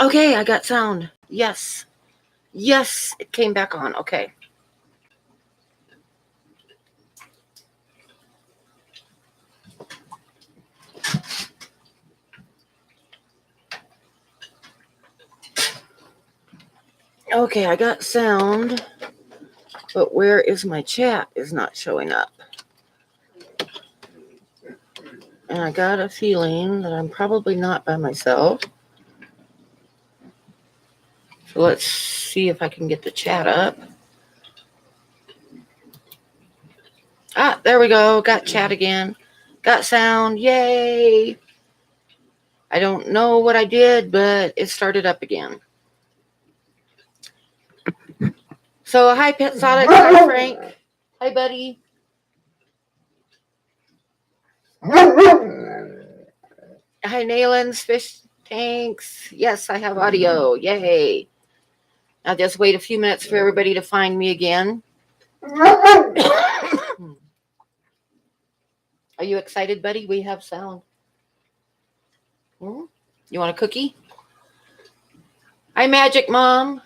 Okay, I got sound. Yes. Yes, it came back on. Okay. Okay, I got sound. But where is my chat is not showing up. And I got a feeling that I'm probably not by myself. So let's see if I can get the chat up. Ah, there we go. Got chat again. Got sound. Yay. I don't know what I did, but it started up again. So, hi, Pet Sonic. Hi, Frank. Hi, buddy. Hi, Nalen's Fish Tanks. Yes, I have audio. Yay. I'll just wait a few minutes for everybody to find me again. Are you excited, buddy? We have sound. You want a cookie? Hi, Magic Mom.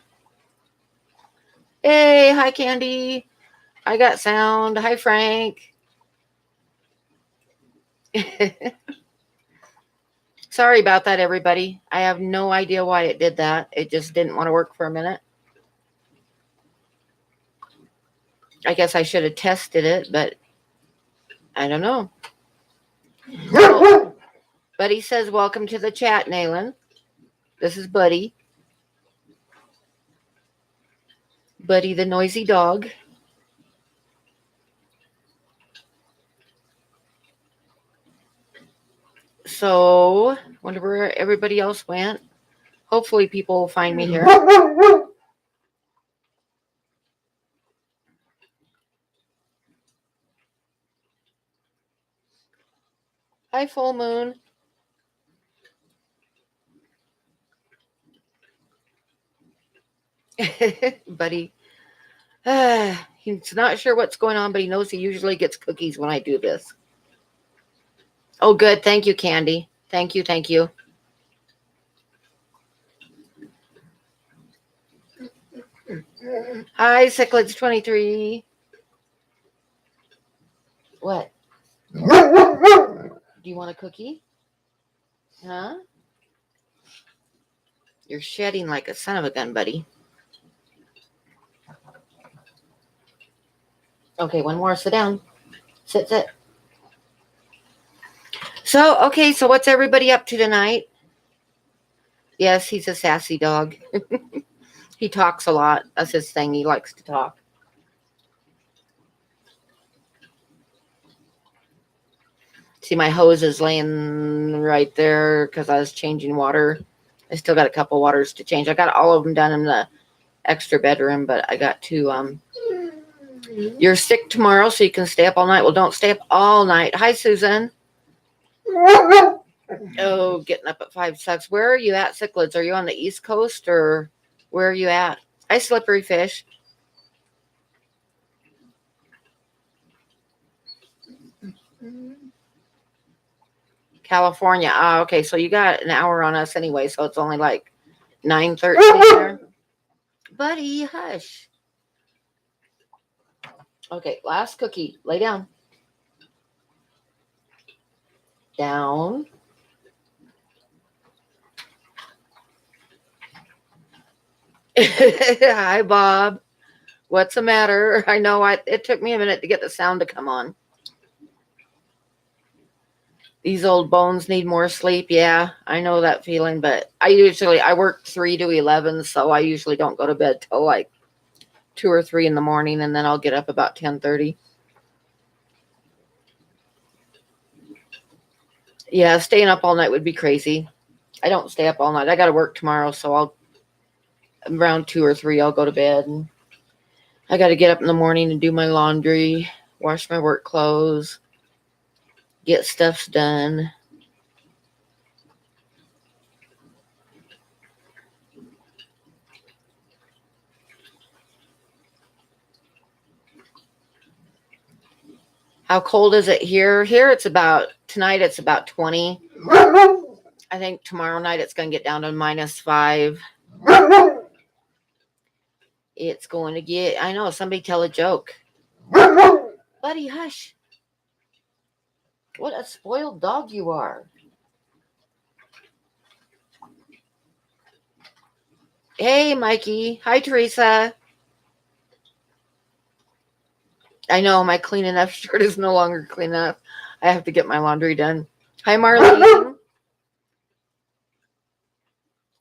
Hey, hi, Candy. I got sound. Hi, Frank. Sorry about that, everybody. I have no idea why it did that. It just didn't want to work for a minute. I guess I should have tested it, but I don't know. So, Buddy says, welcome to the chat, Nayland. This is Buddy. Buddy the noisy dog. So, wonder where everybody else went. Hopefully people will find me here. Hi, Full Moon. Buddy. He's not sure what's going on, but he knows he usually gets cookies when I do this. Oh, good. Thank you, Candy. Thank you. Thank you. Hi, Cichlids23. What? Do you want a cookie? Huh? You're shedding like a son of a gun, buddy. Okay, one more. Sit down. Sit. So what's everybody up to tonight? Yes, he's a sassy dog. He talks a lot. That's his thing. He likes to talk. See, my hose is laying right there because I was changing water. I still got a couple waters to change. I got all of them done in the extra bedroom, but I got to you're sick tomorrow, so you can stay up all night. Well, don't stay up all night. Hi, Susan. Oh, getting up at 5 sucks. Where are you at, Cichlids? Are you on the East Coast or where are you at? Hi, Slippery Fish. California. Ah, okay. So you got an hour on us anyway, so it's only like 9:13 there. Buddy, hush. Okay, last cookie. Lay down. Down. Hi, Bob. What's the matter? I know it took me a minute to get the sound to come on. These old bones need more sleep. Yeah, I know that feeling, but I work 3 to 11, so I usually don't go to bed till like 2 or 3 in the morning, and then I'll get up about 10:30. Yeah, staying up all night would be crazy. I don't stay up all night. I got to work tomorrow, so I'll around 2 or 3 I'll go to bed, and I got to get up in the morning and do my laundry, wash my work clothes, get stuff done. How cold is it here? Here it's about 20. I think tomorrow night it's going to get down to -5. It's going to get, I know, somebody tell a joke. Buddy, hush. What a spoiled dog you are. Hey, Mikey. Hi, Teresa. I know my clean enough shirt is no longer clean enough. I have to get my laundry done. Hi, Marlene.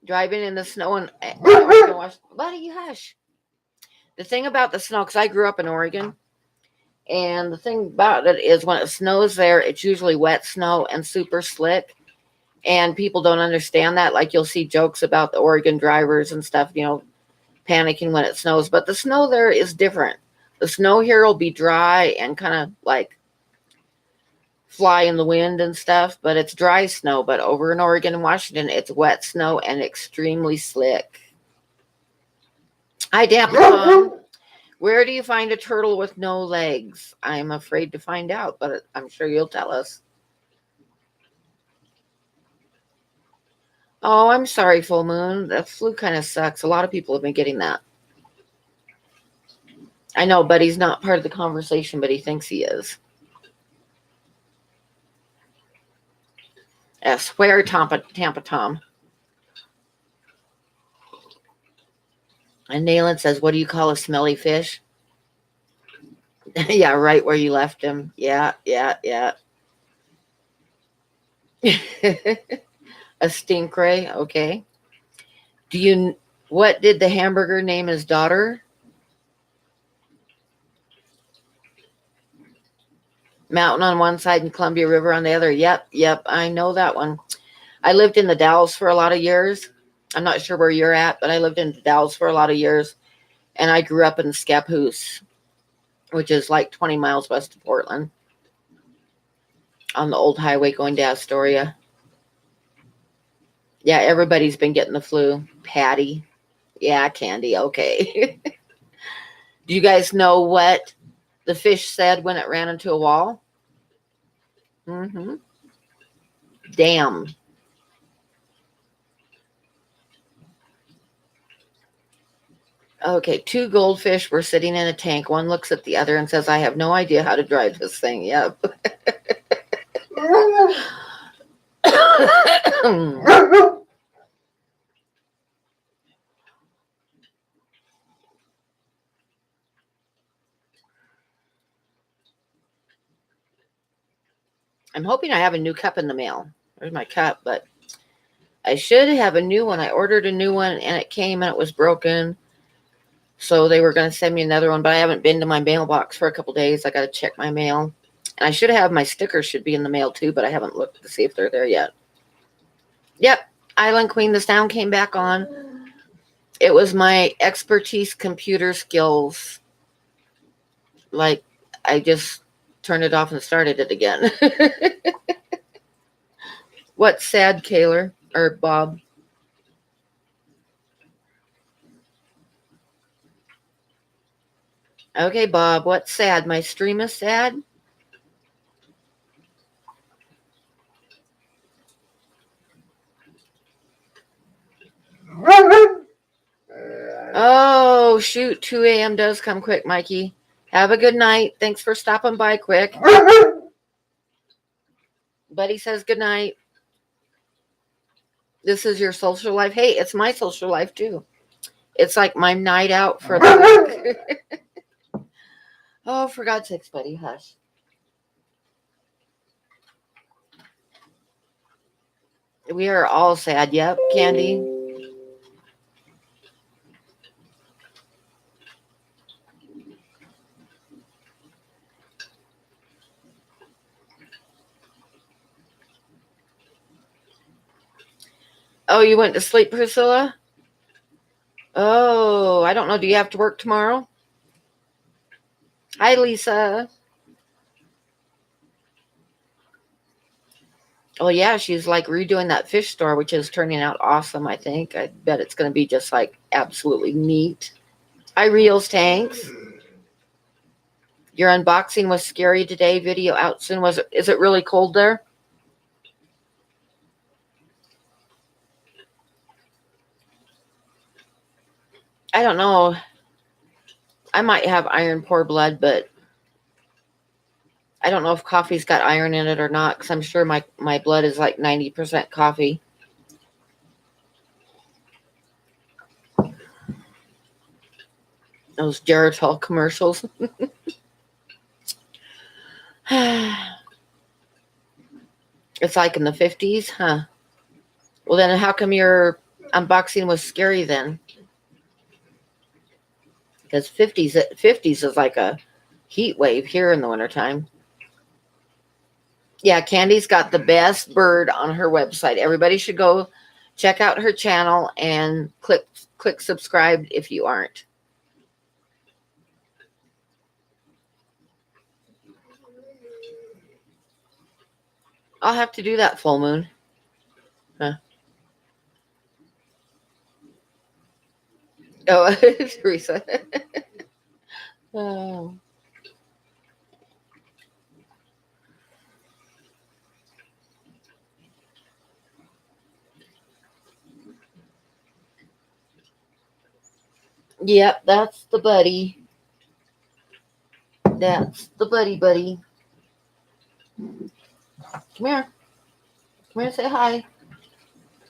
Driving in the snow and buddy, hush. The thing about the snow, because I grew up in Oregon, and the thing about it is when it snows there, it's usually wet snow and super slick. And people don't understand that. Like you'll see jokes about the Oregon drivers and stuff, panicking when it snows. But the snow there is different. The snow here will be dry and kind of like fly in the wind and stuff, but it's dry snow. But over in Oregon and Washington, it's wet snow and extremely slick. Hi, Damp. Where do you find a turtle with no legs? I'm afraid to find out, but I'm sure you'll tell us. Oh, I'm sorry, Full Moon. The flu kind of sucks. A lot of people have been getting that. I know, but he's not part of the conversation, but he thinks he is. I swear, Tampa Tom. And Nayland says, what do you call a smelly fish? Yeah, right where you left him. Yeah. A stingray, okay. What did the hamburger name his daughter? Mountain on one side and Columbia River on the other. Yep, I know that one. I lived in the Dalles for a lot of years. I'm not sure where you're at, but I lived in the Dalles for a lot of years. And I grew up in Scappoose, which is like 20 miles west of Portland, on the old highway going to Astoria. Yeah, everybody's been getting the flu. Patty. Yeah, Candy. Okay. Do you guys know what the fish said when it ran into a wall? Mm-hmm. Damn. Okay, 2 goldfish were sitting in a tank. One looks at the other and says, I have no idea how to drive this thing. Yep. I'm hoping I have a new cup in the mail. There's my cup, but I should have a new one. I ordered a new one and it came and it was broken. So they were going to send me another one, but I haven't been to my mailbox for a couple days. I got to check my mail. And I should have my stickers should be in the mail too, but I haven't looked to see if they're there yet. Yep. Island Queen, the sound came back on. It was my expertise computer skills. Like I just turned it off and started it again. What's sad, Kaylor or Bob? Okay, Bob, what's sad? My stream is sad? Oh, shoot. 2 a.m. does come quick, Mikey. Have a good night. Thanks for stopping by quick. Buddy says good night. This is your social life. Hey, it's my social life too. It's like my night out for the week. Oh, for God's sakes, buddy, hush. We are all sad. Yep, Candy. Oh, you went to sleep, Priscilla? Oh, I don't know. Do you have to work tomorrow? Hi, Lisa. Oh, yeah, she's like redoing that fish store, which is turning out awesome, I think. I bet it's going to be just like absolutely neat. Hi, Reels Tanks. Your unboxing was scary today. Video out soon. Is it really cold there? I don't know. I might have iron poor blood, but I don't know if coffee's got iron in it or not, because I'm sure my blood is like 90% coffee. Those Geritol commercials. It's like in the 50s, huh? Well, then how come your unboxing was scary then? Because 50s is like a heat wave here in the wintertime. Yeah, Candy's got the best bird on her website. Everybody should go check out her channel and click subscribe if you aren't. I'll have to do that full moon. Huh. Oh, Teresa. Oh. Yep, that's the buddy. That's the buddy. Come here. Come here and say hi.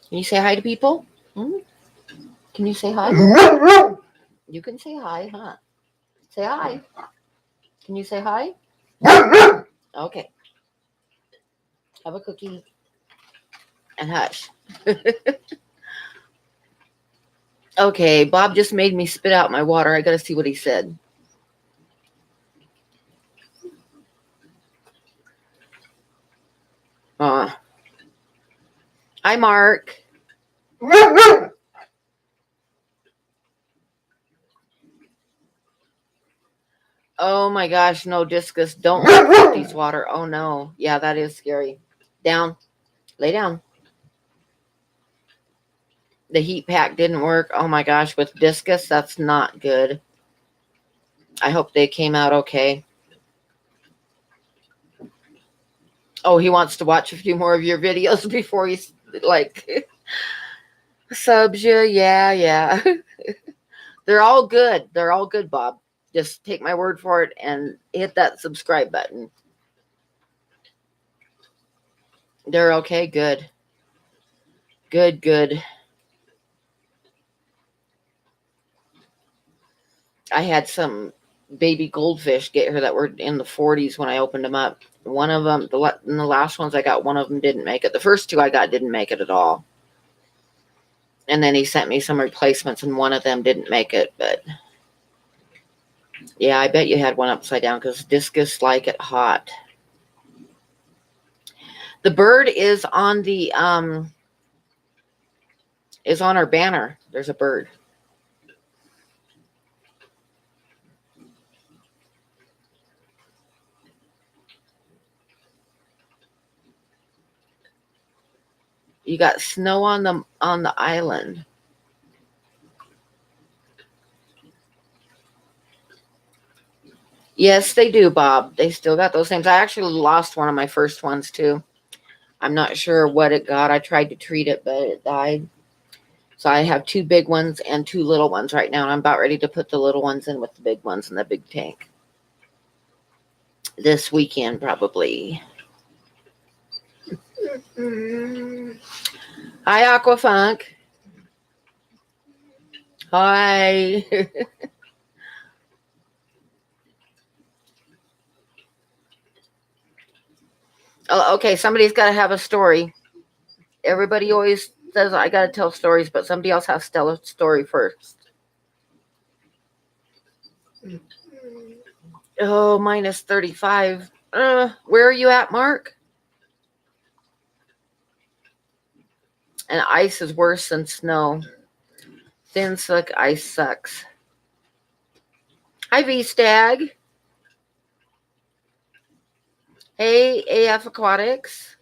Can you say hi to people? Hmm? Can you say hi? You can say hi, huh? Say hi. Can you say hi? Okay. Have a cookie and hush. Okay, Bob just made me spit out my water. I got to see what he said. Hi, Mark. Oh my gosh, no, Discus. Don't drink these water. Oh no. Yeah, that is scary. Down. Lay down. The heat pack didn't work. Oh my gosh, with Discus, that's not good. I hope they came out okay. Oh, he wants to watch a few more of your videos before he's like subs you. Yeah. They're all good. They're all good, Bob. Just take my word for it and hit that subscribe button. They're okay. Good. I had some baby goldfish get here that were in the 40s when I opened them up. One of them, in the last ones I got, one of them didn't make it. The first two I got didn't make it at all. And then he sent me some replacements, and one of them didn't make it. But yeah, I bet you had one upside down because Discus like it hot. The bird is on the is on our banner. There's a bird. You got snow on the island. Yes, they do, Bob. They still got those things. I actually lost one of my first ones too. I'm not sure what it got. I tried to treat it, but it died. So I have two big ones and two little ones right now, and I'm about ready to put the little ones in with the big ones in the big tank. This weekend, probably. Hi, Aquafunk. Hi. Oh, okay, somebody's got to have a story. Everybody always says I got to tell stories, but somebody else has to tell a story first. Oh, minus 35. Where are you at, Mark? And ice is worse than snow. Thin, slick ice sucks. Hi, V-Stag. Hey, AF Aquatics.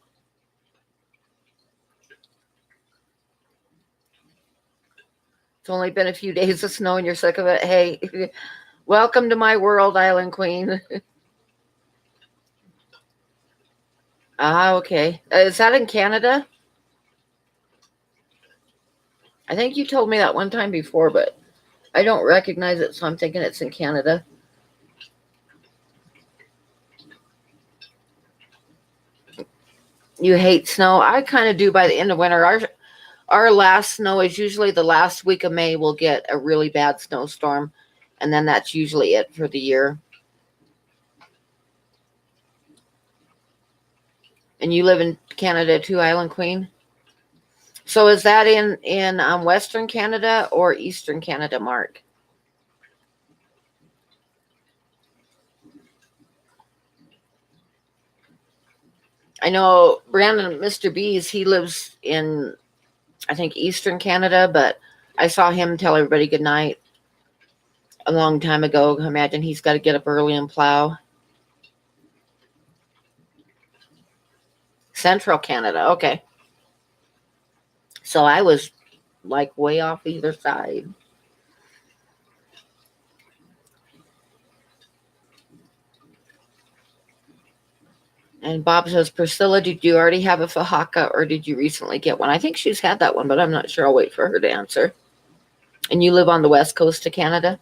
It's only been a few days of snow and you're sick of it. Hey, welcome to my world, Island Queen. Okay. Is that in Canada? I think you told me that one time before, but I don't recognize it, so I'm thinking it's in Canada. You hate snow? I kind of do by the end of winter. Our last snow is usually the last week of May. We'll get a really bad snowstorm, and then that's usually it for the year. And you live in Canada too, Island Queen? So is that in Western Canada or Eastern Canada, Mark? I know Brandon, Mr. B's, he lives in, I think, Eastern Canada, but I saw him tell everybody good night a long time ago. Imagine he's got to get up early and plow. Central Canada, okay. So I was like way off either side. And Bob says, Priscilla, did you already have a Fahaka or did you recently get one? I think she's had that one, but I'm not sure. I'll wait for her to answer. And you live on the west coast of Canada,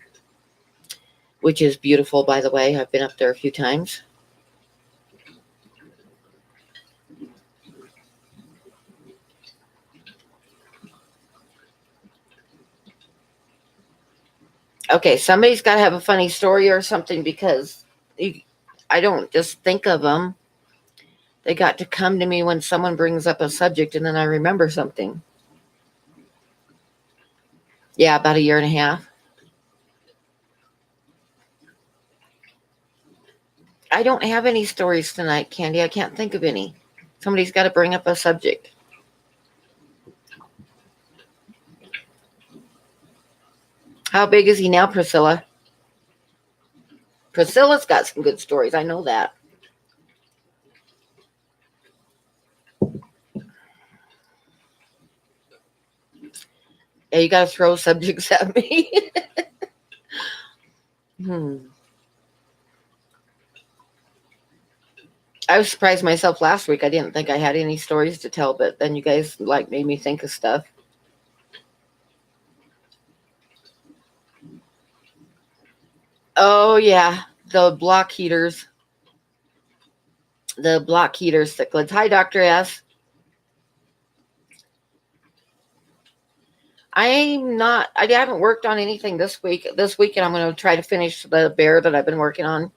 which is beautiful, by the way. I've been up there a few times. Okay, somebody's got to have a funny story or something because I don't just think of them. They got to come to me when someone brings up a subject and then I remember something. Yeah, about a year and a half. I don't have any stories tonight, Candy. I can't think of any. Somebody's got to bring up a subject. How big is he now, Priscilla? Priscilla's got some good stories. I know that. Yeah, you got to throw subjects at me. I was surprised myself last week. I didn't think I had any stories to tell, but then you guys like made me think of stuff. Oh yeah, the block heaters. The block heater cichlids. Hi, Dr. S. I haven't worked on anything this week. This weekend I'm going to try to finish the bear that I've been working on.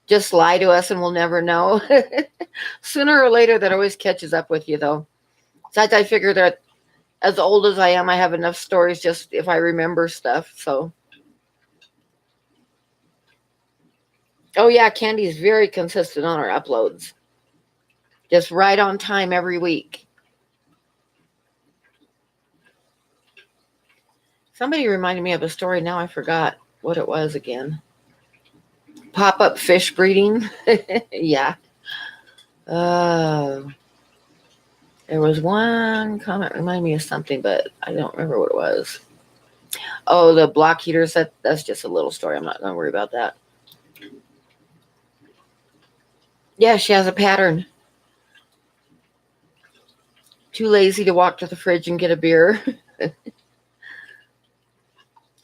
Just lie to us and we'll never know. Sooner or later, that always catches up with you, though. Besides, I figure that as old as I am, I have enough stories just if I remember stuff. So, oh yeah, Candy's very consistent on her uploads. Just right on time every week. Somebody reminded me of a story. Now I forgot what it was again. Pop-up fish breeding. Yeah. There was one comment reminding me of something, but I don't remember what it was. Oh, the block heaters. That's just a little story. I'm not going to worry about that. Yeah, she has a pattern. Too lazy to walk to the fridge and get a beer.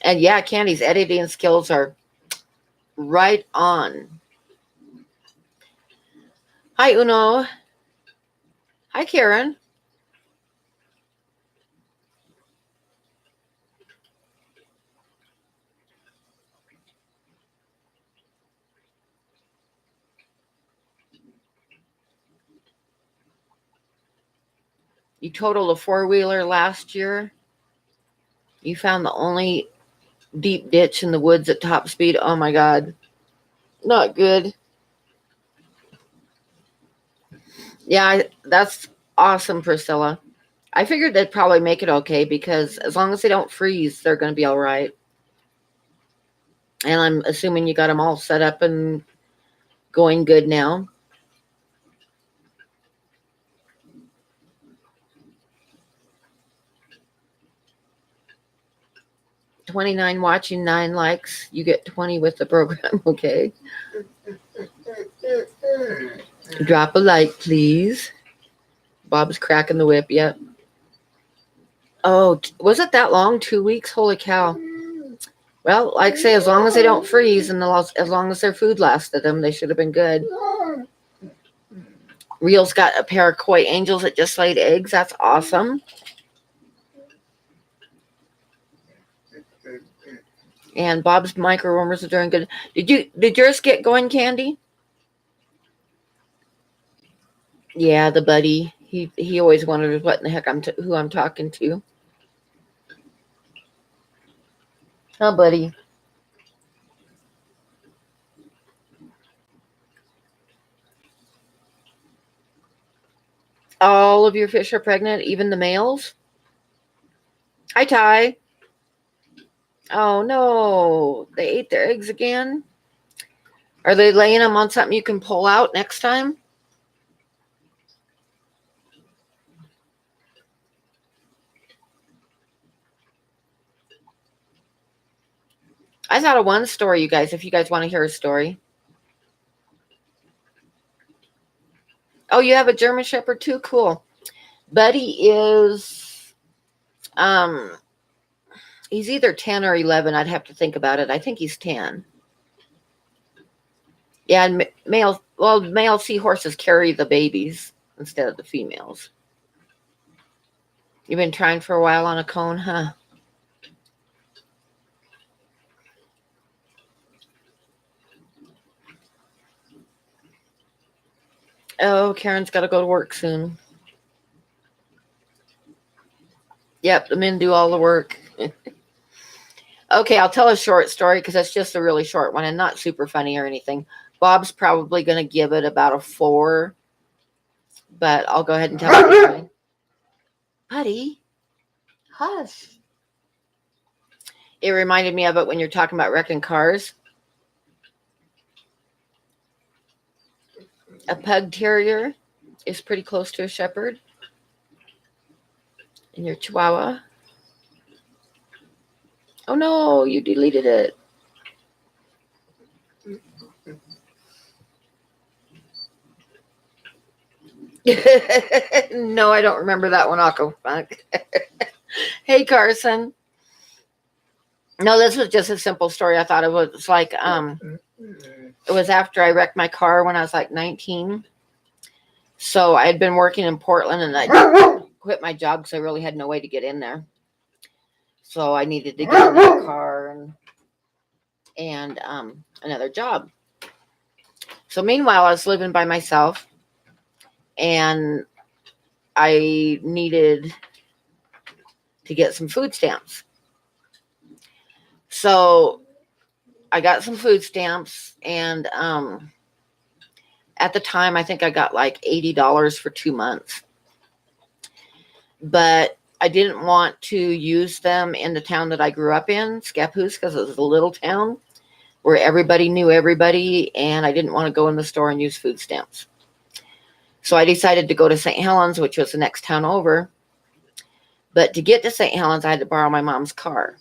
And yeah, Candy's editing skills are right on. Hi, Uno. Hi, Karen. You totaled a four-wheeler last year. You found the only deep ditch in the woods at top speed. Oh my God. Not good. Yeah, that's awesome, Priscilla. I figured they'd probably make it okay because as long as they don't freeze, they're going to be all right. And I'm assuming you got them all set up and going good now. 29 watching, 9 likes. You get 20 with the program, okay? Drop a like, please. Bob's cracking the whip, yep. Oh, was it that long? 2 weeks? Holy cow. Well, like I say, as long as they don't freeze and as long as their food lasted them, they should have been good. Real's got a pair of koi angels that just laid eggs. That's awesome. And Bob's micro wormers are doing good. Did yours get going, Candy? Yeah, the buddy. He always wondered what in the heck who I'm talking to. Oh, buddy. All of your fish are pregnant, even the males? Hi, Ty. Oh, no. They ate their eggs again? Are they laying them on something you can pull out next time? I thought of one story, you guys, if you guys want to hear a story. Oh, you have a German Shepherd too? Cool. Buddy is, he's either 10 or 11. I'd have to think about it. I think he's 10. Yeah, and male seahorses carry the babies instead of the females. You've been trying for a while on a cone, huh? Oh, Karen's got to go to work soon. Yep, the men do all the work. Okay, I'll tell a short story because that's just a really short one and not super funny or anything. Bob's probably going to give it about a 4, but I'll go ahead and tell it. Buddy, hush. It reminded me of it when you're talking about wrecking cars. A pug terrier is pretty close to a shepherd. And your chihuahua. Oh no, you deleted it. No, I don't remember that one, Aqua Funk. Hey, Carson. No, this was just a simple story. I thought it was like, it was after I wrecked my car when I was like 19. So I had been working in Portland and I quit my job because I really had no way to get in there. So I needed to get another car and another job. So meanwhile, I was living by myself and I needed to get some food stamps. So I got some food stamps and at the time, I think I got like $80 for 2 months. But I didn't want to use them in the town that I grew up in, Scappoose, because it was a little town where everybody knew everybody, and I didn't want to go in the store and use food stamps. So I decided to go to St. Helens, which was the next town over. But to get to St. Helens, I had to borrow my mom's car.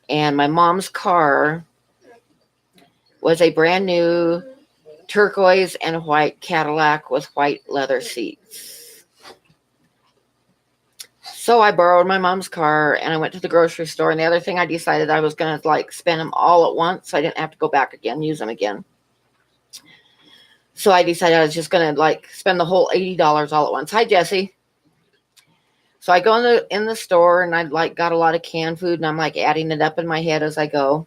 And my mom's car was a brand new turquoise and white Cadillac with white leather seats. So I borrowed my mom's car and I went to the grocery store. And the other thing I decided I was going to like spend them all at once so I didn't have to go back again, use them again. So I decided I was just going to like spend the whole $80 all at once. Hi, Jesse. So I go in the store and I like got a lot of canned food and I'm like adding it up in my head as I go.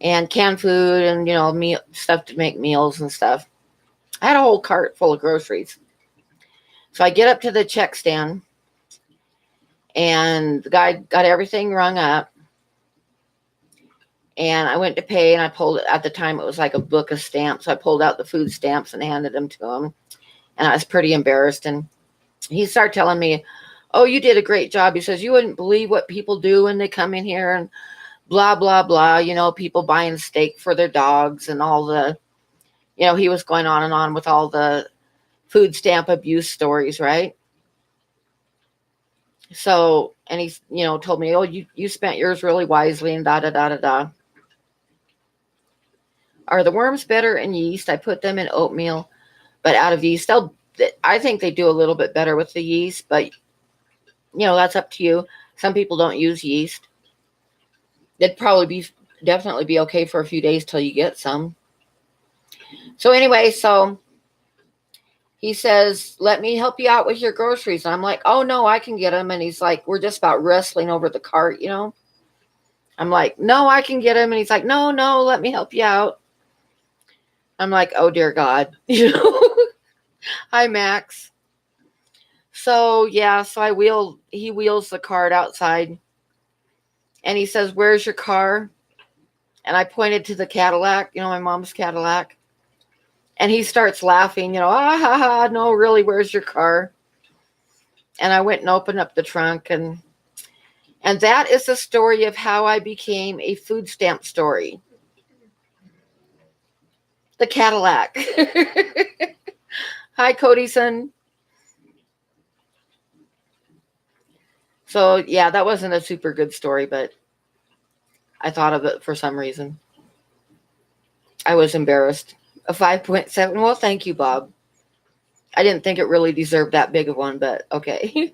And canned food and, you know, stuff to make meals and stuff. I had a whole cart full of groceries. So I get up to the check stand and the guy got everything rung up. And I went to pay and I pulled, at the time it was like a book of stamps. So I pulled out the food stamps and handed them to him. And I was pretty embarrassed. And he started telling me, oh, you did a great job. He says, you wouldn't believe what people do when they come in here and blah, blah, blah. You know, people buying steak for their dogs and all the, you know, he was going on and on with all the food stamp abuse stories, right? So, and he, you know, told me, oh, you spent yours really wisely and da, da, da, da, da. Are the worms better in yeast? I put them in oatmeal, but out of yeast. I think they do a little bit better with the yeast, but, you know, that's up to you. Some people don't use yeast. It'd probably be definitely be okay for a few days till you get some. So anyway, so he says, "Let me help you out with your groceries." And I'm like, "Oh no, I can get them." And he's like, "We're just about wrestling over the cart, you know." I'm like, "No, I can get them." And he's like, "No, no, let me help you out." I'm like, "Oh dear God," you know. Hi, Max. So yeah, so he wheels the cart outside, and he says, "Where's your car?" And I pointed to the Cadillac, you know, my mom's Cadillac. And he starts laughing, you know, ah ha ha, no, really, where's your car? And I went and opened up the trunk, and that is the story of how I became a food stamp story. The Cadillac. Hi, Codyson. So yeah, that wasn't a super good story, but I thought of it for some reason. I was embarrassed. A 5.7. Well, thank you, Bob. I didn't think it really deserved that big of one, but okay.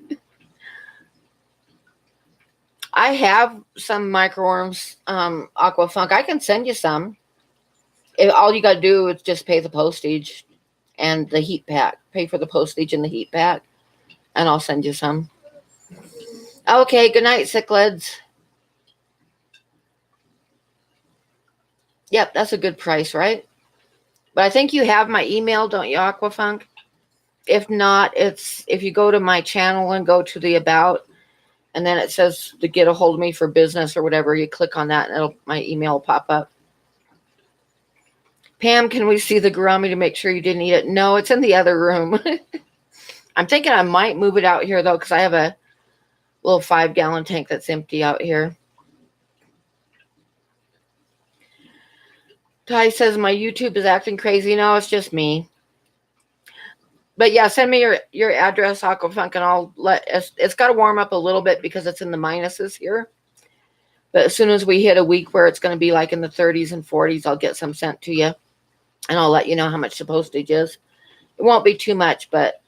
I have some microworms, Aquafunk. I can send you some. All you got to do is just pay the postage and the heat pack. Pay for the postage and the heat pack, and I'll send you some. Okay, good night, cichlids. Yep, that's a good price, right? But I think you have my email, don't you, Aquafunk? If not, it's if you go to my channel and go to the about, and then it says to get a hold of me for business or whatever. You click on that, and my email will pop up. Pam, can we see the gourami to make sure you didn't eat it? No, it's in the other room. I'm thinking I might move it out here though, because I have a little 5-gallon tank that's empty out here. Ty says my YouTube is acting crazy. No, it's just me. But yeah, send me your address, Aquafunk, and I'll let it's got to warm up a little bit because it's in the minuses here. But as soon as we hit a week where it's going to be like in the 30s and 40s, I'll get some sent to you, and I'll let you know how much the postage is. It won't be too much, but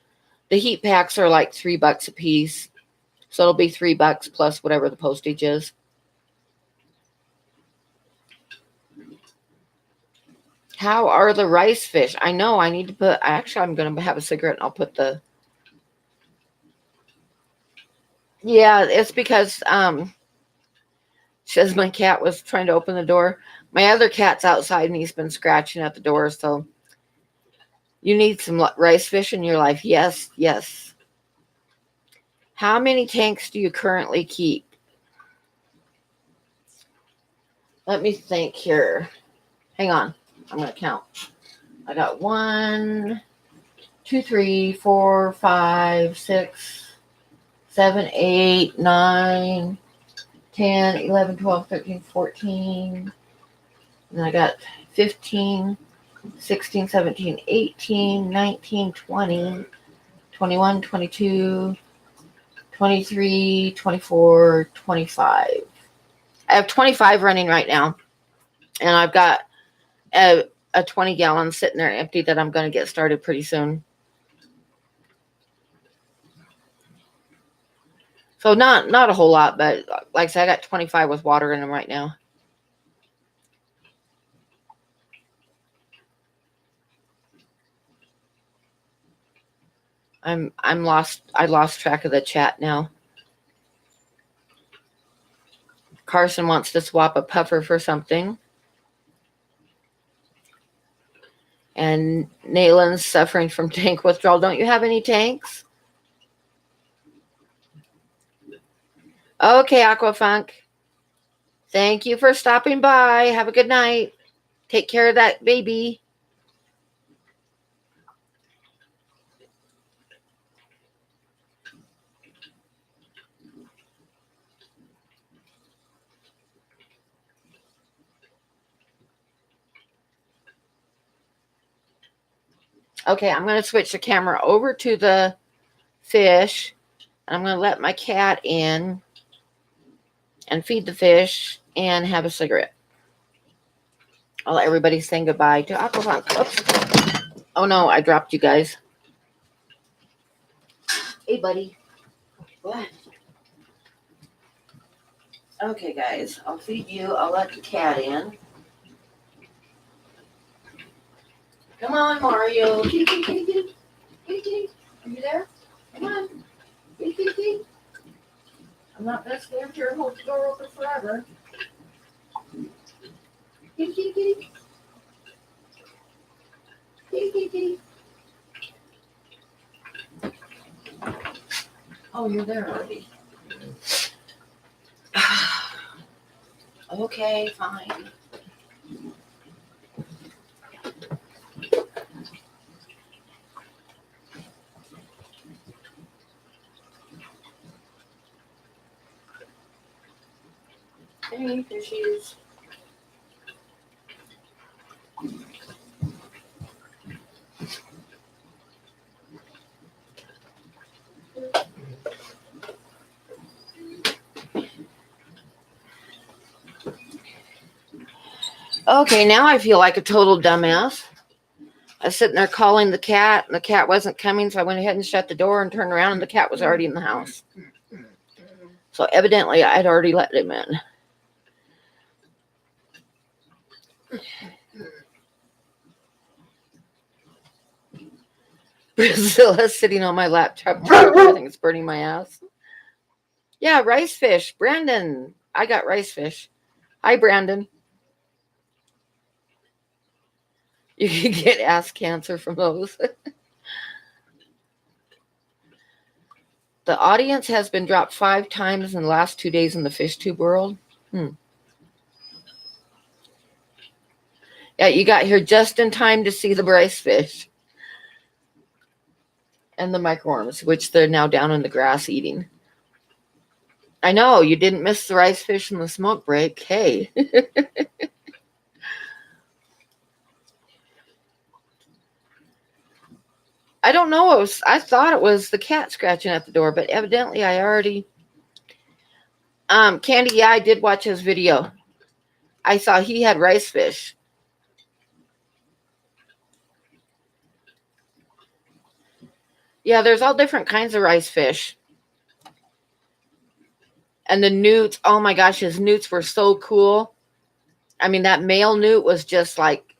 the heat packs are like $3 a piece, so it'll be $3 plus whatever the postage is. How are the rice fish? I know I need to put. Actually, I'm going to have a cigarette, and I'll put the. Yeah, it's because says my cat was trying to open the door. My other cat's outside, and he's been scratching at the door. So you need some rice fish in your life. Yes, yes. How many tanks do you currently keep? Let me think here. Hang on. I'm going to count. I got 1, 2, 3, 4, 5, 6, 7, 8, 9, 10, 11, 12, 13, 14. And then I got 15, 16, 17, 18, 19, 20, 21, 22, 23, 24, 25. I have 25 running right now. And I've got a 20-gallon sitting there empty that I'm going to get started pretty soon. So not a whole lot, but like I said, I got 25 with water in them right now. I'm lost. I lost track of the chat now. Carson wants to swap a puffer for something. And Nalen's suffering from tank withdrawal. Don't you have any tanks? Okay, Aquafunk. Thank you for stopping by. Have a good night. Take care of that baby. Okay, I'm going to switch the camera over to the fish. And I'm going to let my cat in and feed the fish and have a cigarette. I'll let everybody say goodbye to Aquafunk. Oops. Oh no, I dropped you guys. Hey, buddy. What? Okay, guys, I'll feed you. I'll let the cat in. Come on, Mario. Kitty, kitty, kitty, kitty. Kitty, kitty. Are you there? Come on. Kitty, kitty, kitty. I'm not going to stand here and hold the door open forever. Kitty, kitty, kitty. Kitty, kitty, kitty. Oh, you're there already. Okay, fine. Hey, fishies. Okay, now I feel like a total dumbass. I was sitting there calling the cat, and the cat wasn't coming, so I went ahead and shut the door and turned around, and the cat was already in the house. So evidently, I'd already let him in. Priscilla's sitting on my laptop. I think it's burning my ass. Yeah, rice fish. Brandon. I got rice fish. Hi, Brandon. You can get ass cancer from those. The audience has been dropped 5 times in the last 2 days in the fish tube world. Yeah, you got here just in time to see the rice fish. And the microworms, which they're now down in the grass eating. I know, you didn't miss the rice fish and the smoke break. Hey. I don't know. I thought it was the cat scratching at the door, but evidently I already... Candy, yeah, I did watch his video. I saw he had rice fish. Yeah, there's all different kinds of rice fish. And the newts, oh my gosh, his newts were so cool. I mean, that male newt was just like,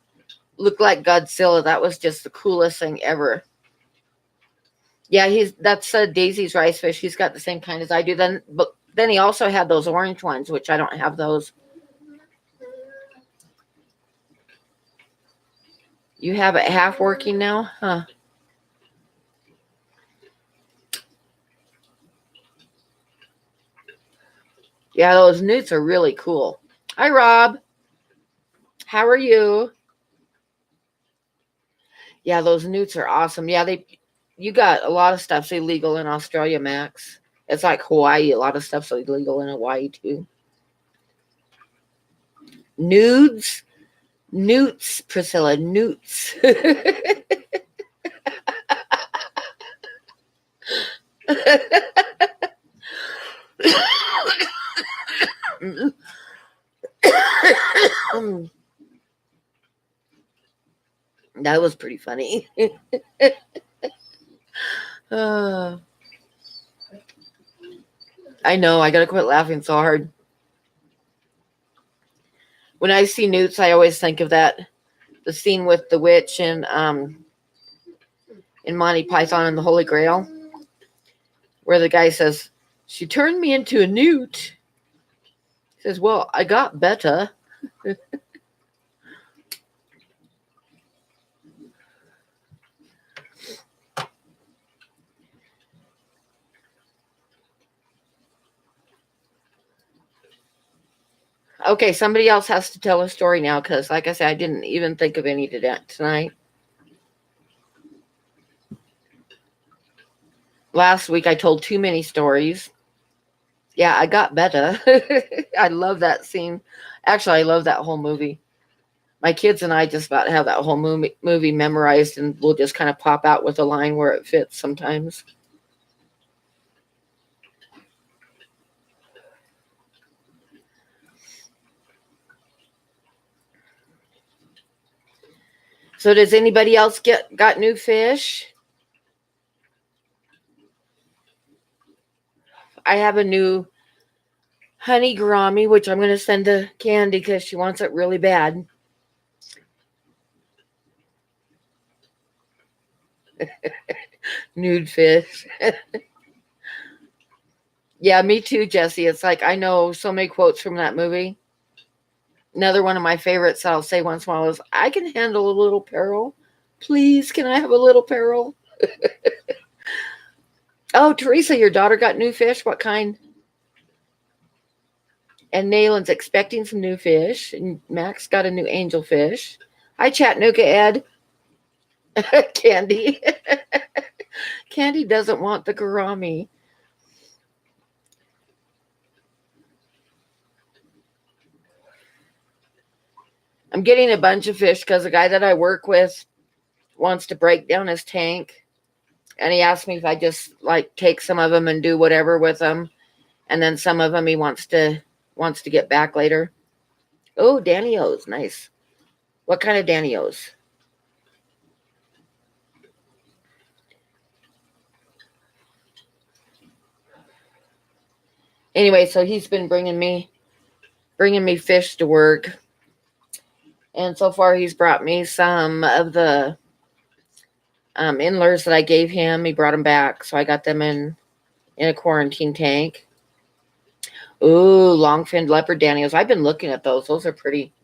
looked like Godzilla. That was just the coolest thing ever. Yeah, that's Daisy's rice fish. He's got the same kind as I do. But then he also had those orange ones, which I don't have those. You have it half working now? Huh. Yeah, those newts are really cool. Hi, Rob. How are you? Yeah, those newts are awesome. Yeah, you got a lot of stuff's illegal in Australia, Max. It's like Hawaii. A lot of stuff's illegal in Hawaii, too. Nudes? Newts, Priscilla, newts. That was pretty funny. I know, I gotta quit laughing so hard. When I see newts, I always think of the scene with the witch in Monty Python and the Holy Grail, where the guy says, "She turned me into a newt." He says, "Well, I got better." Okay, somebody else has to tell a story now because, like I said, I didn't even think of any tonight. Last week, I told too many stories. Yeah, I got better. I love that scene. Actually, I love that whole movie. My kids and I just about have that whole movie memorized, and we'll just kind of pop out with a line where it fits sometimes. So does anybody else got new fish? I have a new honey gourami, which I'm going to send to Candy because she wants it really bad. Nude fish. Yeah, me too, Jesse. It's like I know so many quotes from that movie. Another one of my favorites that I'll say once in a while is, I can handle a little peril. Please, can I have a little peril? Oh, Teresa, your daughter got new fish. What kind? And Nalen's expecting some new fish. And Max got a new angel fish. Hi, Chattanooga Ed. Candy. Candy doesn't want the gourami. I'm getting a bunch of fish because the guy that I work with wants to break down his tank. And he asked me if I just like take some of them and do whatever with them. And then some of them he wants to get back later. Oh, Danny-O's. Nice. What kind of Danny-O's? Anyway, so he's been bringing me fish to work. And so far he's brought me some of the Endlers that I gave him. He brought them back, so I got them in a quarantine tank. Ooh, long-finned leopard Danny-O's. I've been looking at those. Those are pretty.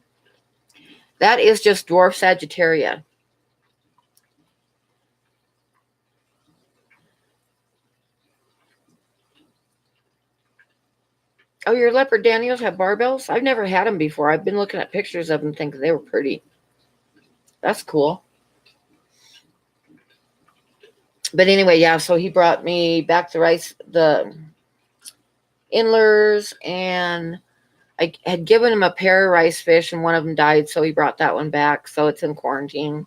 That is just dwarf Sagittaria. Oh, your leopard Danny-O's have barbels? I've never had them before. I've been looking at pictures of them thinking they were pretty. That's cool. But anyway, yeah, so he brought me back the Endlers, and I had given him a pair of rice fish, and one of them died, so he brought that one back. So it's in quarantine.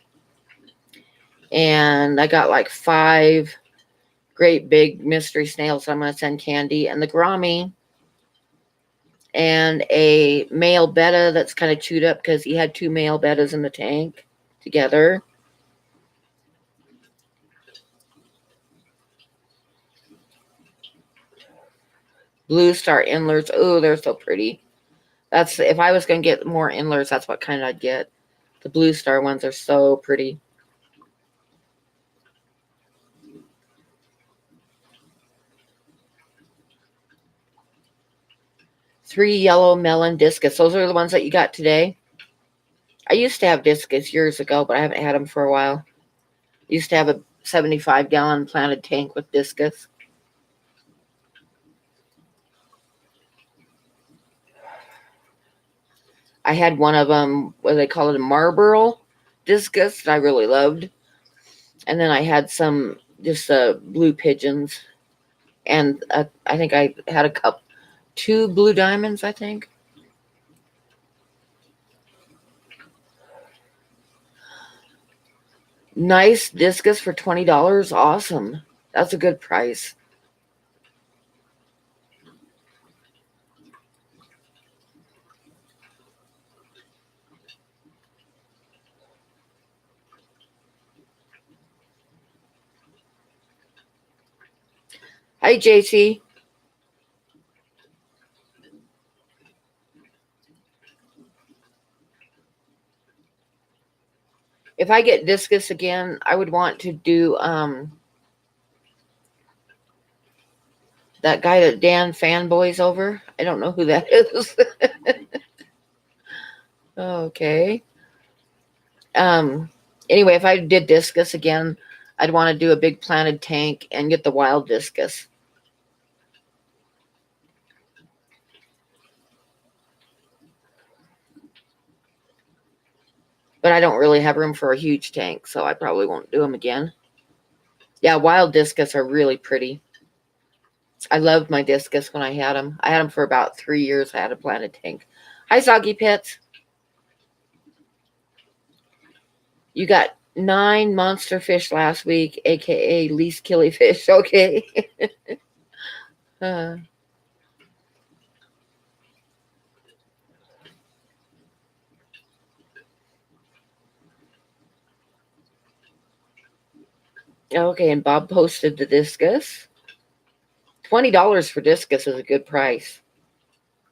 And I got like 5 great big mystery snails I'm going to send Candy, and the gourami, and a male betta that's kind of chewed up because he had 2 male bettas in the tank together. Blue star Endlers. Oh, they're so pretty. That's if I was going to get more Endlers, that's what kind I'd get. The blue star ones are so pretty. Three yellow melon discus. Those are the ones that you got today. I used to have discus years ago, but I haven't had them for a while. I used to have a 75-gallon planted tank with discus. I had one of them, what do they call it, a Marlboro discus that I really loved. And then I had some just blue pigeons. And I think I had 2 blue diamonds, I think. Nice discus for $20. Awesome. That's a good price. Hi, JC. If I get discus again, I would want to do that guy that Dan fanboys over. I don't know who that is. Okay. Anyway, if I did discus again, I'd want to do a big planted tank and get the wild discus. But I don't really have room for a huge tank, so I probably won't do them again. Yeah, wild discus are really pretty. I loved my discus when I had them. I had them for about 3 years. I had a planted tank. Hi, Soggy Pets. You got 9 monster fish last week, aka least killifish. Okay. Okay, and Bob posted the discus. $20 for discus is a good price.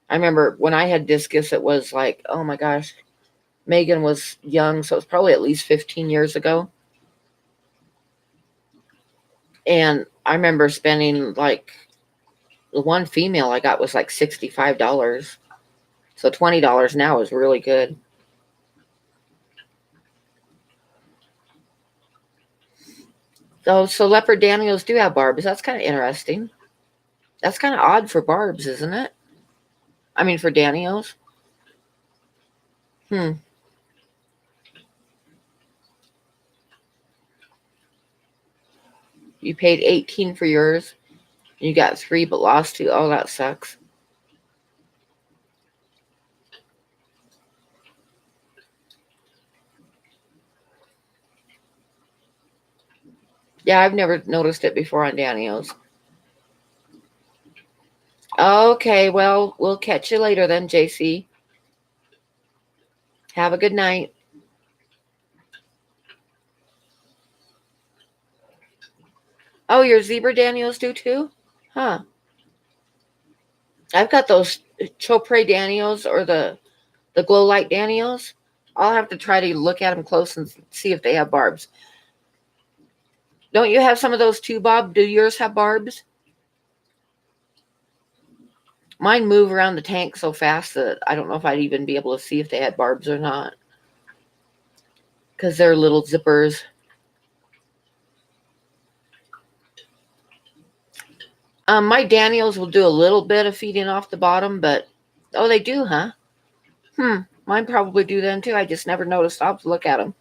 I remember when I had discus, it was like, oh my gosh, Megan was young, so it was probably at least 15 years ago. And I remember spending like the one female I got was like $65. So $20 now is really good. So leopard Daniels do have barbs. That's kind of interesting. That's kind of odd for barbs, isn't it? I mean, for Daniels. Hmm. You paid 18 for yours. You got 3 but lost 2. Oh, that sucks. Yeah, I've never noticed it before on Daniels. Okay, well, we'll catch you later then, JC. Have a good night. Oh, your zebra Daniels do too? Huh. I've got those Chopre Daniels or the glow light Daniels. I'll have to try to look at them close and see if they have barbs. Don't you have some of those too, Bob? Do yours have barbs? Mine move around the tank so fast that I don't know if I'd even be able to see if they had barbs or not. Because they're little zippers. My Daniels will do a little bit of feeding off the bottom, but oh, they do, huh? Mine probably do then too. I just never noticed. I'll have to look at them.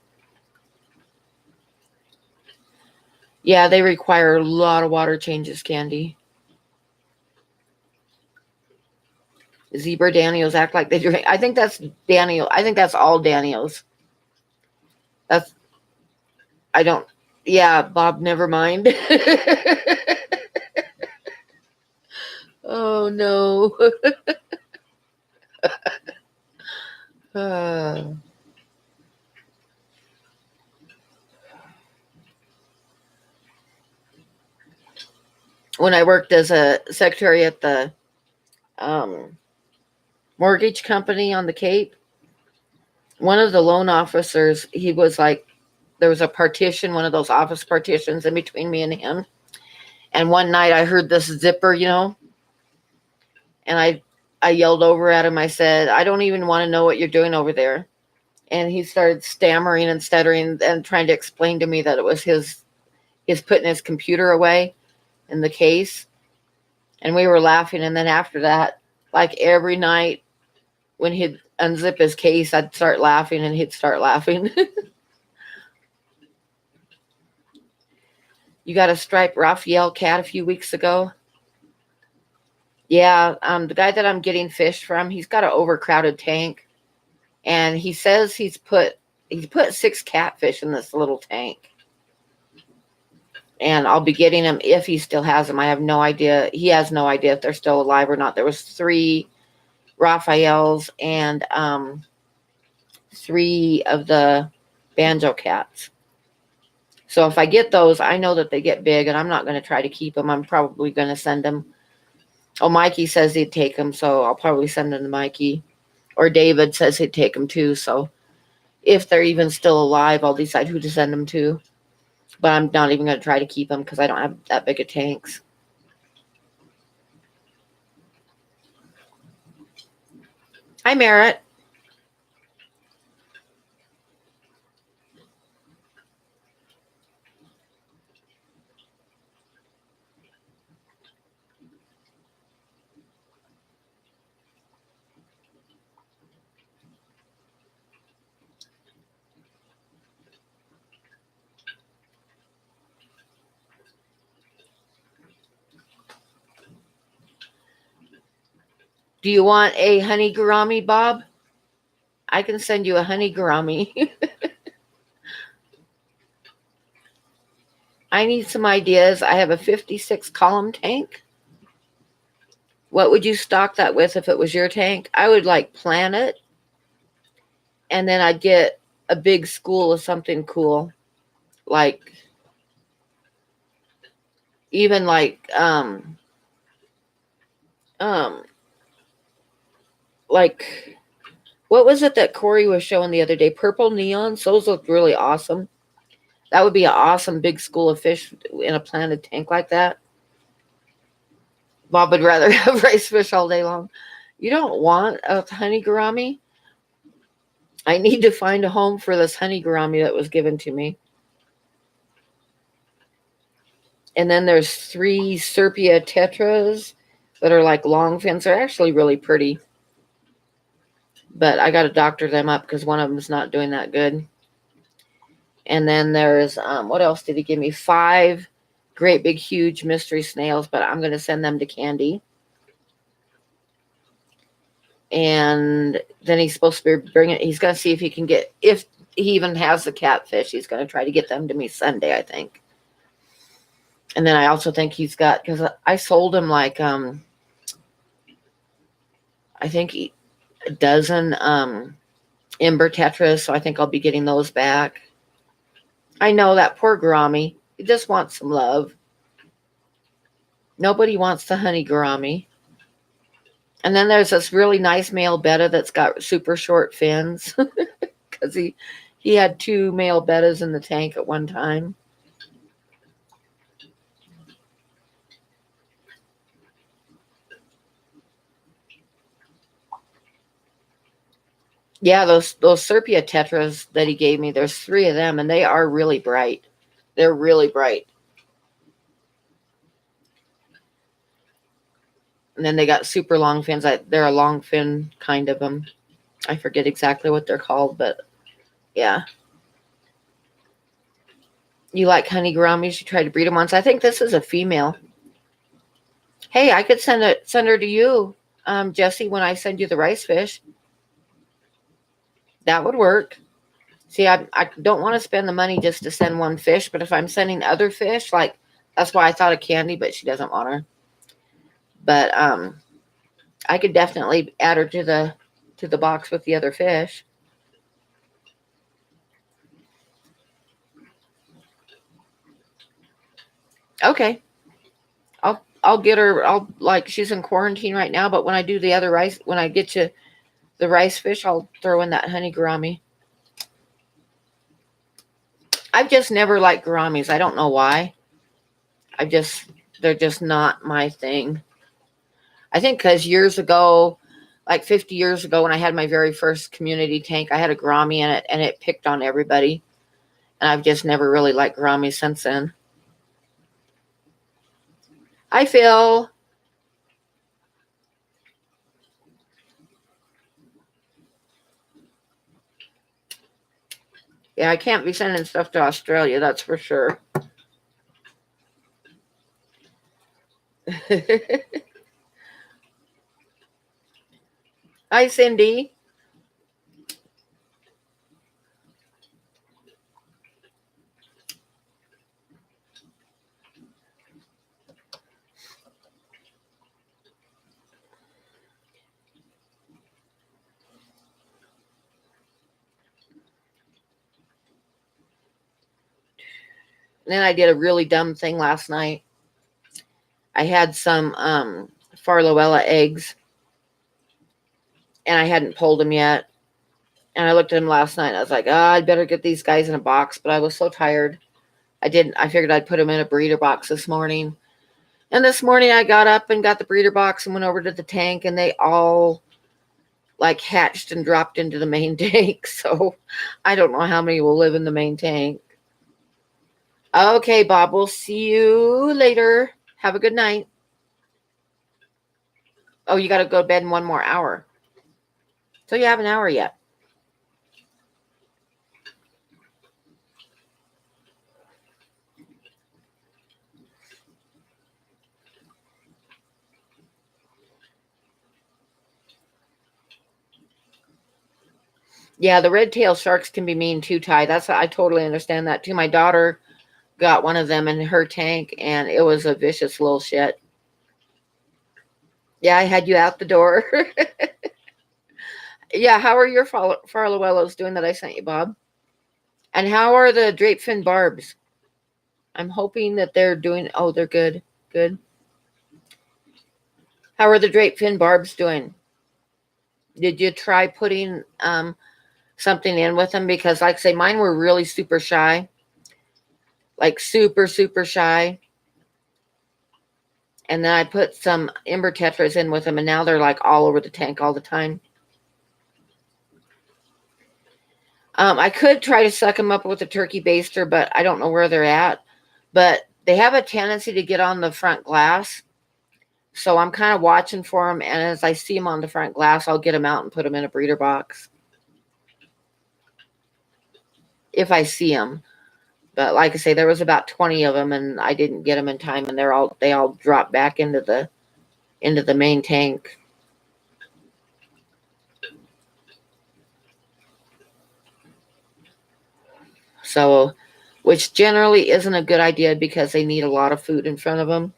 Yeah, they require a lot of water changes, Candy. Zebra Daniels act like they drink. I think that's Daniel. I think that's all Daniels. That's I don't. Yeah, Bob. Never mind. Oh no. Uh, when I worked as a secretary at the um, mortgage company on the Cape, one of the loan officers, he was like, there was a partition, one of those office partitions in between me and him. And one night I heard this zipper, and I yelled over at him. I said, I don't even want to know what you're doing over there. And he started stammering and stuttering and trying to explain to me that it was his putting his computer away in the case. And we were laughing. And then after that, like every night when he'd unzip his case, I'd start laughing and he'd start laughing. You got a striped Raphael cat a few weeks ago? Yeah, the guy that I'm getting fish from, he's got an overcrowded tank, and he says he's put 6 catfish in this little tank, and I'll be getting him if he still has them. I have no idea. He has no idea if they're still alive or not. There was 3 Raphaels and 3 of the banjo cats. So if I get those, I know that they get big, and I'm not going to try to keep them. I'm probably going to send them. Oh, Mikey says he'd take them, so I'll probably send them to Mikey. Or David says he'd take them too. So if they're even still alive, I'll decide who to send them to. But I'm not even going to try to keep them because I don't have that big of tanks. Hi, Merritt. Do you want a honey gourami, Bob? I can send you a honey gourami. I need some ideas. I have a 56 column tank. What would you stock that with if it was your tank? I would like plan it, and then I'd get a big school of something cool, like even like um like, what was it that Corey was showing the other day? Purple neons. Those looked really awesome. That would be an awesome big school of fish in a planted tank like that. Bob would rather have rice fish all day long. You don't want a honey gourami? I need to find a home for this honey gourami that was given to me. And then there's 3 Serpia tetras that are like long fins. They're actually really pretty. But I got to doctor them up because one of them's not doing that good. And then there's, what else did he give me? 5 great big huge mystery snails, but I'm going to send them to Candy. And then he's supposed to be bringing, he's going to see if he can get, if he even has the catfish, he's going to try to get them to me Sunday, I think. And then I also think he's got, because I sold him like, I think a dozen Ember tetras, so I think I'll be getting those back. I know that poor gourami. He just wants some love. Nobody wants the honey gourami. And then there's this really nice male betta that's got super short fins because he had 2 male bettas in the tank at one time. Yeah, those Serpia tetras that he gave me, there's 3 of them, and they are really bright. They're really bright. And then they got super long fins. They're a long fin kind of them. I forget exactly what they're called, but yeah. You like honey gouramis? You tried to breed them once. I think this is a female. Hey, I could send her to you, Jesse, when I send you the rice fish. That would work. See, I don't want to spend the money just to send one fish, but if I'm sending other fish, like that's why I thought of Candy, but she doesn't want her. But I could definitely add her to the box with the other fish. Okay. I'll get her. She's in quarantine right now, but when I do the other rice, when I get you the rice fish, I'll throw in that honey gourami. I've just never liked gouramis. I don't know why. They're just not my thing. I think because years ago, like 50 years ago, when I had my very first community tank, I had a gourami in it, and it picked on everybody. And I've just never really liked gouramis since then. Hi, Phil. Yeah, I can't be sending stuff to Australia, that's for sure. Hi, Cindy. And then I did a really dumb thing last night. I had some Farloella eggs, and I hadn't pulled them yet. And I looked at them last night, and I was like, I'd better get these guys in a box. But I was so tired. I figured I'd put them in a breeder box this morning. And this morning I got up and got the breeder box and went over to the tank, and they all like hatched and dropped into the main tank. So I don't know how many will live in the main tank. Okay, Bob, we'll see you later. Have a good night. Oh, you got to go to bed in 1 more hour. So you have an hour yet. Yeah, the red-tailed sharks can be mean too, Ty. I totally understand that too. My daughter got one of them in her tank, and it was a vicious little shit. Yeah, I had you out the door. Yeah, how are your Farloellos doing that I sent you, Bob? And how are the drape fin barbs? I'm hoping that they're doing. Oh, they're good. Good. How are the drape fin barbs doing? Did you try putting something in with them? Because, like I say, mine were really super shy, like super, super shy. And then I put some Ember Tetras in with them, and now they're like all over the tank all the time. I could try to suck them up with a turkey baster, but I don't know where they're at. But they have a tendency to get on the front glass. So I'm kind of watching for them. And as I see them on the front glass, I'll get them out and put them in a breeder box. If I see them. But like I say, there was about 20 of them, and I didn't get them in time, and they all dropped back into the main tank. So, which generally isn't a good idea because they need a lot of food in front of them.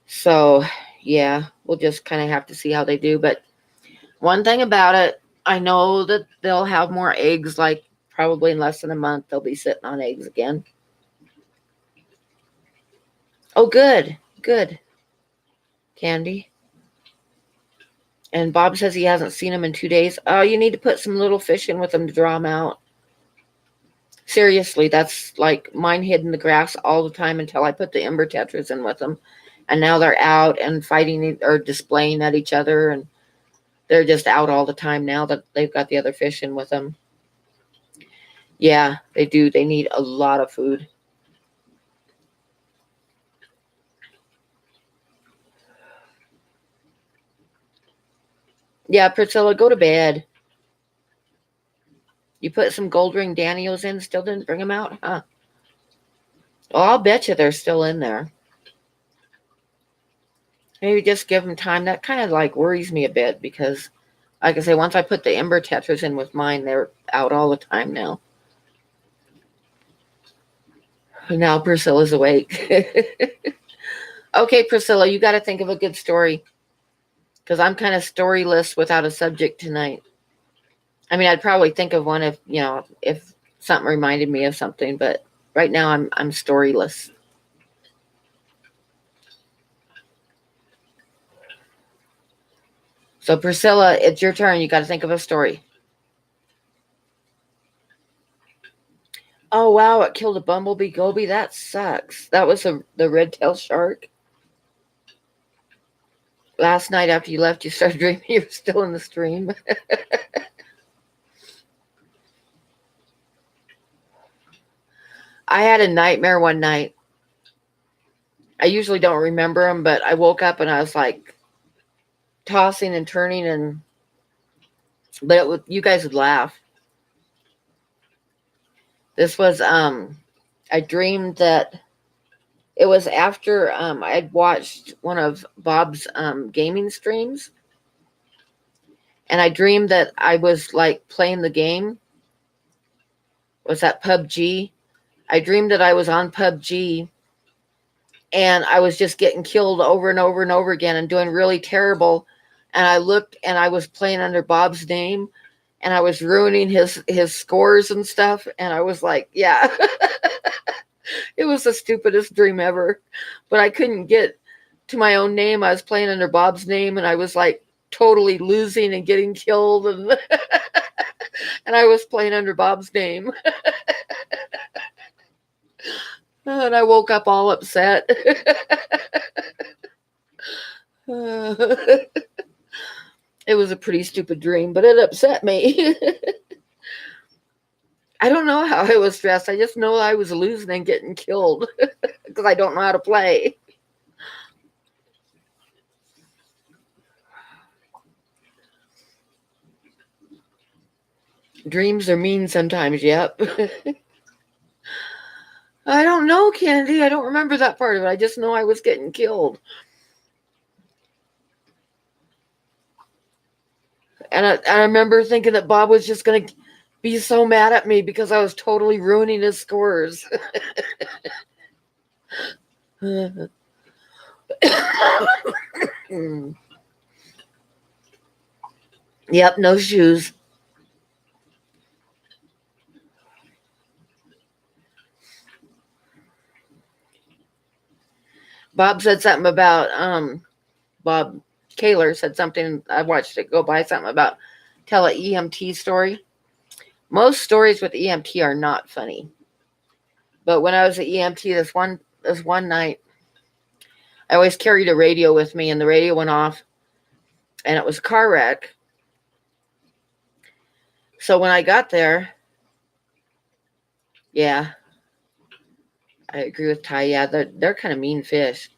So, yeah, we'll just kind of have to see how they do. But one thing about it, I know that they'll have more eggs, like probably in less than a month, they'll be sitting on eggs again. Oh, good, good, Candy. And Bob says he hasn't seen them in 2 days. Oh, you need to put some little fish in with them to draw them out. Seriously, that's like mine hid in the grass all the time until I put the Ember Tetras in with them. And now they're out and fighting or displaying at each other. And they're just out all the time now that they've got the other fish in with them. Yeah, they do. They need a lot of food. Yeah, Priscilla, go to bed. You put some gold ring Daniels in, still didn't bring them out, huh? Well, I'll bet you they're still in there. Maybe just give them time. That kind of like worries me a bit because, like I say, once I put the Ember Tetras in with mine, they're out all the time now. Now Priscilla's awake. Okay, Priscilla, you got to think of a good story because I'm kind of storyless without a subject tonight. I mean, I'd probably think of one if something reminded me of something, but right now I'm storyless. So Priscilla, it's your turn. You got to think of a story. Oh wow, it killed a bumblebee goby. That sucks. That was the red-tailed shark. Last night after you left, you started dreaming you were still in the stream. I had a nightmare one night. I usually don't remember them, but I woke up and I was like tossing and turning, but you guys would laugh. This was I dreamed that it was after I'd watched one of Bob's gaming streams, and I dreamed that I was like playing the game. Was that PUBG? I dreamed that I was on PUBG and I was just getting killed over and over and over again and doing really terrible. And I looked and I was playing under Bob's name and I was ruining his scores and stuff. And I was like, yeah, it was the stupidest dream ever. But I couldn't get to my own name. I was playing under Bob's name and I was like totally losing and getting killed. And, and I was playing under Bob's name. And I woke up all upset. It was a pretty stupid dream, but it upset me. I don't know how I was stressed. I just know I was losing and getting killed because I don't know how to play. Dreams are mean sometimes, yep. I don't know, Candy. I don't remember that part of it. I just know I was getting killed. And I remember thinking that Bob was just going to be so mad at me because I was totally ruining his scores. Yep, no shoes. Bob said something about Bob Kaler said something. I watched it go by, something about tell a EMT story. Most stories with EMT are not funny. But when I was at EMT this one night, I always carried a radio with me, and the radio went off, and it was a car wreck. So when I got there, yeah, I agree with Ty. Yeah, they're kind of mean fish.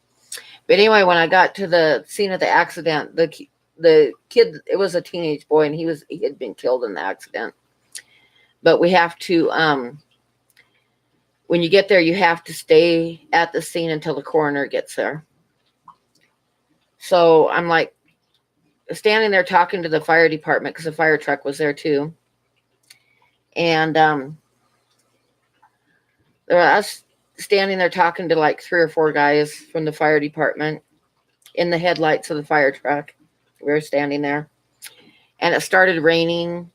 But anyway, when I got to the scene of the accident, the kid, it was a teenage boy, and he had been killed in the accident. But we have to when you get there, you have to stay at the scene until the coroner gets there. So I'm like standing there talking to the fire department because the fire truck was there too. And I was standing there talking to like 3 or 4 guys from the fire department in the headlights of the fire truck. We were standing there, and it started raining,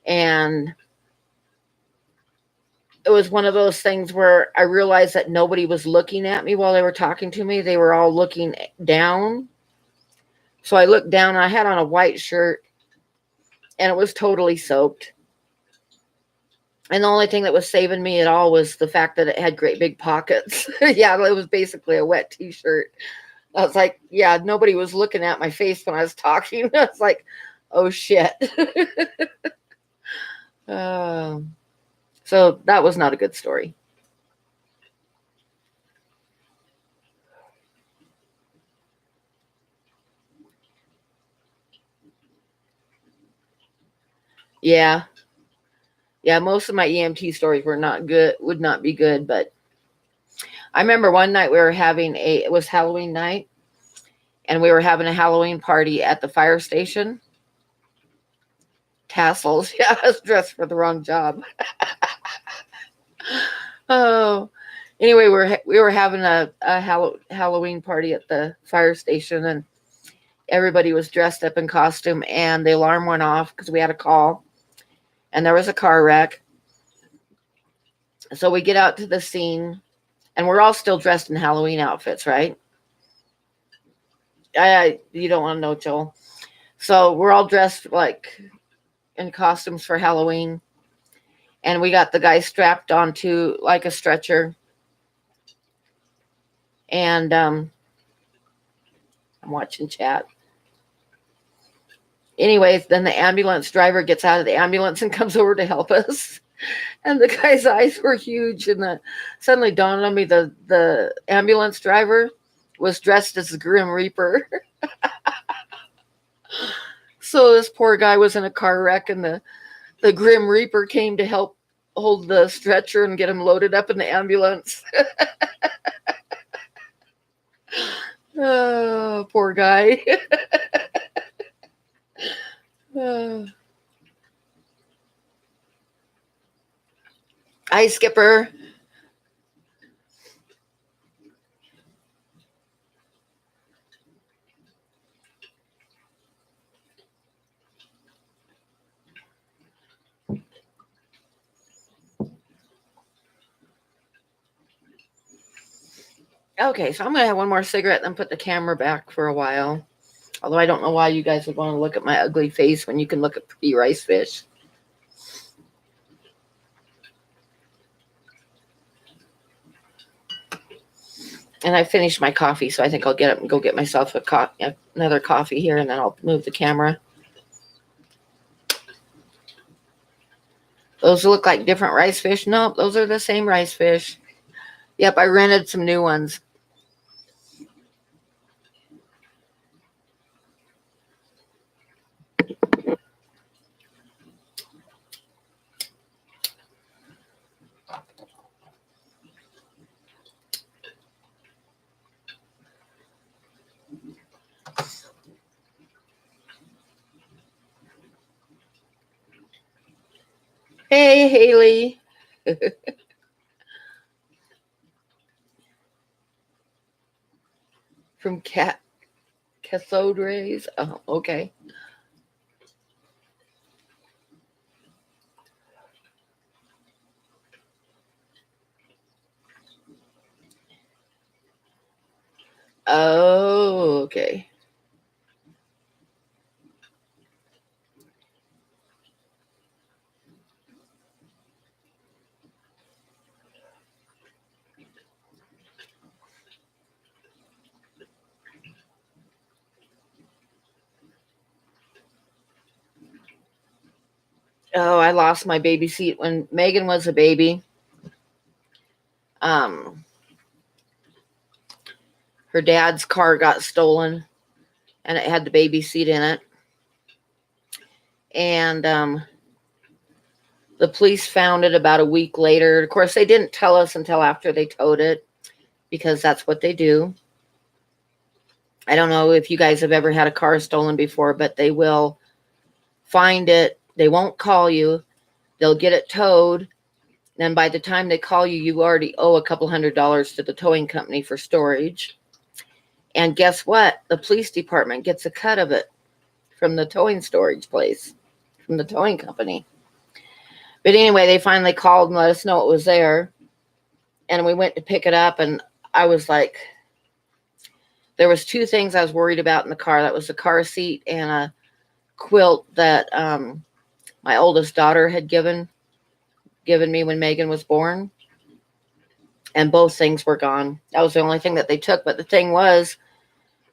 and it was one of those things where I realized that nobody was looking at me while they were talking to me. They were all looking down. So I looked down, and I had on a white shirt, and it was totally soaked. And the only thing that was saving me at all was the fact that it had great big pockets. Yeah, it was basically a wet t-shirt. I was like, yeah, nobody was looking at my face when I was talking. I was like, oh shit. So that was not a good story. Yeah. Yeah, most of my EMT stories were not good, would not be good, but I remember one night it was Halloween night, and we were having a Halloween party at the fire station. Tassels. Yeah, I was dressed for the wrong job. Oh, anyway, we were having a Halloween party at the fire station, and everybody was dressed up in costume, and the alarm went off because we had a call, and there was a car wreck. So we get out to the scene, and we're all still dressed in Halloween outfits, right? You don't want to know, Joel. So we're all dressed like in costumes for Halloween, and we got the guy strapped onto like a stretcher, and I'm watching chat. Anyways, then the ambulance driver gets out of the ambulance and comes over to help us. And the guy's eyes were huge, and suddenly dawned on me the ambulance driver was dressed as the Grim Reaper. So this poor guy was in a car wreck, and the Grim Reaper came to help hold the stretcher and get him loaded up in the ambulance. Oh, poor guy. Hi, Skipper. Okay, so I'm going to have one more cigarette and then put the camera back for a while. Although I don't know why you guys would want to look at my ugly face when you can look at pretty rice fish. And I finished my coffee, so I think I'll get up and go get myself another coffee here, and then I'll move the camera. Those look like different rice fish. Nope, those are the same rice fish. Yep, I rented some new ones. Hey, Haley. From Cathode Oh, okay. Oh, okay. Oh, I lost my baby seat when Megan was a baby. Um, her dad's car got stolen, and it had the baby seat in it. And the police found it about a week later. Of course, they didn't tell us until after they towed it, because that's what they do. I don't know if you guys have ever had a car stolen before, but they will find it. They won't call you. They'll get it towed. And by the time they call you, you already owe a couple $100 to the towing company for storage. And guess what? The police department gets a cut of it from the towing storage place, from the towing company. But anyway, they finally called and let us know it was there. And we went to pick it up, and I was like, there was two things I was worried about in the car. That was the car seat and a quilt that my oldest daughter had given me when Megan was born. And both things were gone. That was the only thing that they took. But the thing was,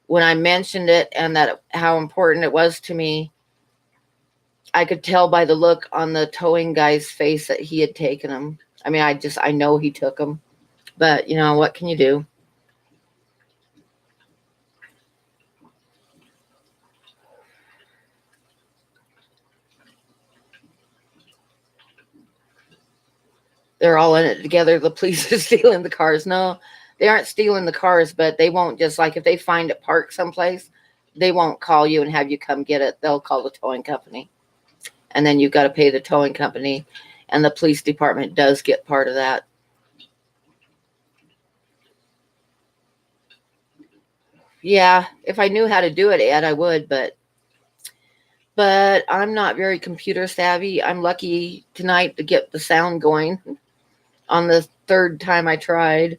when I mentioned it and that how important it was to me, I could tell by the look on the towing guy's face that he had taken them. I mean, I know he took them. But, you know, what can you do? They're all in it together. The police are stealing the cars. No, they aren't stealing the cars, but they won't just, like, if they find it parked someplace, they won't call you and have you come get it. They'll call the towing company. And then you've got to pay the towing company. And the police department does get part of that. Yeah, if I knew how to do it, Ed, I would, but I'm not very computer savvy. I'm lucky tonight to get the sound going on the third time I tried.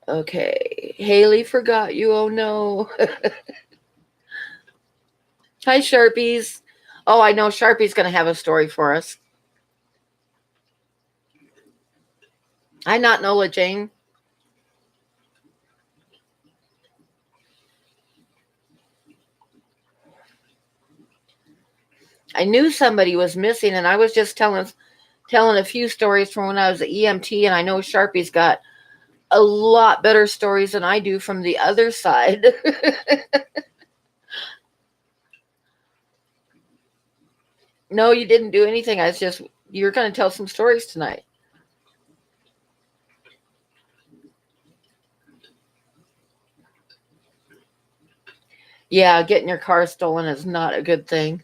Okay, Haley forgot you. Oh no. Hi, Sharpies. Oh, I know Sharpie's going to have a story for us. Hi, not Nola Jane. I knew somebody was missing, and I was just telling a few stories from when I was at EMT, and I know Sharpie's got a lot better stories than I do from the other side. No, you didn't do anything. I was just, you're going to tell some stories tonight. Yeah, getting your car stolen is not a good thing.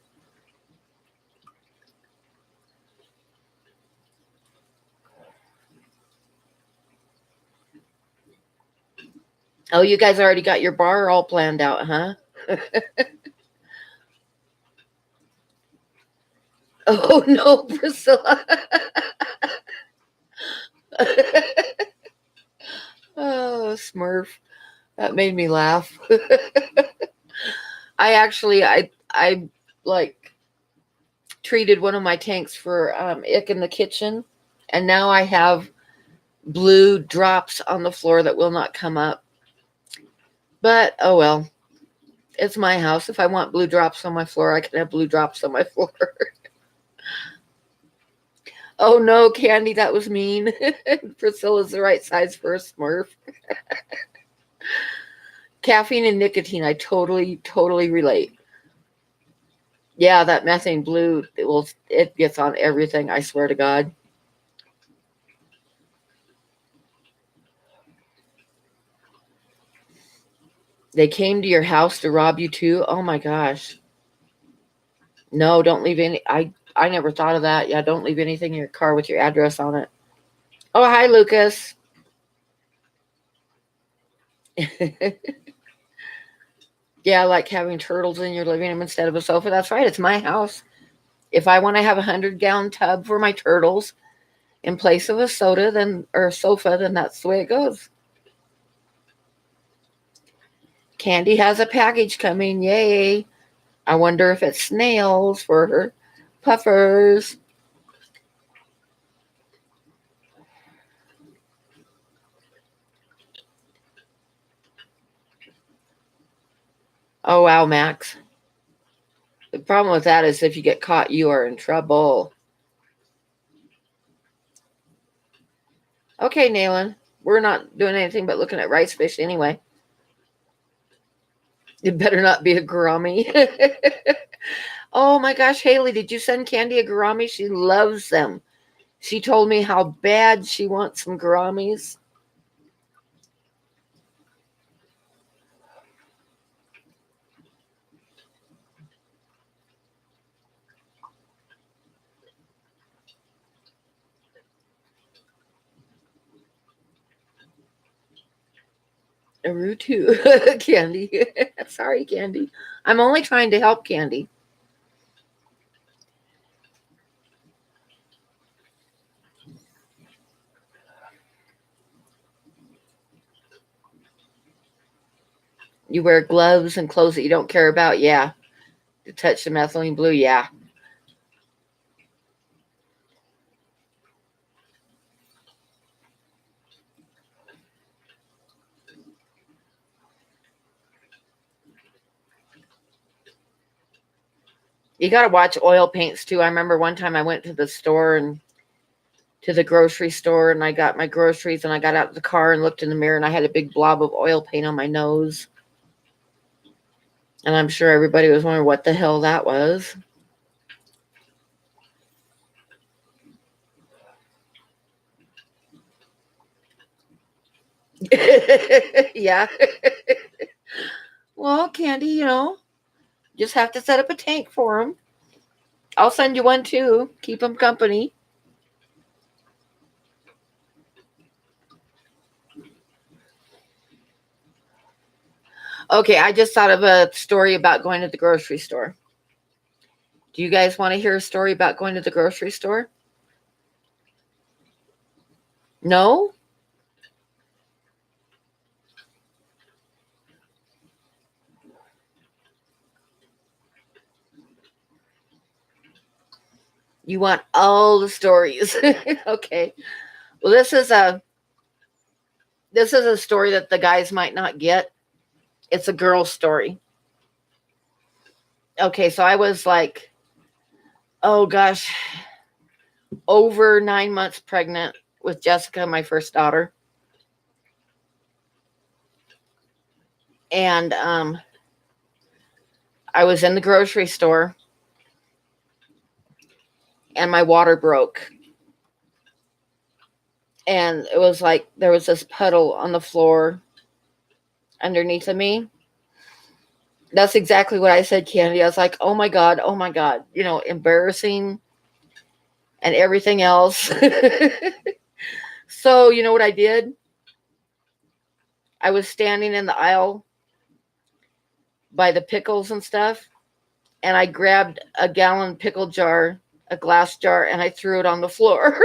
Oh, you guys already got your bar all planned out, huh? Oh, no, Priscilla. Oh, Smurf. That made me laugh. I like treated one of my tanks for ick in the kitchen, and now I have blue drops on the floor that will not come up. But oh well, it's my house. If I want blue drops on my floor, I can have blue drops on my floor. Oh no, Candy, that was mean. Priscilla's the right size for a Smurf. Caffeine and nicotine, I totally relate. Yeah, that methane blue, it gets on everything, I swear to God. They came to your house to rob you too? Oh my gosh. No, don't leave any. I never thought of that. Yeah, don't leave anything in your car with your address on it. Oh, hi, Lucas. Yeah, like having turtles in your living room instead of a sofa. That's right. It's my house. If I want to have a 100-gallon tub for my turtles in place of a soda, then or a sofa, then that's the way it goes. Candy has a package coming. Yay. I wonder if it's snails for her puffers. Oh, wow, Max. The problem with that is if you get caught, you are in trouble. Okay, Nayland. We're not doing anything but looking at rice fish anyway. It better not be a gourami. Oh my gosh, Haley, did you send Candy a gourami? She loves them. She told me how bad she wants some gouramis. Arutu, Candy. Sorry, Candy. I'm only trying to help Candy. You wear gloves and clothes that you don't care about? Yeah. To touch the methylene blue? Yeah. You got to watch oil paints too. I remember one time I went to the store and to the grocery store and I got my groceries and I got out of the car and looked in the mirror and I had a big blob of oil paint on my nose. And I'm sure everybody was wondering what the hell that was. Yeah. Well, Candy, just have to set up a tank for them. I'll send you one too. Keep them company. Okay, I just thought of a story about going to the grocery store. Do you guys want to hear a story about going to the grocery store? No? You want all the stories. Okay. Well, this is a story that the guys might not get. It's a girl story. Okay, so I was like, oh gosh, over 9 months pregnant with Jessica, my first daughter. And I was in the grocery store and my water broke. And it was like there was this puddle on the floor underneath of me. That's exactly what I said, Candy. I was like, oh my God, oh my God, embarrassing and everything else. So, you know what I did? I was standing in the aisle by the pickles and stuff, and I grabbed a gallon pickle jar, a glass jar, and I threw it on the floor.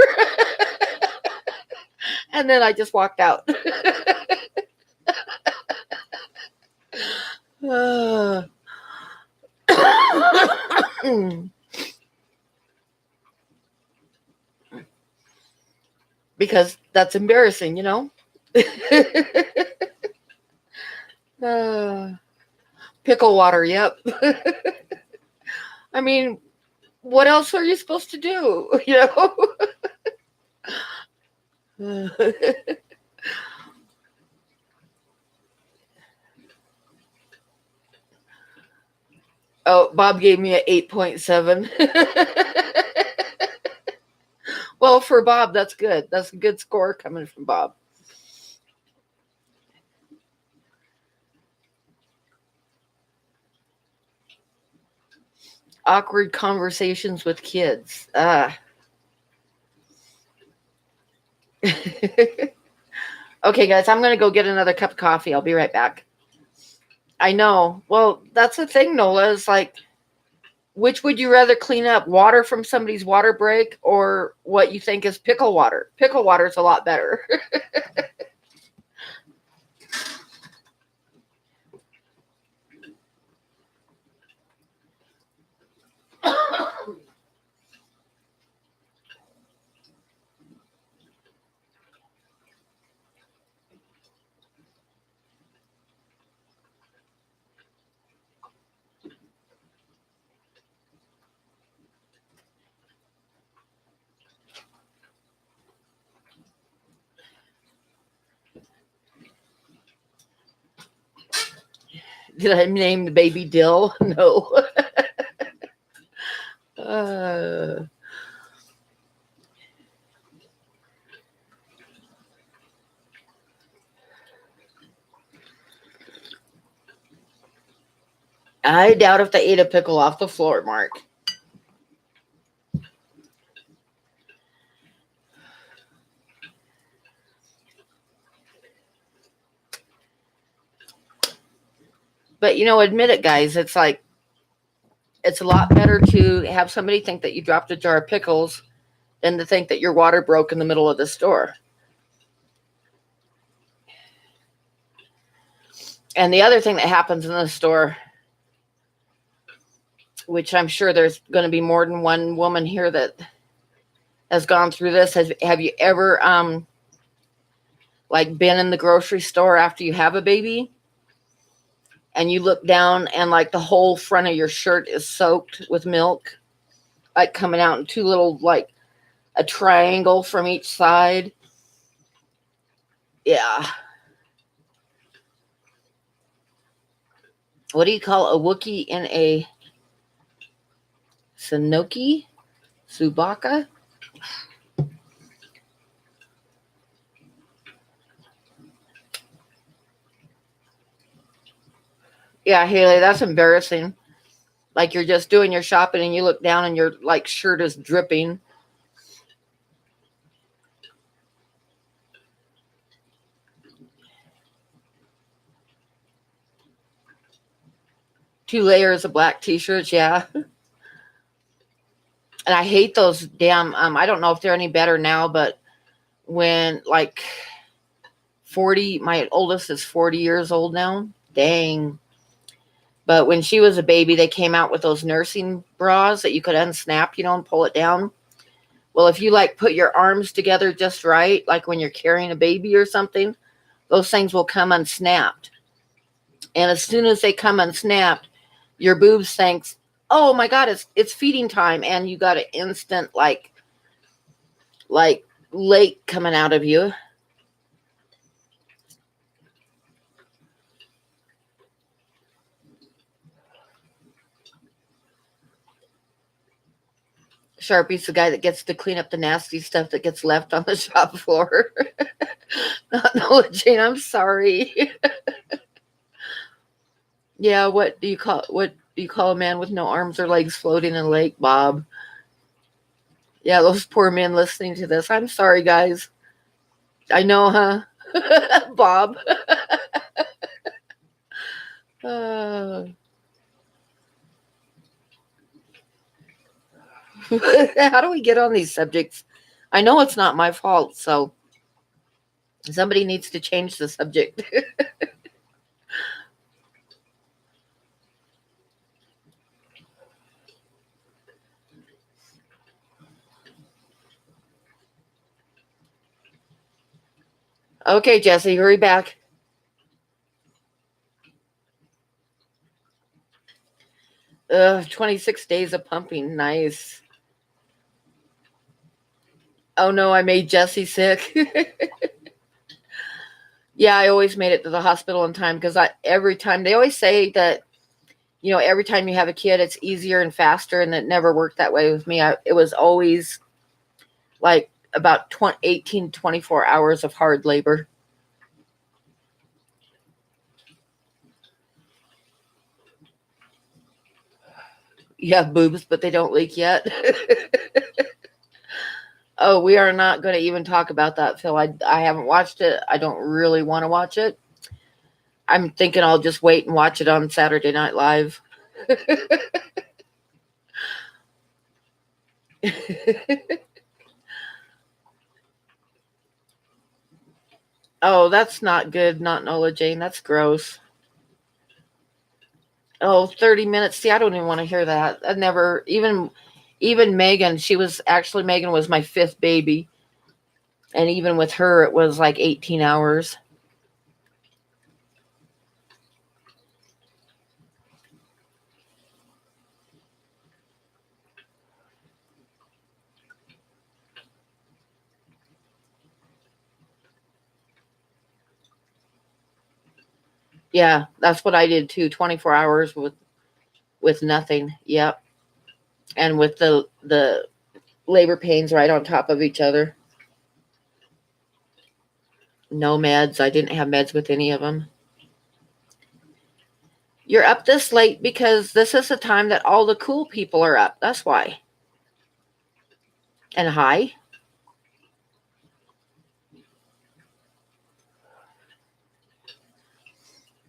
And then I just walked out. Because that's embarrassing. uh, Pickle water, yep. I mean, what else are you supposed to do? Oh, Bob gave me an 8.7. Well, for Bob, that's good. That's a good score coming from Bob. Awkward conversations with kids. Okay, guys, I'm going to go get another cup of coffee. I'll be right back. I know. Well, that's the thing, Nola. Is like, which would you rather clean up? Water from somebody's water break or what you think is pickle water? Pickle water is a lot better. Did I name the baby Dill? No. uh, I doubt if they ate a pickle off the floor, Mark. But admit it, guys. It's like it's a lot better to have somebody think that you dropped a jar of pickles than to think that your water broke in the middle of the store. And the other thing that happens in the store, which I'm sure there's going to be more than one woman here that has gone through this. Have you ever like been in the grocery store after you have a baby and you look down and like the whole front of your shirt is soaked with milk, like coming out in two little, like a triangle from each side? Yeah. What do you call a Wookiee in a Sanoki? Subaka? Yeah, Haley, that's embarrassing. Like you're just doing your shopping and you look down and your like shirt is dripping. Two layers of black t-shirts, yeah. And I hate those damn I don't know if they're any better now, but when like 40, my oldest is 40 years old now. Dang. But when she was a baby, they came out with those nursing bras that you could unsnap, and pull it down. Well, if you like put your arms together just right, like when you're carrying a baby or something, those things will come unsnapped. And as soon as they come unsnapped, your boobs thinks, "Oh my God, it's feeding time," and you got an instant like lake coming out of you. Sharpie's the guy that gets to clean up the nasty stuff that gets left on the shop floor. Not Nola Jane, I'm sorry. Yeah, what do you call a man with no arms or legs floating in a lake, Bob? Yeah, those poor men listening to this. I'm sorry, guys. I know, huh? Bob. Uh, how do we get on these subjects? I know it's not my fault, so somebody needs to change the subject. Okay, Jesse, hurry back. 26 days of pumping. Nice. Oh no, I made Jesse sick. Yeah, I always made it to the hospital in time because every time they always say that every time you have a kid, it's easier and faster, and it never worked that way with me. It was always like about 18, 24 hours of hard labor. You have boobs, but they don't leak yet. Oh, we are not going to even talk about that, Phil. I haven't watched it. I don't really want to watch it. I'm thinking I'll just wait and watch it on Saturday Night Live. Oh, that's not good. Not Nola Jane. That's gross. Oh, 30 minutes. See, I don't even want to hear that. I never even Megan, Megan was my fifth baby. And even with her, it was like 18 hours. Yeah, that's what I did too. 24 hours with nothing. Yep. And with the labor pains right on top of each other. No meds. I didn't have meds with any of them. You're up this late because this is the time that all the cool people are up. That's why. And hi.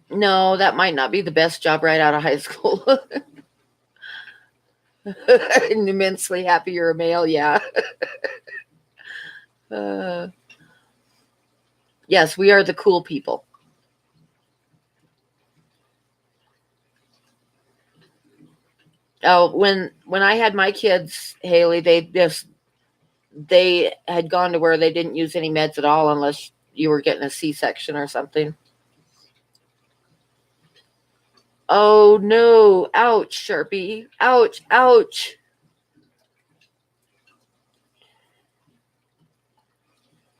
No, that might not be the best job right out of high school. Immensely happy you're a male. Yeah. Uh, yes, we are the cool people. Oh, when I had my kids, Haley, they had gone to where they didn't use any meds at all unless you were getting a C-section or something. Oh no! Ouch, Sharpie! Ouch! Ouch!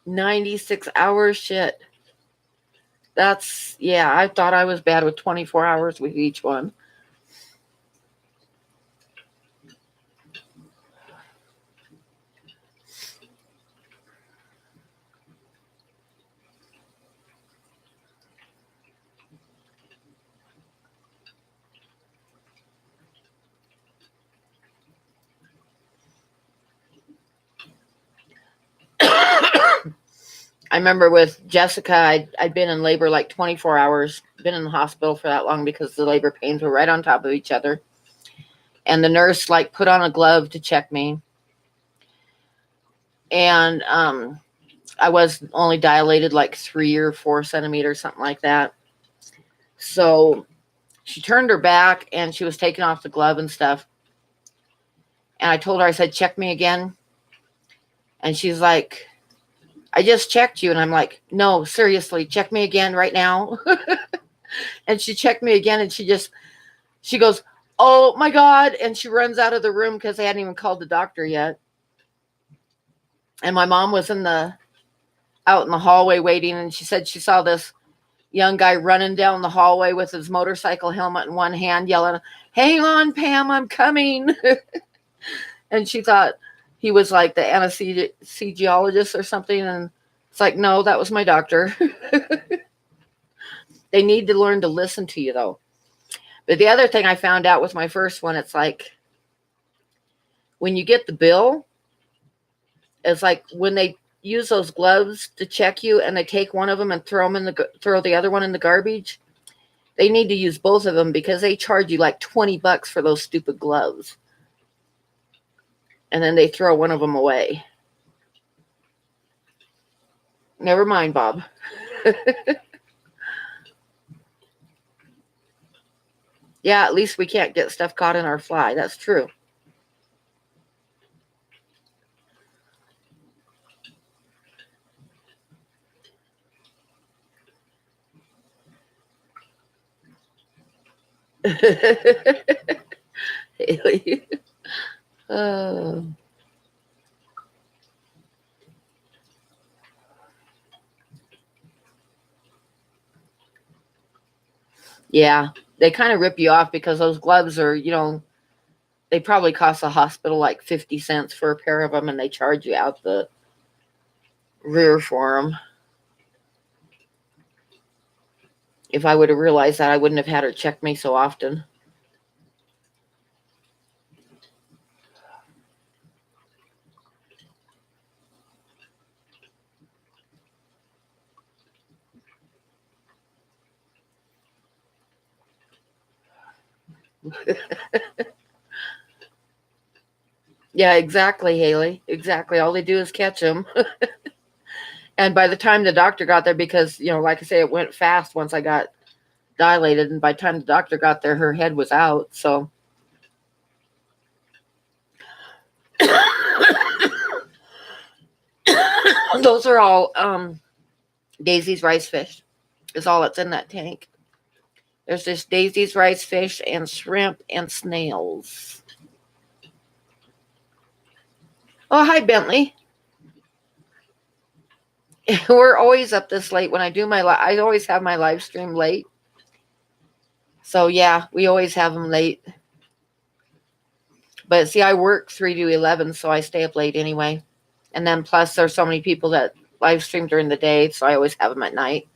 96 hours, shit. That's yeah. I thought I was bad with 24 hours with each one. I remember with Jessica, I'd been in labor like 24 hours, been in the hospital for that long because the labor pains were right on top of each other. And the nurse like put on a glove to check me. And I was only dilated like 3 or 4 centimeters, something like that. So she turned her back and she was taking off the glove and stuff. And I told her, I said, check me again. And she's like, I just checked you. And I'm like, no, seriously, check me again right now. And she checked me again and she goes, oh my God. And she runs out of the room because they hadn't even called the doctor yet. And my mom was out in the hallway waiting. And she said she saw this young guy running down the hallway with his motorcycle helmet in one hand, yelling, hang on, Pam, I'm coming. And she thought he was like the anesthesiologist or something. And it's like, no, that was my doctor. They need to learn to listen to you, though. But the other thing I found out with my first one, it's like when you get the bill, it's like when they use those gloves to check you and they take one of them and throw the other one in the garbage. They need to use both of them because they charge you like $20 for those stupid gloves. And then they throw one of them away. Never mind, Bob. Yeah, at least we can't get stuff caught in our fly. That's true. uh, yeah, they kind of rip you off because those gloves are, they probably cost the hospital like 50 cents for a pair of them and they charge you out the rear for them. If I would have realized that, I wouldn't have had her check me so often. Yeah, exactly, Haley. Exactly. All they do is catch them. And by the time the doctor got there, because, like I say, it went fast once I got dilated. And by the time the doctor got there, her head was out. So those are all Daisy's rice fish, is all that's in that tank. There's just Daisy's rice fish and shrimp and snails. Oh, hi, Bentley. We're always up this late when I do I always have my live stream late So yeah, we always have them late. But see, I work 3 to 11, so I stay up late anyway. And then plus there's so many people that live stream during the day, so I always have them at night.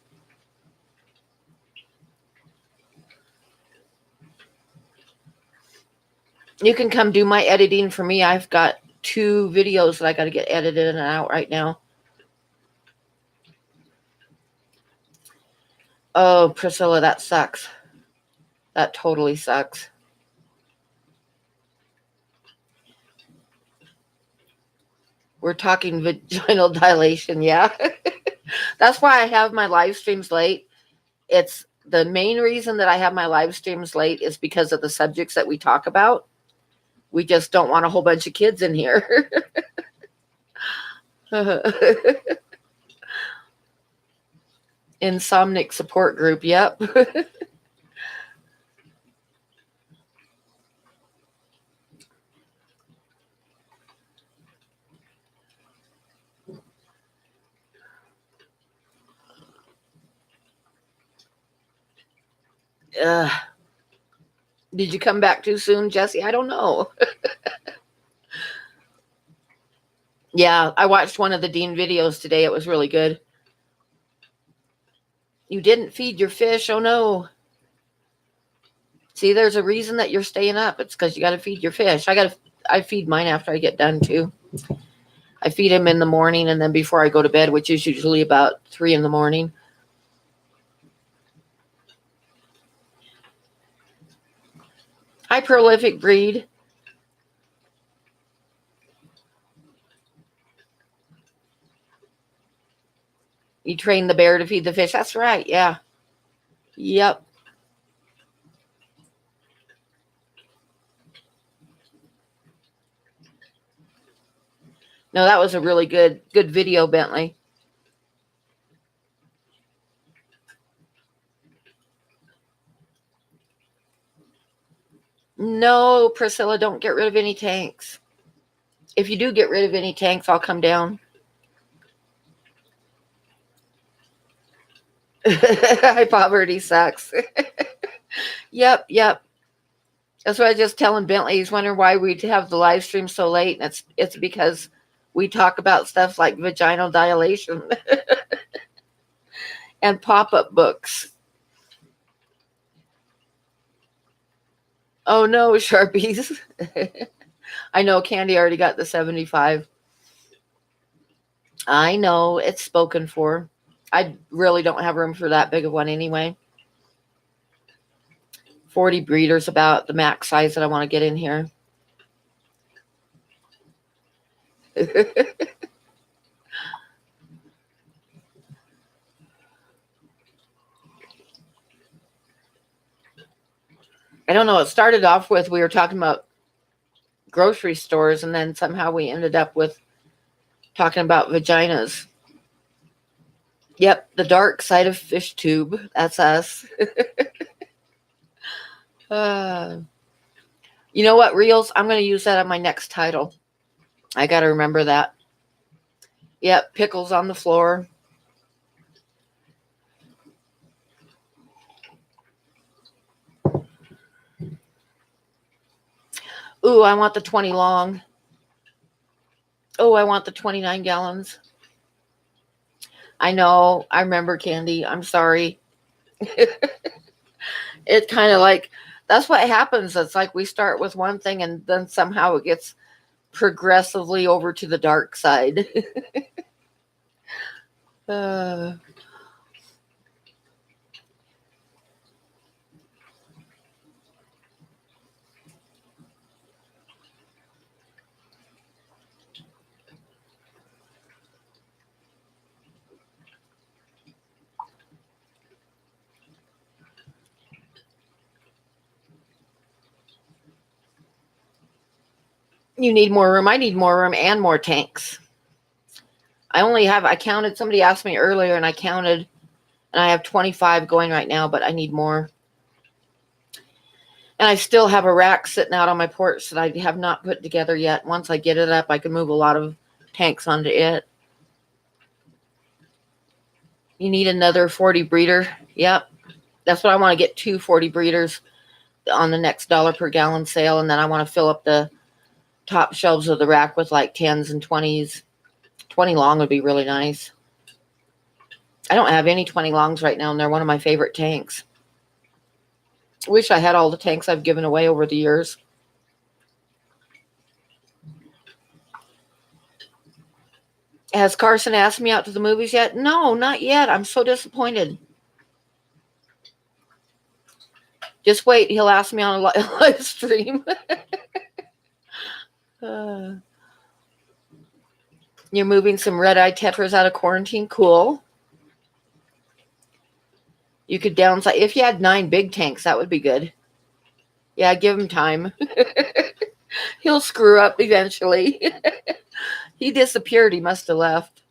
You can come do my editing for me. I've got 2 videos that I got to get edited and out right now. Oh, Priscilla, that sucks. That totally sucks. We're talking vaginal dilation, yeah. That's why I have my live streams late. It's the main reason that I have my live streams late is because of the subjects that we talk about. We just don't want a whole bunch of kids in here. Insomnic support group, yep. Did you come back too soon, Jesse? I don't know. Yeah, I watched one of the Dean videos today. It was really good. You didn't feed your fish. Oh no. See, there's a reason that you're staying up. It's because you got to feed your fish. I feed mine after I get done too. I feed him in the morning and then before I go to bed, which is usually about 3 in the morning. Hi, prolific breed. You train the bear to feed the fish. That's right. Yeah. Yep. No, that was a really good video, Bentley. No, Priscilla, don't get rid of any tanks. If you do get rid of any tanks, I'll come down. High poverty sucks. Yep. That's what I was just telling Bentley. He's wondering why we have the live stream so late, and it's because we talk about stuff like vaginal dilation and pop-up books. Oh no, Sharpies. I know Candy already got the 75. I know, it's spoken for. I really don't have room for that big of one anyway. 40 breeders, about the max size that I want to get in here. I don't know. It started off with we were talking about grocery stores, and then somehow we ended up with talking about vaginas. Yep, the dark side of fish tube. That's us. You know what, Reels? I'm going to use that on my next title. I got to remember that. Yep, pickles on the floor. Ooh, I want the 20 long. Oh, I want the 29 gallons. I know. I remember, Candy. I'm sorry. It's kind of like, that's what happens. It's like we start with one thing and then somehow it gets progressively over to the dark side. You need more room. I need more room and more tanks. I counted, somebody asked me earlier and I counted, and I have 25 going right now, but I need more. And I still have a rack sitting out on my porch that I have not put together yet. Once I get it up, I can move a lot of tanks onto it. You need another 40 breeder. Yep. That's what I want to get, 240 breeders on the next dollar per gallon sale. And then I want to fill up the top shelves of the rack with like 10s and 20s. 20 long would be really nice. I don't have any 20 longs right now, and they're one of my favorite tanks. Wish I had all the tanks I've given away over the years. Has Carson asked me out to the movies yet? No, not yet. I'm so disappointed. Just wait. He'll ask me on a live stream. You're moving some red-eye tetras out of quarantine. Cool. You could downsize. If you had 9 big tanks, that would be good. Yeah, give him time. He'll screw up eventually. He disappeared. He must have left.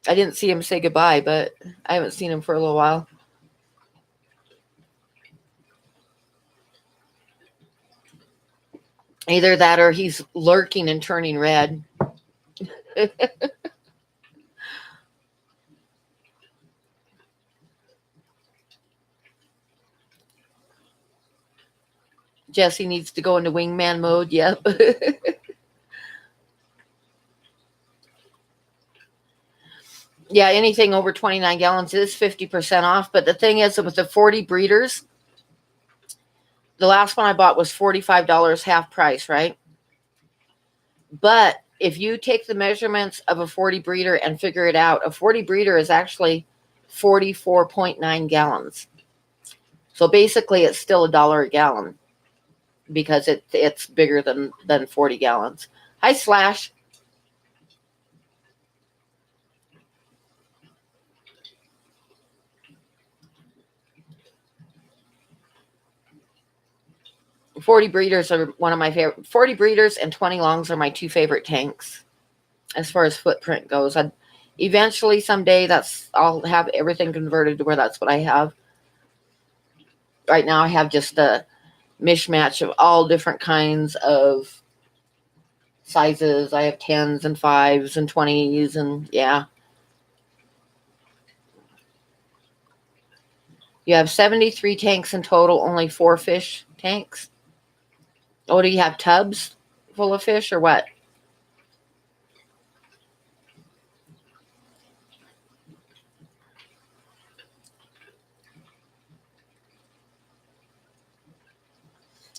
I didn't see him say goodbye, but I haven't seen him for a little while. Either that or he's lurking and turning red. Jesse needs to go into wingman mode. Yep. Yeah, anything over 29 gallons is 50% off. But the thing is, with the 40 breeders, the last one I bought was $45 half price, right? But if you take the measurements of a 40 breeder and figure it out, a 40 breeder is actually 44.9 gallons. So basically, it's still $1 a gallon because it's bigger than 40 gallons. Hi, Slash. Forty breeders are one of my favorite. 40 breeders and 20 longs are my 2 favorite tanks as far as footprint goes. Eventually, someday, I'll have everything converted to where that's what I have. Right now, I have just a mishmash of all different kinds of sizes. I have 10s and 5s and 20s, and yeah. You have 73 tanks in total, only 4 fish tanks. Oh, do you have tubs full of fish or what?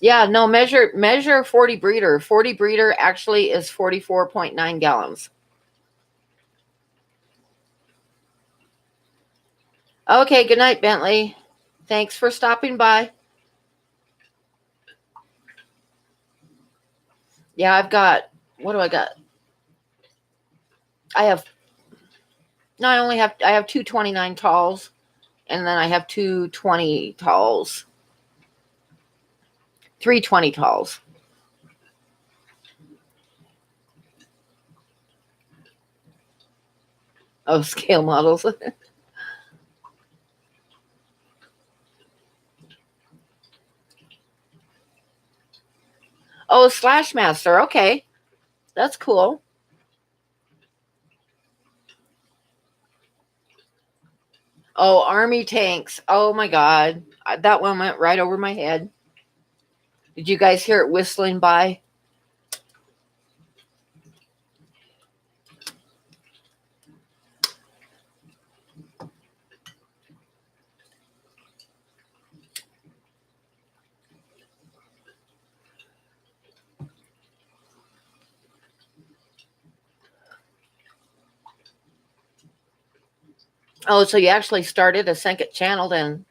Yeah, no, measure 40 breeder. 40 breeder actually is 44.9 gallons. Okay, good night, Bentley. Thanks for stopping by. Yeah, I've got, what do I got? I have 2 29 talls, and then I have 2 20 talls. 3 20 talls. Oh, scale models. Oh, Slash Master. Okay. That's cool. Oh, Army tanks. Oh my God. That one went right over my head. Did you guys hear it whistling by? Oh, so you actually started a second channel then?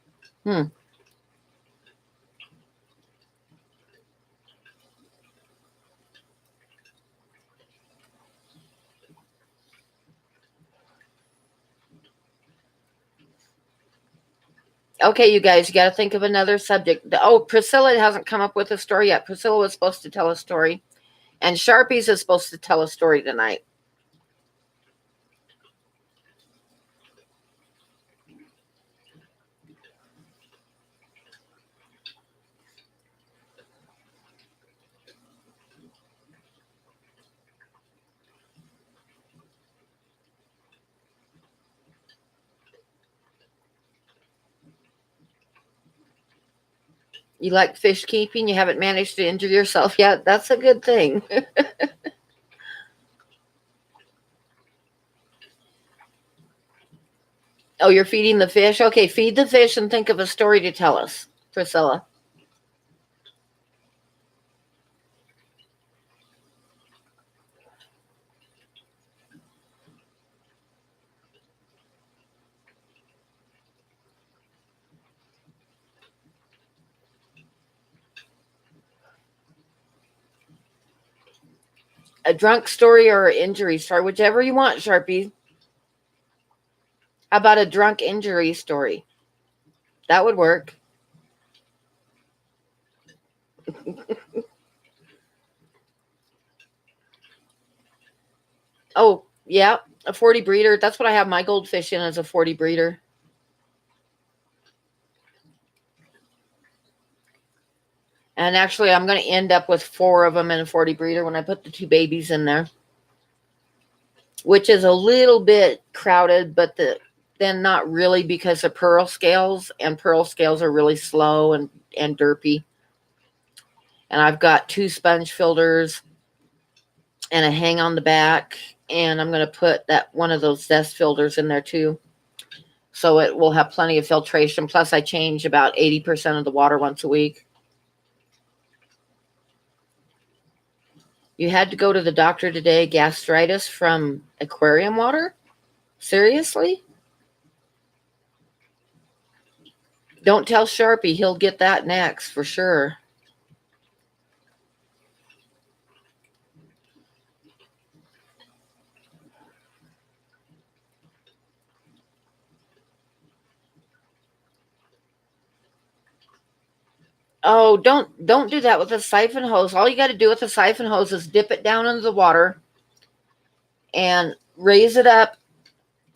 Okay, you guys, you got to think of another subject. Oh, Priscilla hasn't come up with a story yet. Priscilla was supposed to tell a story, and Sharpies is supposed to tell a story tonight. You like fish keeping? You haven't managed to injure yourself yet? That's a good thing. Oh, you're feeding the fish? Okay, feed the fish and think of a story to tell us, Priscilla. A drunk story or an injury story, whichever you want, Sharpie. How about a drunk injury story? That would work. Oh, yeah, a 40 breeder. That's what I have my goldfish in, as a 40 breeder. And actually, I'm going to end up with 4 of them in a 40 breeder when I put the 2 babies in there, which is a little bit crowded, but then not really, because of pearl scales, and pearl scales are really slow and derpy. And I've got 2 sponge filters and a hang on the back, and I'm going to put that one of those zest filters in there too, so it will have plenty of filtration. Plus, I change about 80% of the water once a week. You had to go to the doctor today, gastritis from aquarium water? Seriously? Don't tell Sharpie, he'll get that next for sure. Oh, don't do that with a siphon hose. All you got to do with a siphon hose is dip it down into the water and raise it up,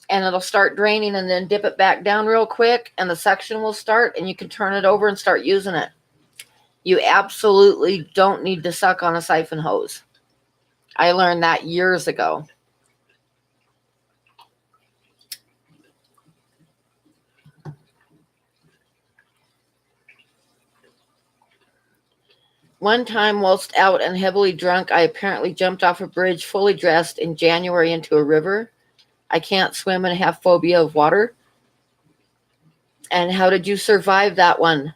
and it'll start draining, and then dip it back down real quick and the suction will start, and you can turn it over and start using it. You absolutely don't need to suck on a siphon hose. I learned that years ago. One time, whilst out and heavily drunk, I apparently jumped off a bridge fully dressed in January into a river. I can't swim and have phobia of water. And how did you survive that one?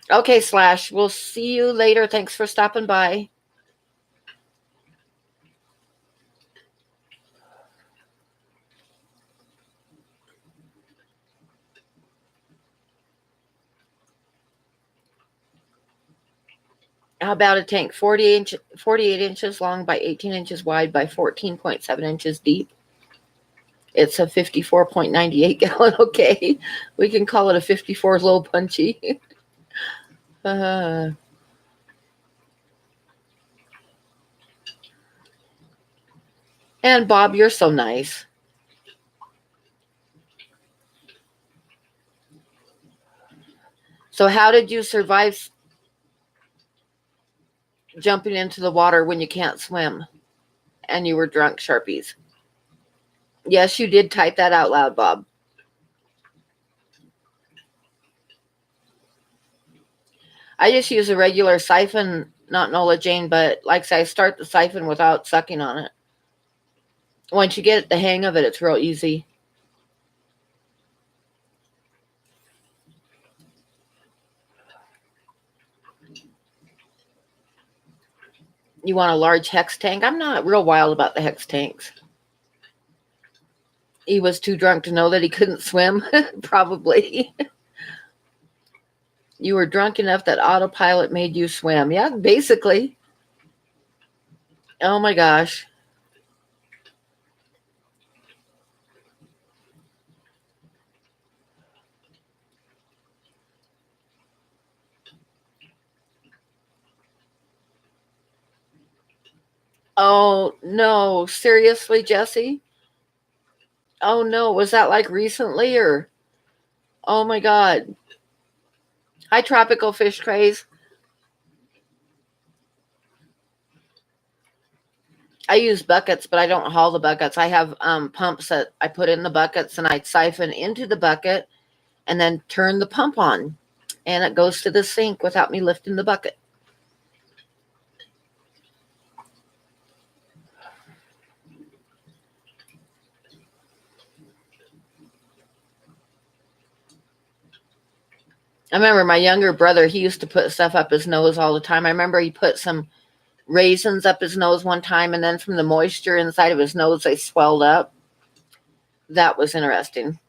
Okay, Slash, we'll see you later. Thanks for stopping by. How about a tank 48 inches long by 18 inches wide by 14.7 inches deep? It's a 54.98 gallon. Okay, we can call it a 54 low punchy. And Bob, you're so nice. So how did you survive jumping into the water when you can't swim and you were drunk, Sharpies? Yes, you did type that out loud, Bob. I just use a regular siphon, not Nola Jane, but like I say, I start the siphon without sucking on it. Once you get the hang of it, it's real easy. You want a large hex tank? I'm not real wild about the hex tanks. He was too drunk to know that he couldn't swim, probably. You were drunk enough that autopilot made you swim. Yeah, basically. Oh my gosh. Oh no, seriously, Jesse? Oh no, was that like recently or? Oh my God. Hi, Tropical Fish Craze. I use buckets, but I don't haul the buckets. I have pumps that I put in the buckets, and I siphon into the bucket and then turn the pump on, and it goes to the sink without me lifting the bucket. I remember my younger brother, he used to put stuff up his nose all the time. I remember he put some raisins up his nose one time, and then from the moisture inside of his nose, they swelled up. That was interesting.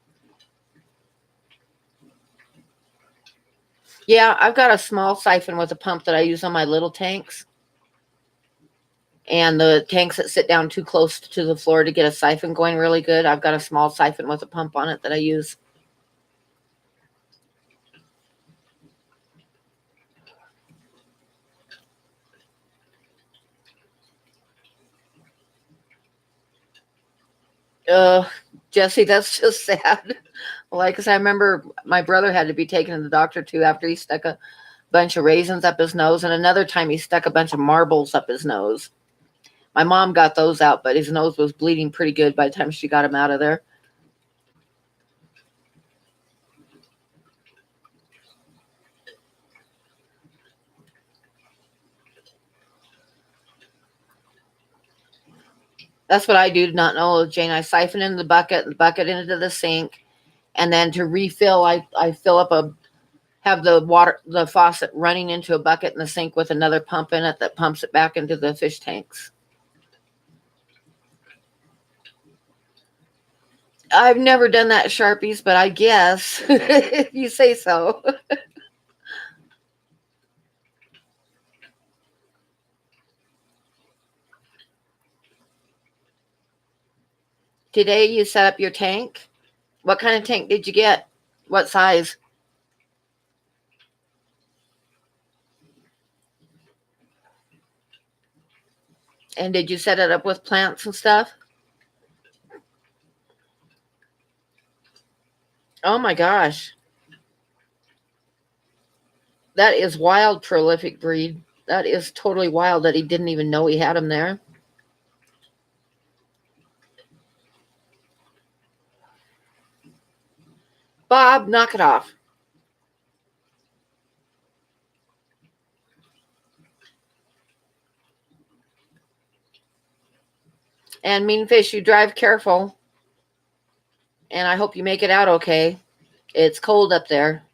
Yeah, I've got a small siphon with a pump that I use on my little tanks. And the tanks that sit down too close to the floor to get a siphon going really good, I've got a small siphon with a pump on it that I use. Jesse, that's just sad. Like, 'cause I remember my brother had to be taken to the doctor too after he stuck a bunch of raisins up his nose, and another time he stuck a bunch of marbles up his nose. My mom got those out, but his nose was bleeding pretty good by the time she got him out of there. That's what I do. Not know, Jane. I siphon in the bucket into the sink, and then to refill, I fill up have the faucet running into a bucket in the sink with another pump in it that pumps it back into the fish tanks. I've never done that, Sharpies, but I guess if you say so. Today you set up your tank. What kind of tank did you get? What size? And did you set it up with plants and stuff? Oh my gosh. That is wild prolific breed. That is totally wild that he didn't even know he had them there. Bob, knock it off. And Mean Fish, you drive careful. And I hope you make it out okay. It's cold up there.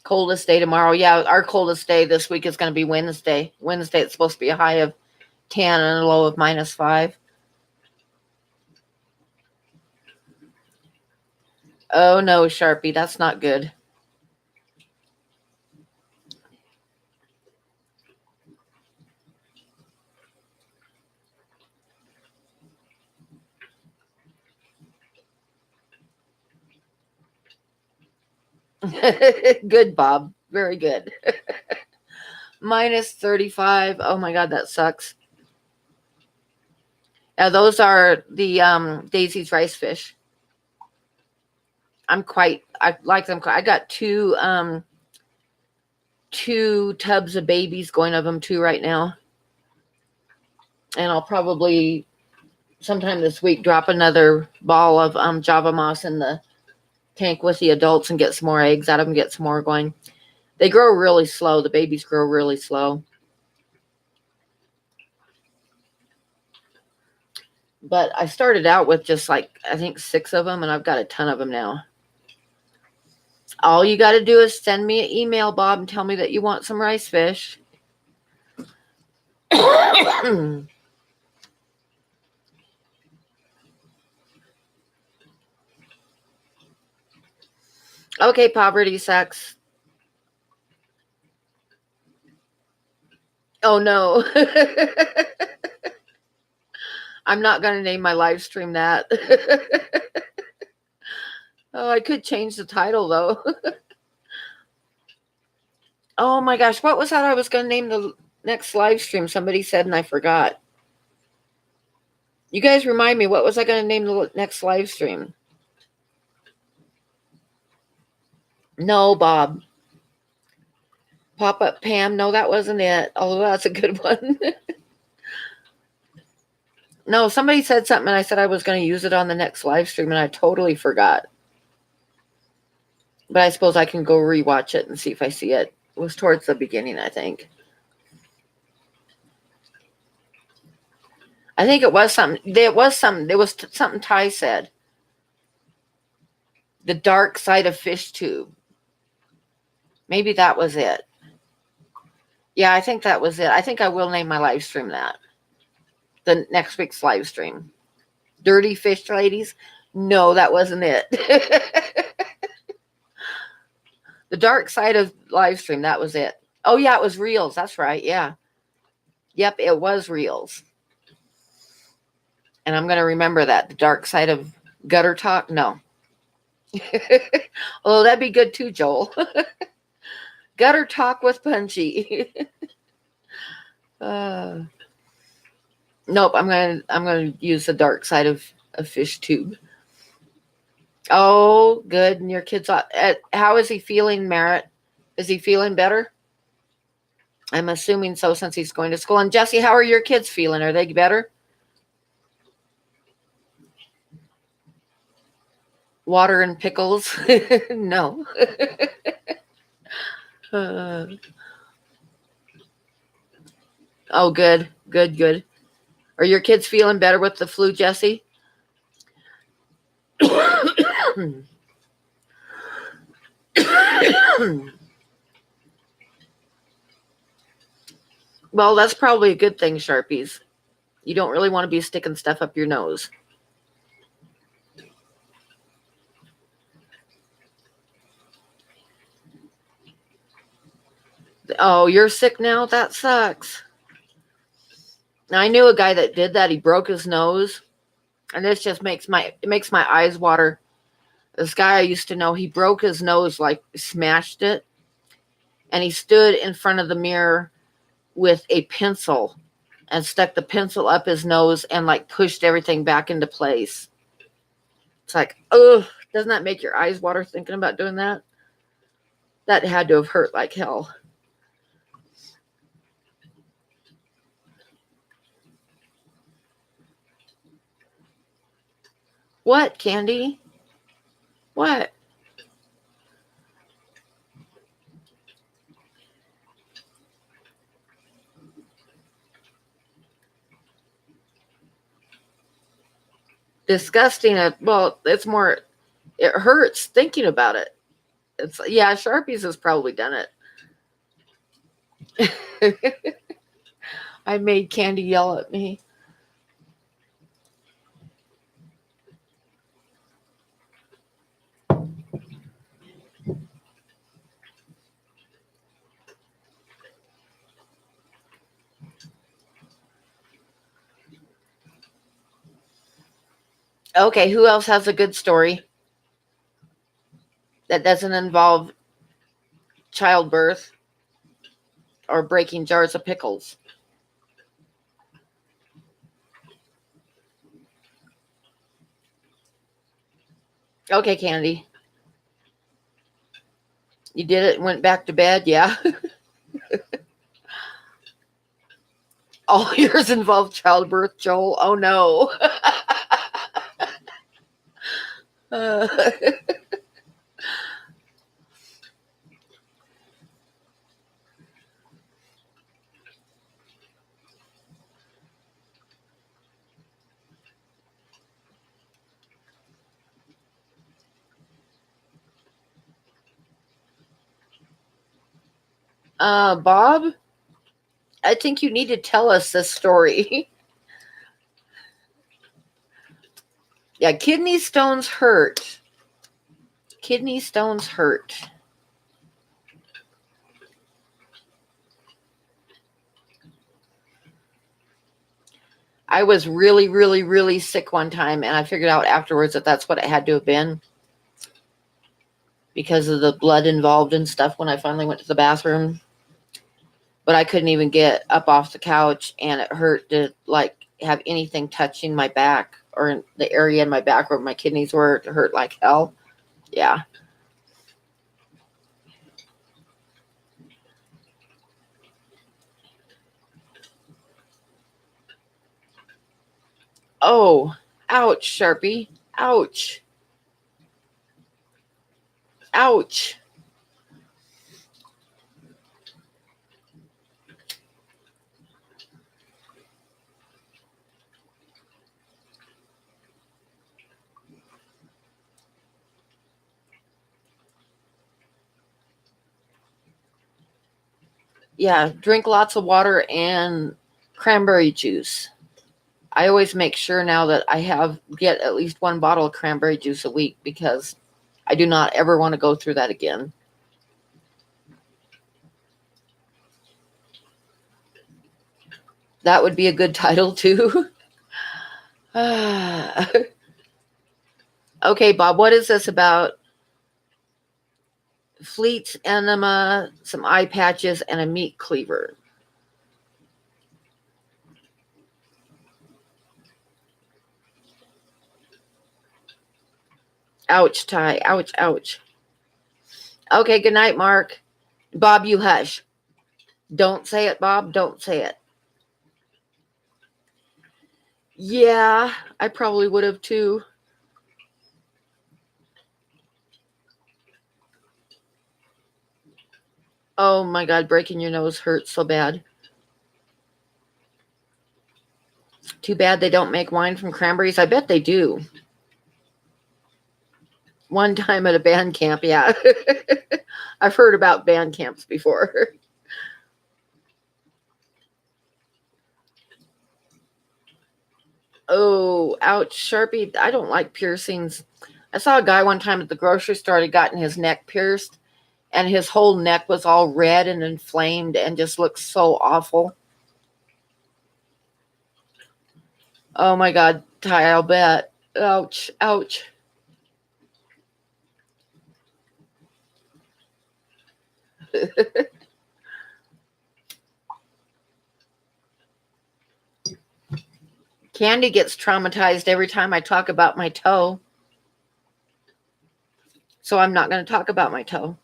Coldest day tomorrow. Yeah, our coldest day this week is going to be Wednesday. Wednesday, it's supposed to be a high of 10 and a low of -5. Oh no, Sharpie, that's not good. Good, Bob. Very good. -35. Oh my God, that sucks. Those are the Daisy's rice fish. I like them. I got two tubs of babies going of them too right now. And I'll probably sometime this week drop another ball of Java moss in the tank with the adults and get some more eggs out of them, get some more going. They grow really slow. The babies grow really slow. But I started out with just like, I think 6 of them, and I've got a ton of them now. All you got to do is send me an email, Bob, and tell me that you want some rice fish. Okay, poverty sucks. Oh no. I'm not going to name my live stream that. Oh, I could change the title though. Oh my gosh, what was that I was going to name the next live stream? Somebody said and I forgot. You guys remind me, what was I going to name the next live stream? No, Bob. Pop-up Pam. No, that wasn't it. Although that's a good one. No, somebody said something and I said I was going to use it on the next live stream and I totally forgot. But I suppose I can go rewatch it and see if I see it. It was towards the beginning, I think. I think it was something. There was something Ty said. The dark side of fish tube. Maybe that was it. Yeah, I think that was it. I think I will name my live stream that. The next week's live stream. Dirty Fish Ladies? No, that wasn't it. The dark side of live stream, that was it. Oh, yeah, it was Reels. That's right. Yeah. Yep, it was Reels. And I'm going to remember that. The dark side of gutter talk? No. Oh, that'd be good too, Joel. Gutter talk with Punchy. Nope, I'm gonna use the dark side of fish tube. Oh, good. And your kid's how is he feeling, Merritt? Is he feeling better? I'm assuming so since he's going to school. And Jesse, how are your kids feeling? Are they better? Water and pickles? No. Oh, good. Good. Are your kids feeling better with the flu, Jesse? Well, that's probably a good thing, Sharpies. You don't really want to be sticking stuff up your nose. Oh, you're sick now? That sucks. I knew a guy that did that. He broke his nose. And this just makes my eyes water. This guy I used to know, he broke his nose, like smashed it. And he stood in front of the mirror with a pencil and stuck the pencil up his nose and like pushed everything back into place. It's like, ugh, doesn't that make your eyes water thinking about doing that? That had to have hurt like hell. What, Candy? What? Disgusting. Well, it's more, it hurts thinking about it. It's, yeah, Sharpies has probably done it. I made Candy yell at me. Okay, who else has a good story that doesn't involve childbirth or breaking jars of pickles? Okay, Candy. You did it and went back to bed? Yeah. All yours involve childbirth, Joel? Oh, no. Bob, I think you need to tell us this story. Yeah, kidney stones hurt. Kidney stones hurt. I was really, really, really sick one time, and I figured out afterwards that that's what it had to have been because of the blood involved and stuff when I finally went to the bathroom. But I couldn't even get up off the couch, and it hurt to like have anything touching my back or the area in my back where my kidneys were. It hurt like hell. Yeah. Oh, ouch, Sharpie. Ouch. Ouch. Yeah, drink lots of water and cranberry juice. I always make sure now that I get at least one bottle of cranberry juice a week because I do not ever want to go through that again. That would be a good title too. Okay, Bob, what is this about? Fleets, enema, some eye patches, and a meat cleaver. Ouch, Ty. Ouch, ouch. Okay, good night, Mark. Bob, you hush. Don't say it, Bob. Don't say it. Yeah, I probably would have too. Oh my God, breaking your nose hurts so bad. Too bad they don't make wine from cranberries. I bet they do. One time at a band camp, yeah. I've heard about band camps before. Oh, ouch, Sharpie. I don't like piercings. I saw a guy one time at the grocery store had gotten his neck pierced, and his whole neck was all red and inflamed and just looked so awful. Oh my God, Ty, I'll bet. Ouch, ouch. Candy gets traumatized every time I talk about my toe. So I'm not going to talk about my toe.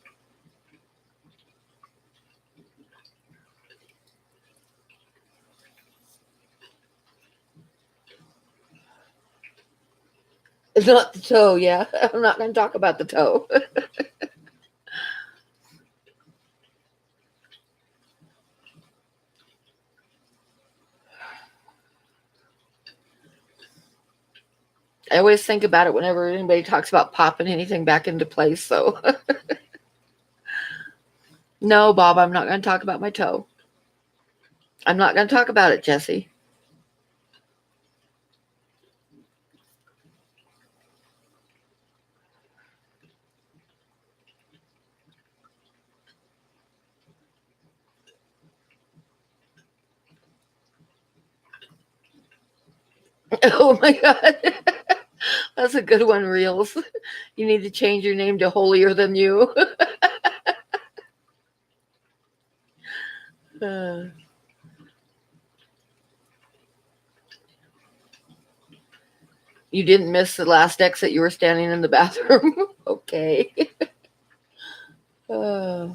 It's not the toe, yeah. I'm not going to talk about the toe. I always think about it whenever anybody talks about popping anything back into place. So, no, Bob, I'm not going to talk about my toe. I'm not going to talk about it, Jesse. Oh my God. That's a good one, Reels. You need to change your name to Holier Than You. uh, you didn't miss the last exit. You were standing in the bathroom. Okay. Uh,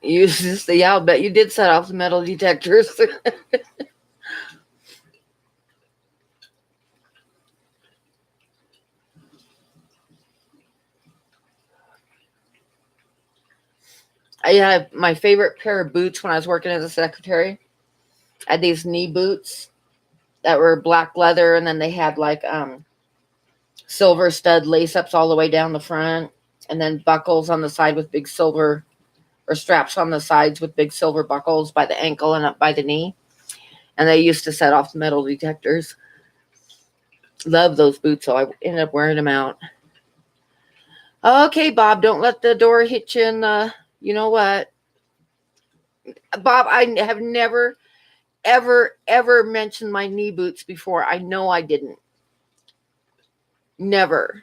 yeah, I'll bet you did set off the metal detectors. I had my favorite pair of boots when I was working as a secretary. I had these knee boots that were black leather, and then they had like silver stud lace ups all the way down the front, and then buckles on the side with big silver, or straps on the sides with big silver buckles by the ankle and up by the knee. And they used to set off the metal detectors. Love those boots, so I ended up wearing them out. Okay, Bob, don't let the door hit you in the, you know what? Bob, I have never, ever, ever mentioned my knee boots before. I know I didn't. Never.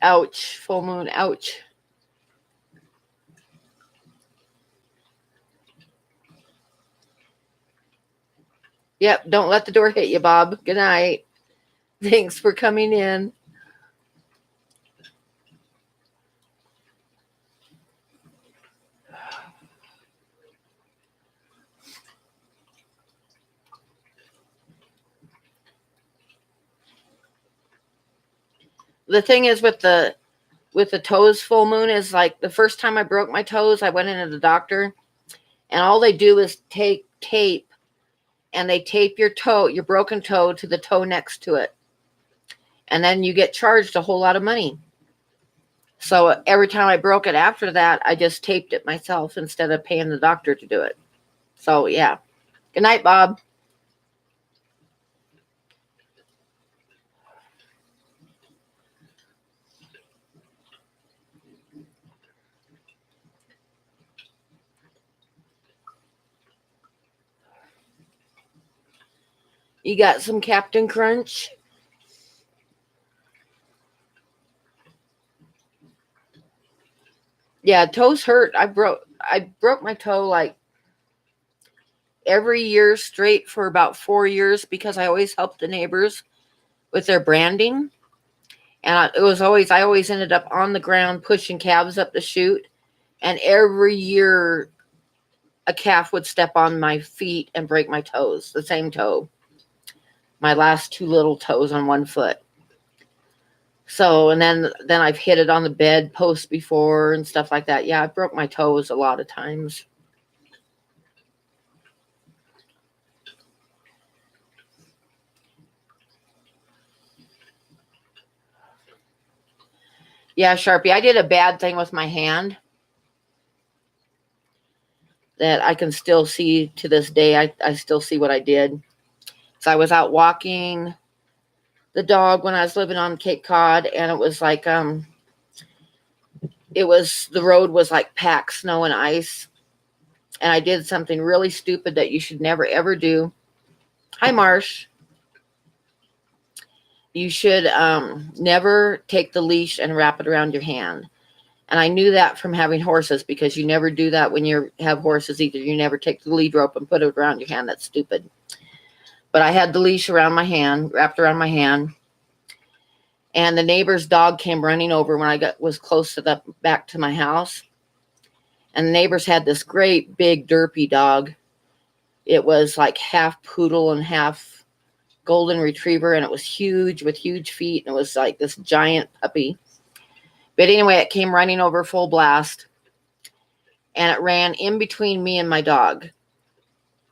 Ouch. Full moon. Ouch. Yep, don't let the door hit you, Bob. Good night. Thanks for coming in. The thing is with the toes full moon is like the first time I broke my toes, I went into the doctor and all they do is take tape and they tape your toe, your broken toe to the toe next to it. And then you get charged a whole lot of money. So every time I broke it after that, I just taped it myself instead of paying the doctor to do it. So yeah. Good night, Bob. You got some Captain Crunch? Yeah, toes hurt. I broke my toe like every year straight for about 4 years because I always helped the neighbors with their branding. And I always ended up on the ground pushing calves up the chute. And every year a calf would step on my feet and break my toes, the same toe, my last two little toes on one foot. So, and then I've hit it on the bed post before and stuff like that. Yeah, I broke my toes a lot of times. Yeah, Sharpie, I did a bad thing with my hand that I can still see to this day. I still see what I did. So I was out walking the dog when I was living on Cape Cod, and it was like the road was like packed snow and ice, and I did something really stupid that you should never ever do. Hi, Marsh. You should never take the leash and wrap it around your hand. And I knew that from having horses because you never do that when you have horses either. You never take the lead rope and put it around your hand. That's stupid. But I had the leash around my hand, wrapped around my hand. And the neighbor's dog came running over when was close to the back to my house. And the neighbors had this great big derpy dog. It was like half poodle and half golden retriever, and it was huge with huge feet, and it was like this giant puppy. But anyway, it came running over full blast, and it ran in between me and my dog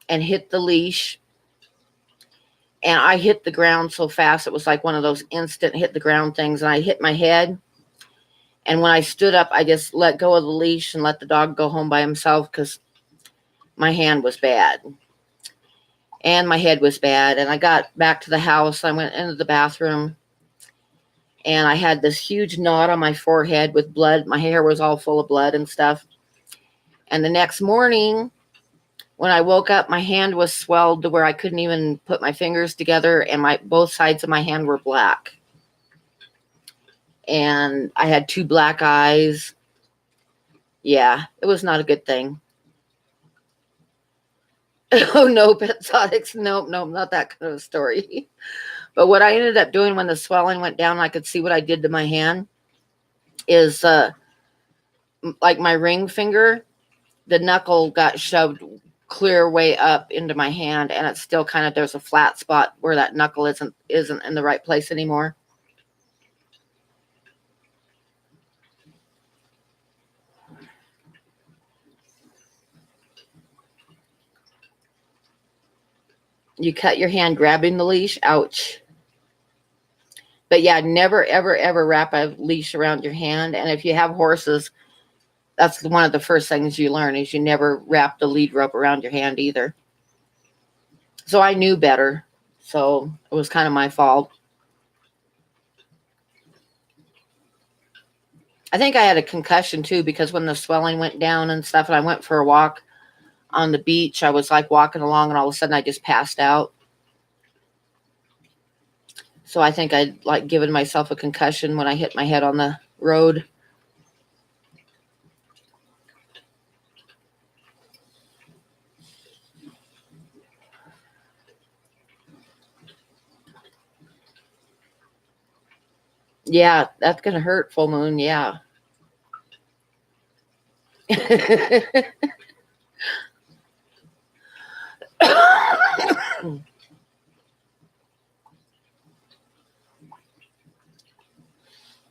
and hit the leash. And I hit the ground so fast, it was like one of those instant hit the ground things, and I hit my head. And when I stood up, I just let go of the leash and let the dog go home by himself because my hand was bad and my head was bad. And I got back to the house. I went into the bathroom and I had this huge knot on my forehead with blood. My hair was all full of blood and stuff. And the next morning, when I woke up, my hand was swelled to where I couldn't even put my fingers together, and both sides of my hand were black. And I had two black eyes. Yeah, it was not a good thing. Oh no, Exotics. Nope, nope, not that kind of a story. But what I ended up doing when the swelling went down, I could see what I did to my hand is like my ring finger, the knuckle got shoved clear way up into my hand, and it's still kind of there's a flat spot where that knuckle isn't in the right place anymore. You cut your hand grabbing the leash, ouch. But yeah, never ever ever wrap a leash around your hand. And if you have horses, that's one of the first things you learn is you never wrap the lead rope around your hand either. So I knew better. So it was kind of my fault. I think I had a concussion too because when the swelling went down and stuff, and I went for a walk on the beach, I was like walking along, and all of a sudden I just passed out. So I think I'd like given myself a concussion when I hit my head on the road. Yeah, that's gonna hurt, full moon. Yeah.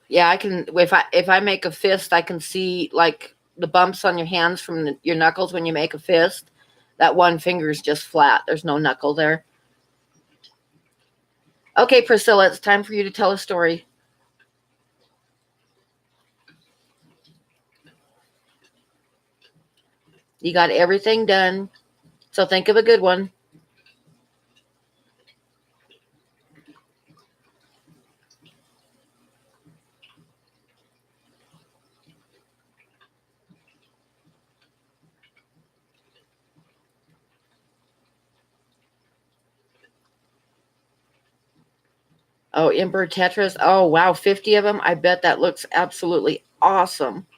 Yeah, I can. If I make a fist, I can see like the bumps on your hands from your knuckles when you make a fist. That one finger is just flat. There's no knuckle there. Okay, Priscilla, it's time for you to tell a story. You got everything done, so think of a good one. Oh, Emperor Tetris. Oh, wow, 50 of them. I bet that looks absolutely awesome.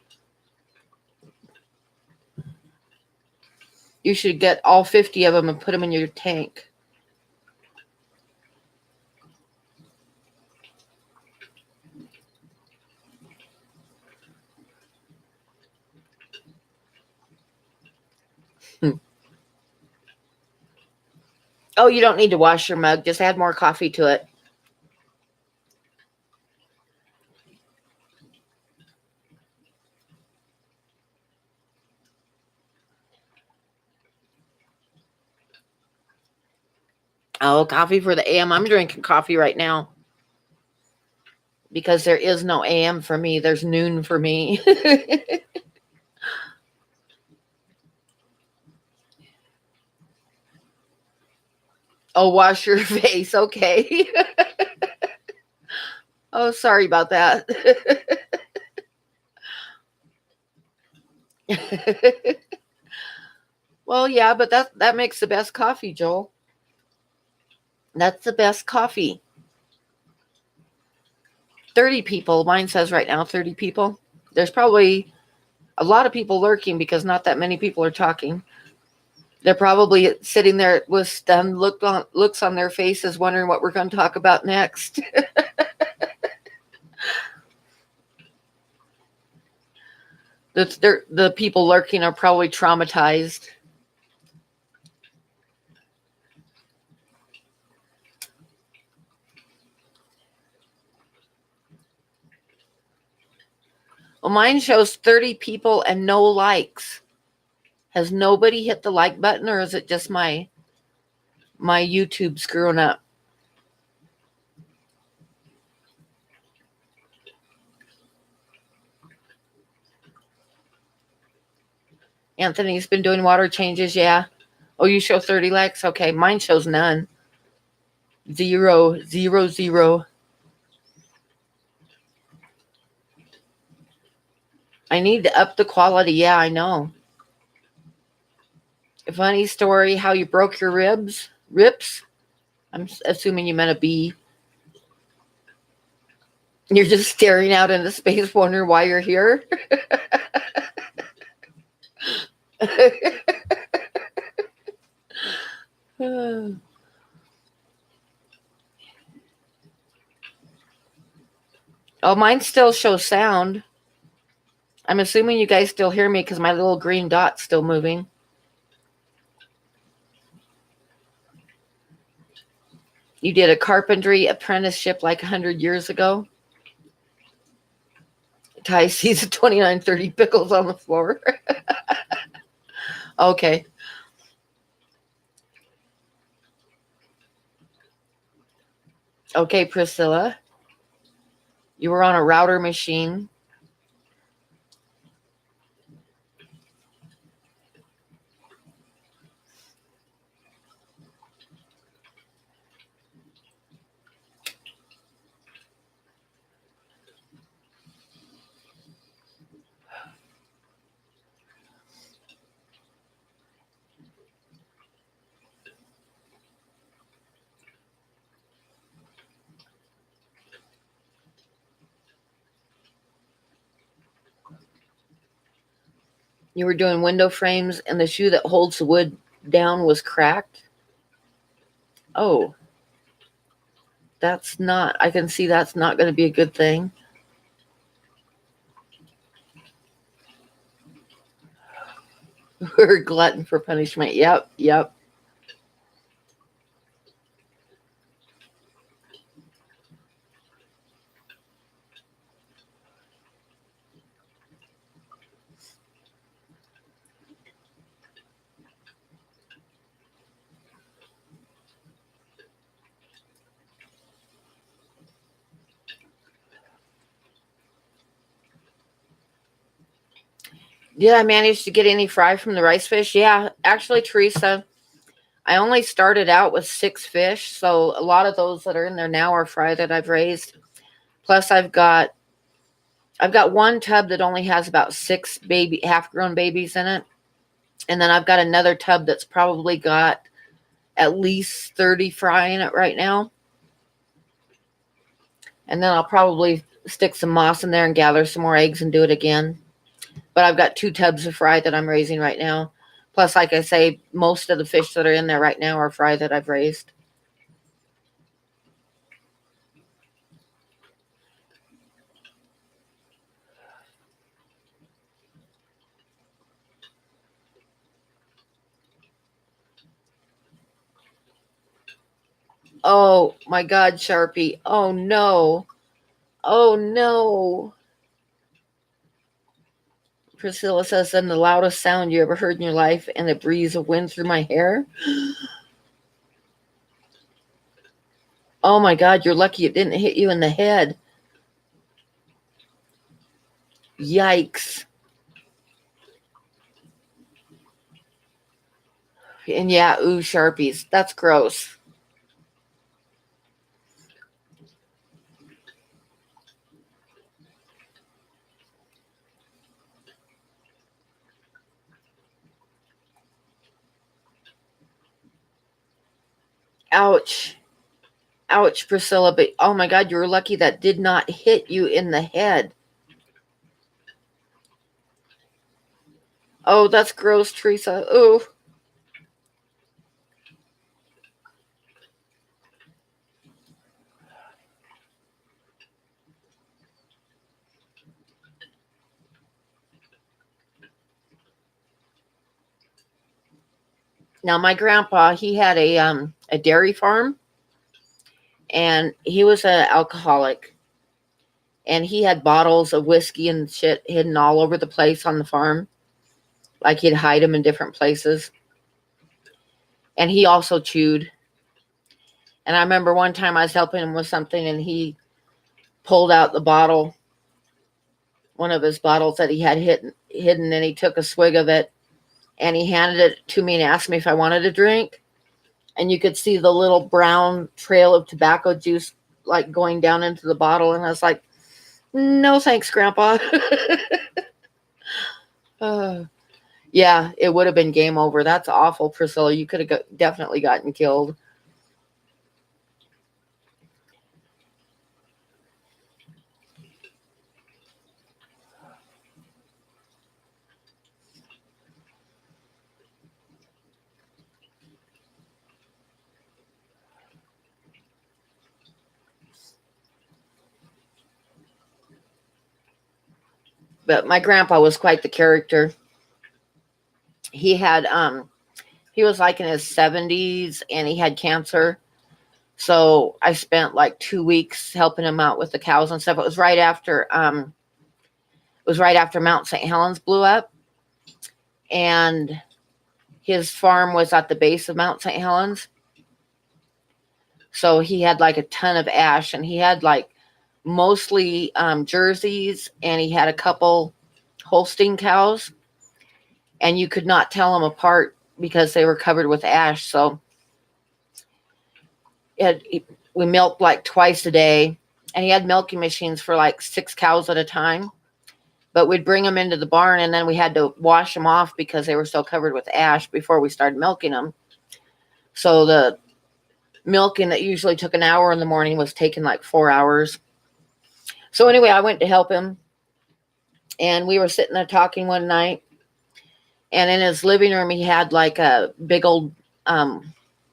You should get all 50 of them and put them in your tank. Hmm. Oh, you don't need to wash your mug. Just add more coffee to it. Oh, coffee for the AM. I'm drinking coffee right now because there is no AM for me. There's noon for me. Oh, wash your face. Okay. Oh, sorry about that. Well, yeah, but that makes the best coffee, Joel. That's the best coffee. 30 people. Mine says right now 30 people. There's probably a lot of people lurking because not that many people are talking. They're probably sitting there with stunned looks on their faces, wondering what we're going to talk about next. The people lurking are probably traumatized. Well, mine shows 30 people and no likes. Has nobody hit the like button, or is it just my YouTube screwing up? Anthony's been doing water changes, yeah. Oh, you show 30 likes? Okay, mine shows none. Zero, zero, zero. I need to up the quality. Yeah, I know. A funny story how you broke your ribs? Rips? I'm assuming you meant a bee. You're just staring out into space, wondering why you're here. Oh, mine still shows sound. I'm assuming you guys still hear me because my little green dot's still moving. You did a carpentry apprenticeship like 100 years ago. Ty sees the 2930 pickles on the floor. Okay. Okay, Priscilla. You were on a router machine. You were doing window frames, and the shoe that holds the wood down was cracked. Oh, that's not, I can see that's not going to be a good thing. We're a glutton for punishment. Yep, yep. Did I manage to get any fry from the rice fish? Yeah, actually, Teresa, I only started out with 6 fish, so a lot of those that are in there now are fry that I've raised. Plus, I've got one tub that only has about 6 half-grown babies in it, and then I've got another tub that's probably got at least 30 fry in it right now. And then I'll probably stick some moss in there and gather some more eggs and do it again. But I've got 2 tubs of fry that I'm raising right now. Plus, like I say, most of the fish that are in there right now are fry that I've raised. Oh my God, Sharpie. Oh no. Oh no. Priscilla says, then the loudest sound you ever heard in your life and a breeze of wind through my hair. Oh my God, you're lucky it didn't hit you in the head. Yikes. And yeah, ooh, Sharpies. That's gross. Ouch. Ouch, Priscilla. But oh my God, you were lucky that did not hit you in the head. Oh, that's gross, Teresa. Ooh. Now my grandpa, he had a dairy farm, and he was an alcoholic, and he had bottles of whiskey and shit hidden all over the place on the farm. Like he'd hide them in different places. And he also chewed. And I remember one time I was helping him with something, and he pulled out the bottle, one of his bottles that he had hidden, and he took a swig of it, and he handed it to me and asked me if I wanted a drink. And you could see the little brown trail of tobacco juice like going down into the bottle. And I was like, no, thanks, Grandpa. Yeah, it would have been game over. That's awful, Priscilla. You could have definitely gotten killed. But my grandpa was quite the character. He had he was like in his 70s, and he had cancer. So I spent like 2 weeks helping him out with the cows and stuff. It was right after Mount St. Helens blew up, and his farm was at the base of Mount St. Helens. So he had like a ton of ash, and he had like mostly jerseys, and he had a couple Holstein cows, and you could not tell them apart because they were covered with ash. So we milked like twice a day, and he had milking machines for like 6 cows at a time. But we'd bring them into the barn, and then we had to wash them off because they were still covered with ash before we started milking them. So the milking that usually took an hour in the morning was taking like 4 hours. So anyway, I went to help him, and we were sitting there talking one night, and in his living room, he had like a big old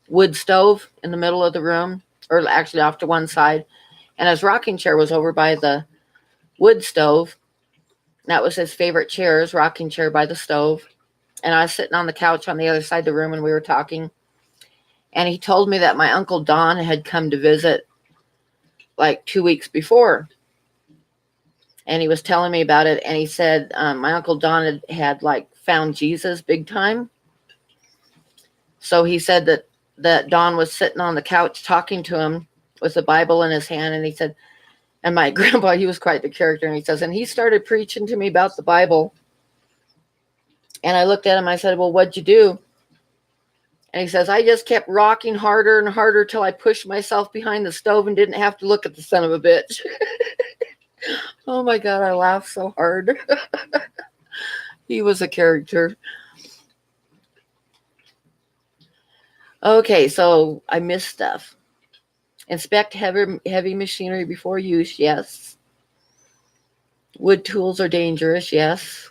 wood stove in the middle of the room, or actually off to one side. And his rocking chair was over by the wood stove. That was his favorite chair, his rocking chair by the stove. And I was sitting on the couch on the other side of the room and we were talking. And he told me that my Uncle Don had come to visit like 2 weeks before. And he was telling me about it. And he said my Uncle Don had like found Jesus big time. So he said that Don was sitting on the couch talking to him with the Bible in his hand. And he said, and my grandpa, he was quite the character. And he says, and he started preaching to me about the Bible. And I looked at him. I said, well, what'd you do? And he says, I just kept rocking harder and harder till I pushed myself behind the stove and didn't have to look at the son of a bitch. Oh my God, I laughed so hard. He was a character. Okay, so I missed stuff. Inspect heavy machinery before use, yes. Wood tools are dangerous, yes.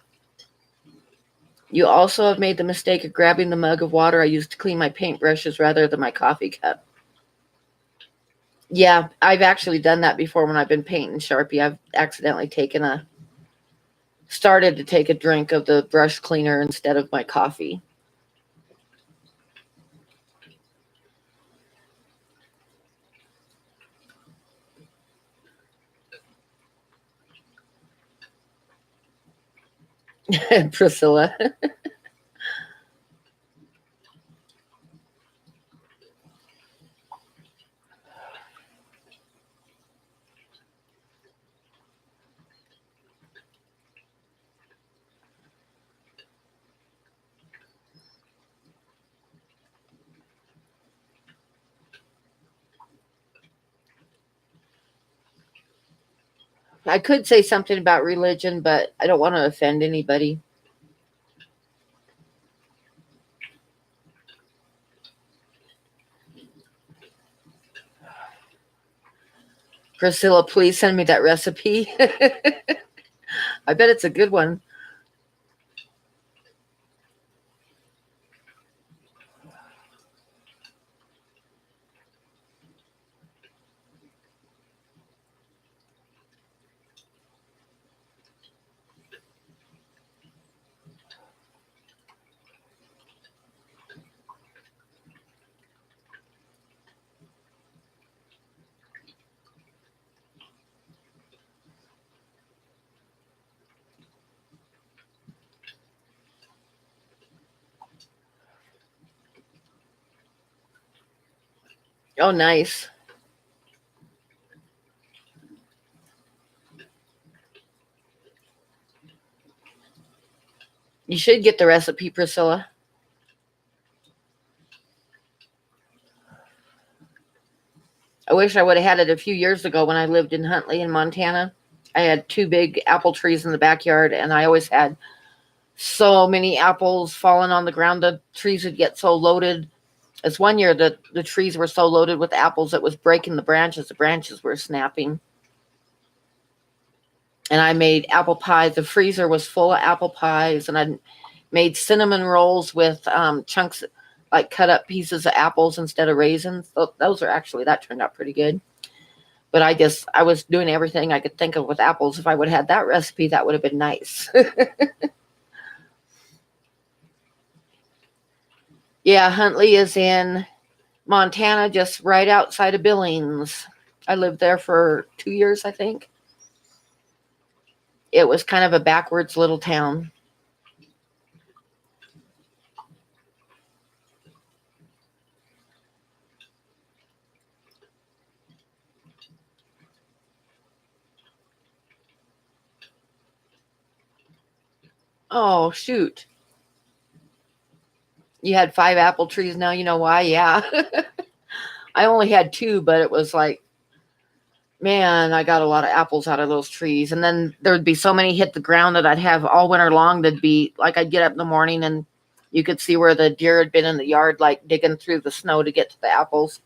You also have made the mistake of grabbing the mug of water I used to clean my paintbrushes rather than my coffee cup. Yeah, I've actually done that before when I've been painting Sharpie. I've accidentally started to take a drink of the brush cleaner instead of my coffee. Priscilla. I could say something about religion, but I don't want to offend anybody. Priscilla, please send me that recipe. I bet it's a good one. Oh, nice. You should get the recipe, Priscilla. I wish I would have had it a few years ago when I lived in Huntley in Montana. I had 2 big apple trees in the backyard, and I always had so many apples falling on the ground. The trees would get so loaded. It's one year that the trees were so loaded with apples it was breaking the branches. The branches were snapping. And I made apple pies. The freezer was full of apple pies, and I made cinnamon rolls with chunks, like cut up pieces of apples instead of raisins. That turned out pretty good. But I was doing everything I could think of with apples. If I would have had that recipe, that would have been nice. Yeah, Huntley is in Montana, just right outside of Billings. I lived there for 2 years, I think. It was kind of a backwards little town. Oh, shoot. You had 5 apple trees now. You know why? Yeah. I only had 2, but it was like, man, I got a lot of apples out of those trees. And then there would be so many hit the ground that I'd have all winter long. That'd be like I'd get up in the morning and you could see where the deer had been in the yard, like digging through the snow to get to the apples.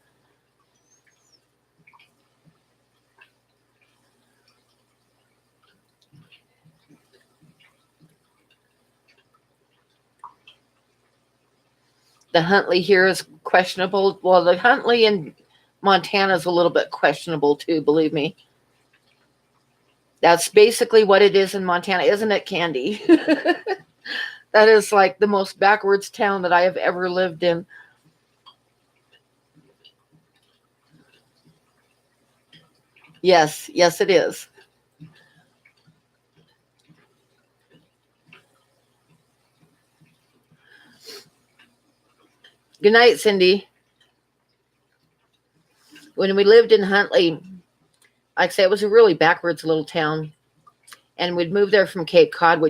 The Huntley here is questionable. Well, the Huntley in Montana's a little bit questionable too, believe me. That's basically what it is in Montana, isn't it, Candy? That is like the most backwards town that I have ever lived in. Yes, yes, it is. Good night, Cindy. When we lived in Huntley, like I say, it was a really backwards little town. And we'd moved there from Cape Cod,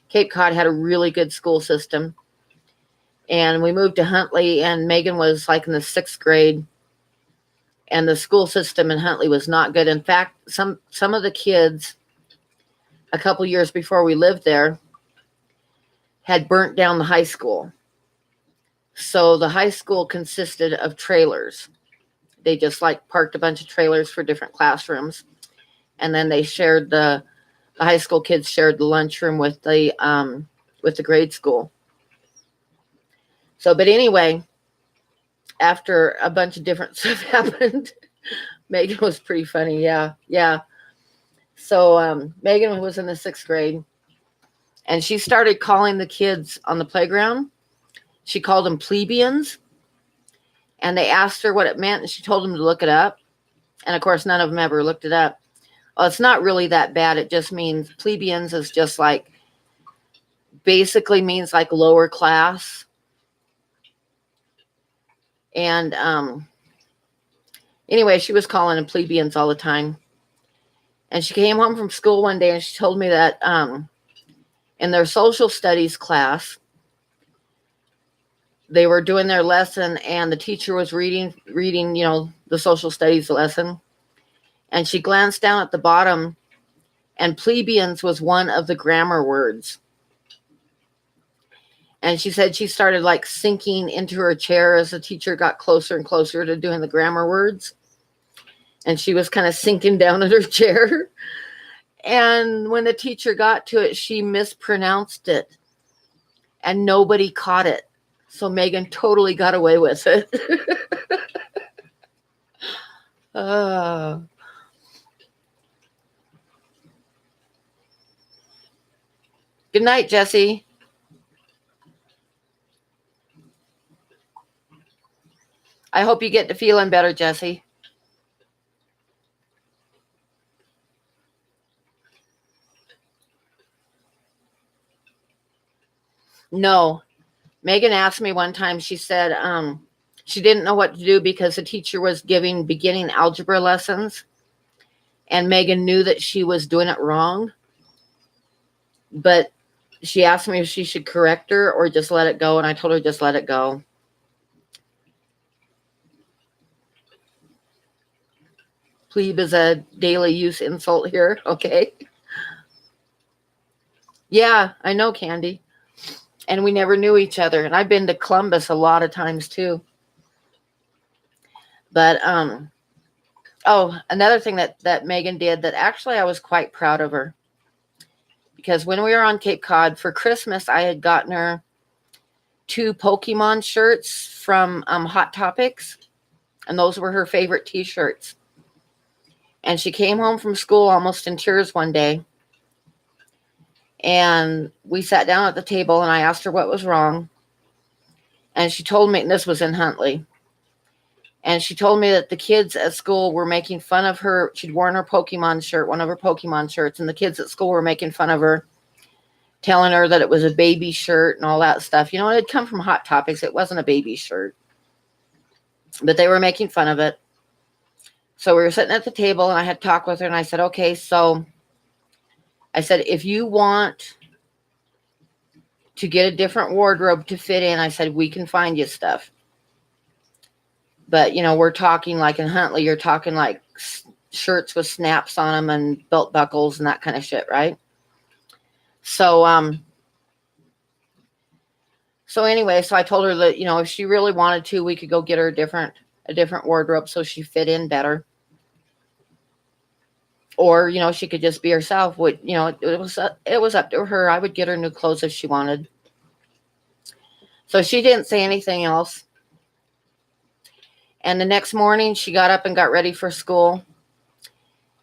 Cape Cod had a really good school system. And we moved to Huntley, and Megan was like in the 6th grade. And the school system in Huntley was not good. In fact, some of the kids, a couple years before we lived there, had burnt down the high school. So the high school consisted of trailers. They just like parked a bunch of trailers for different classrooms, and then they shared the high school kids shared the lunchroom with the grade school. So, but anyway, after a bunch of different stuff happened, Megan was pretty funny. Yeah, yeah. So Megan was in the 6th grade, and she started calling the kids on the playground. She called them plebeians, and they asked her what it meant, and she told them to look it up. And of course, none of them ever looked it up. Well, it's not really that bad. It just means plebeians is just like, basically means like lower class. And anyway, she was calling them plebeians all the time. And she came home from school one day and she told me that in their social studies class, they were doing their lesson and the teacher was reading, the social studies lesson. And she glanced down at the bottom, and plebeians was one of the grammar words. And she said she started like sinking into her chair as the teacher got closer and closer to doing the grammar words. And she was kind of sinking down in her chair. And when the teacher got to it, she mispronounced it. And nobody caught it. So Megan totally got away with it. Good night, Jesse. I hope you get to feeling better, Jesse. No. Megan asked me one time, she said she didn't know what to do because the teacher was giving beginning algebra lessons. And Megan knew that she was doing it wrong. But she asked me if she should correct her or just let it go. And I told her just let it go. Plebe is a daily use insult here. Okay. Yeah, I know, Candy. And we never knew each other. And I've been to Columbus a lot of times too. But another thing that Megan did that actually I was quite proud of her. Because when we were on Cape Cod for Christmas, I had gotten her 2 Pokemon shirts from Hot Topics. And those were her favorite t-shirts. And she came home from school almost in tears one day. And we sat down at the table and I asked her what was wrong. And she told me, and this was in Huntley. And she told me that the kids at school were making fun of her. She'd worn her Pokemon shirt, one of her Pokemon shirts. And the kids at school were making fun of her, telling her that it was a baby shirt and all that stuff. It had come from Hot Topics. It wasn't a baby shirt. But they were making fun of it. So we were sitting at the table and I had talked with her and I said, okay, so I said, if you want to get a different wardrobe to fit in, I said, we can find you stuff. But, we're talking like in Huntley, you're talking like shirts with snaps on them and belt buckles and that kind of shit, right? So anyway, so I told her that, if she really wanted to, we could go get her a different wardrobe so she fit in better. Or, she could just be herself. It was up to her. I would get her new clothes if she wanted. So she didn't say anything else. And the next morning, she got up and got ready for school.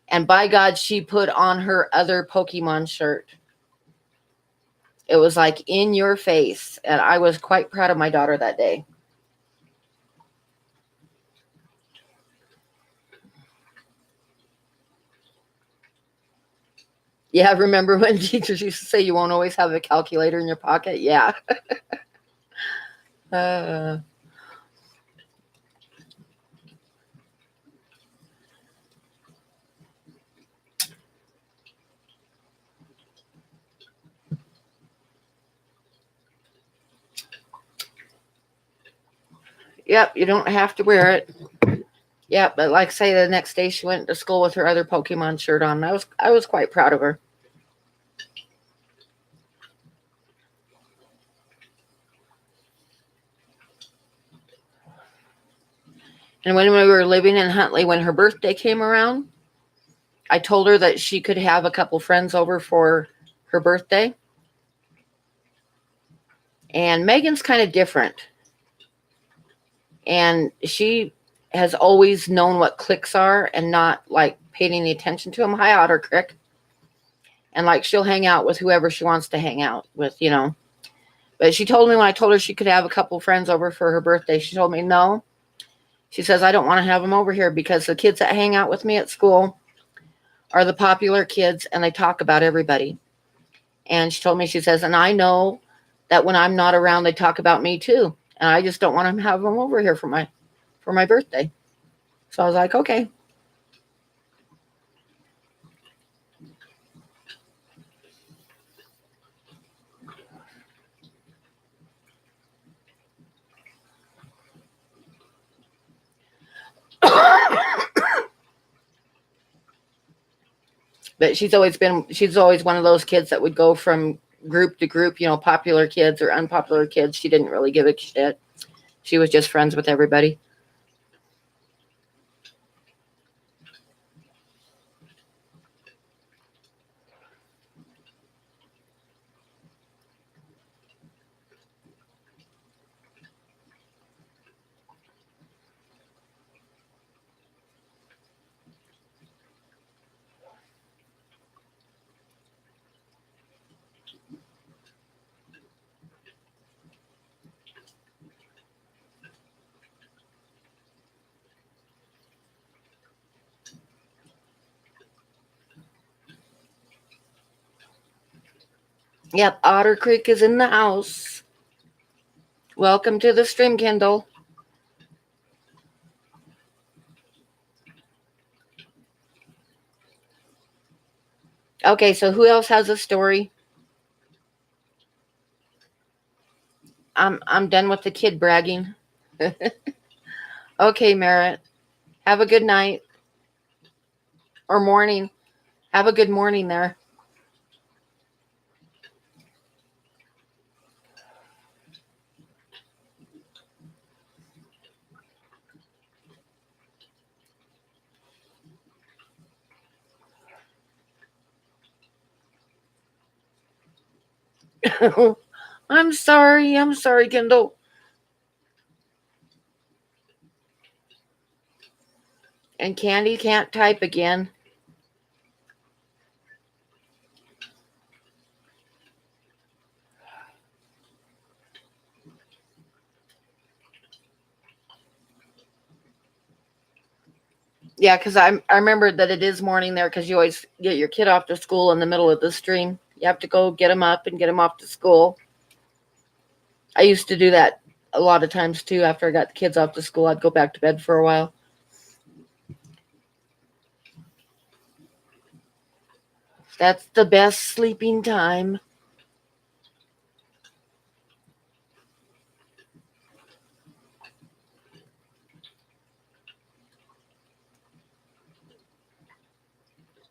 And by God, she put on her other Pokemon shirt. It was like in your face. And I was quite proud of my daughter that day. Yeah, remember when teachers used to say you won't always have a calculator in your pocket? Yeah. uh, yep, you don't have to wear it. Yeah, but like I say, the next day she went to school with her other Pokemon shirt on. I was quite proud of her. And when we were living in Huntley, when her birthday came around, I told her that she could have a couple friends over for her birthday. And Megan's kind of different. And she has always known what clicks are and not like paying any attention to them. Hi, Otter Crick. And like she'll hang out with whoever she wants to hang out with. But she told me when I told her she could have a couple friends over for her birthday, she told me no. She says, I don't want to have them over here because the kids that hang out with me at school are the popular kids and they talk about everybody. And she told me, she says, and I know that when I'm not around, they talk about me too. And I just don't want to have them over here for my birthday. So I was like, okay. But she's always one of those kids that would go from group to group, popular kids or unpopular kids. She didn't really give a shit. She was just friends with everybody. Yep, Otter Creek is in the house. Welcome to the stream, Kendall. Okay, so who else has a story? I'm done with the kid bragging. Okay, Merritt. Have a good night. Or morning. Have a good morning there. I'm sorry. I'm sorry, Kendall. And Candy can't type again. Yeah, because I remember that it is morning there because you always get your kid off to school in the middle of the stream. You have to go get him up and get him off to school. I used to do that a lot of times too. After I got the kids off to school, I'd go back to bed for a while. That's the best sleeping time.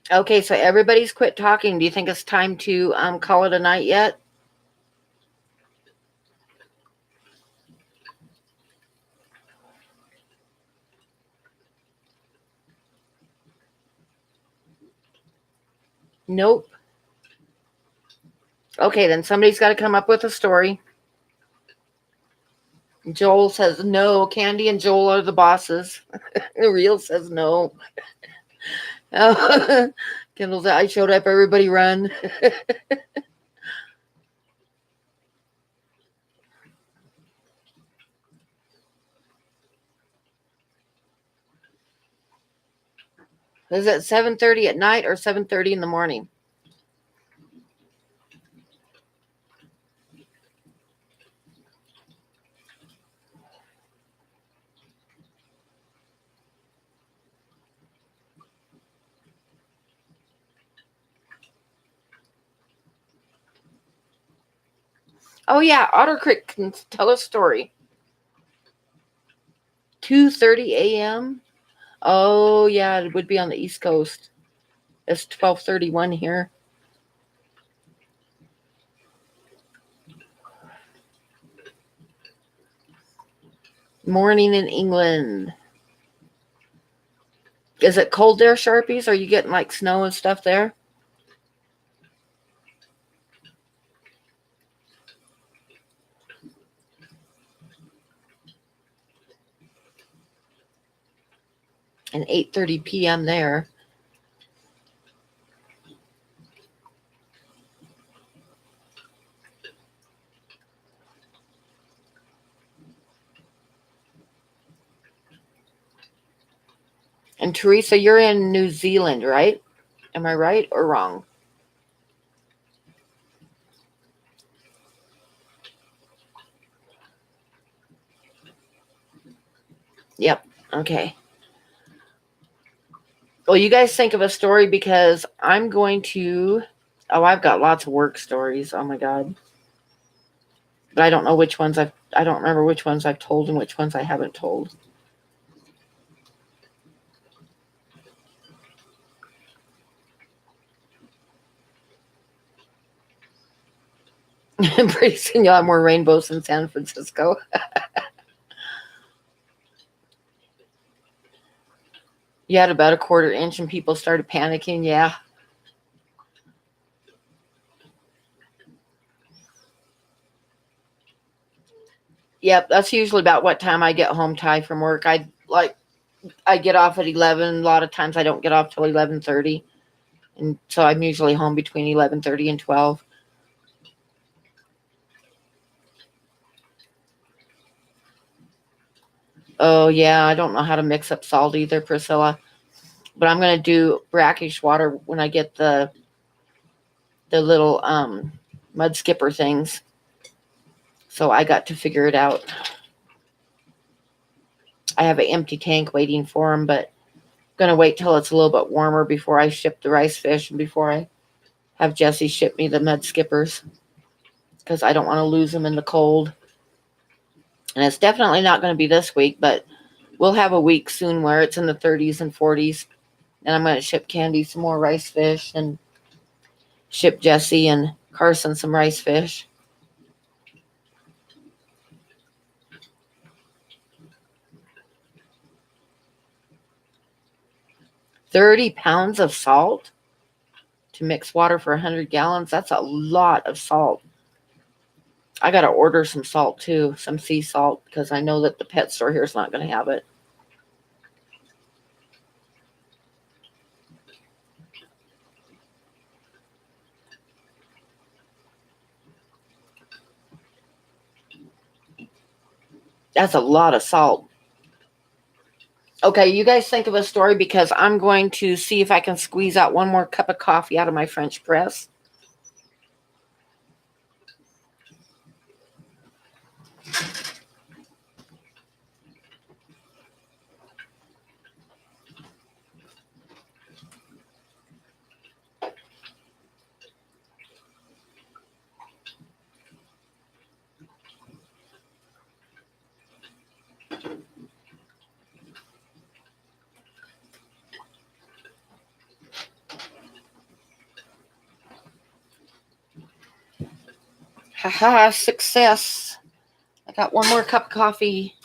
Okay, so everybody's quit talking. Do you think it's time to call it a night yet? Nope. Okay, then somebody's got to come up with a story. Joel says no. Candy and Joel are the bosses. Real says no. Kendall said, I showed up, everybody run. Is it 7:30 at night or 7:30 in the morning? Oh yeah, Otter Creek can tell a story. 2:30 a.m. Oh yeah, it would be on the East Coast. It's 12:31 here. Morning in England. Is it cold there, Sharpies? Are you getting like snow and stuff there? And 8:30 p.m. there. And Teresa, you're in New Zealand, right? Am I right or wrong? Yep. Okay. Well, you guys think of a story because I'm going to. Oh, I've got lots of work stories. Oh my God. But I don't know which ones I don't remember which ones I've told and which ones I haven't told. Pretty soon you'll have more rainbows in San Francisco. You had about a quarter inch and people started panicking. Yeah. Yep. That's usually about what time I get home, Ty, from work. I get off at 11. A lot of times I don't get off till 11:30. And so I'm usually home between 11:30 and 12. Oh yeah, I don't know how to mix up salt either, Priscilla. But I'm gonna do brackish water when I get the little mud skipper things. So I got to figure it out. I have an empty tank waiting for them, but I'm gonna wait till it's a little bit warmer before I ship the rice fish and before I have Jesse ship me the mud skippers because I don't want to lose them in the cold. And it's definitely not going to be this week, but we'll have a week soon where it's in the 30s and 40s. And I'm going to ship Candy some more rice fish and ship Jesse and Carson some rice fish. £30 of salt to mix water for 100 gallons. That's a lot of salt. I got to order some salt too, some sea salt, because I know that the pet store here is not going to have it. That's a lot of salt. Okay, you guys think of a story because I'm going to see if I can squeeze out one more cup of coffee out of my French press. Haha, success. I got one more cup of coffee.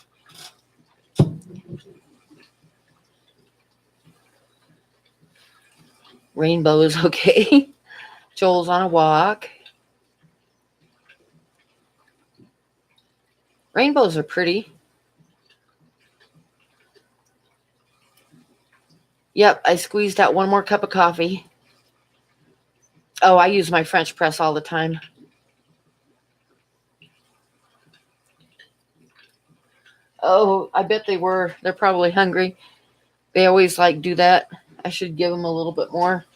Rainbows, okay. Joel's on a walk. Rainbows are pretty. Yep, I squeezed out one more cup of coffee. Oh, I use my French press all the time. Oh, I bet they were. They're probably hungry. They always like do that. I should give them a little bit more.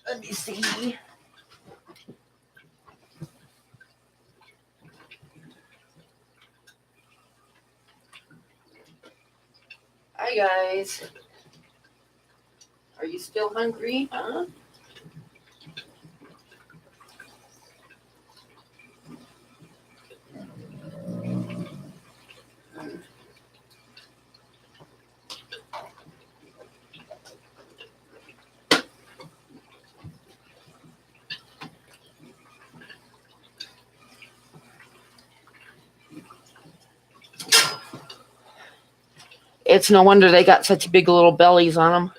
Let me see. Hi, guys. Are you still hungry? Huh? It's no wonder they got such big little bellies on them.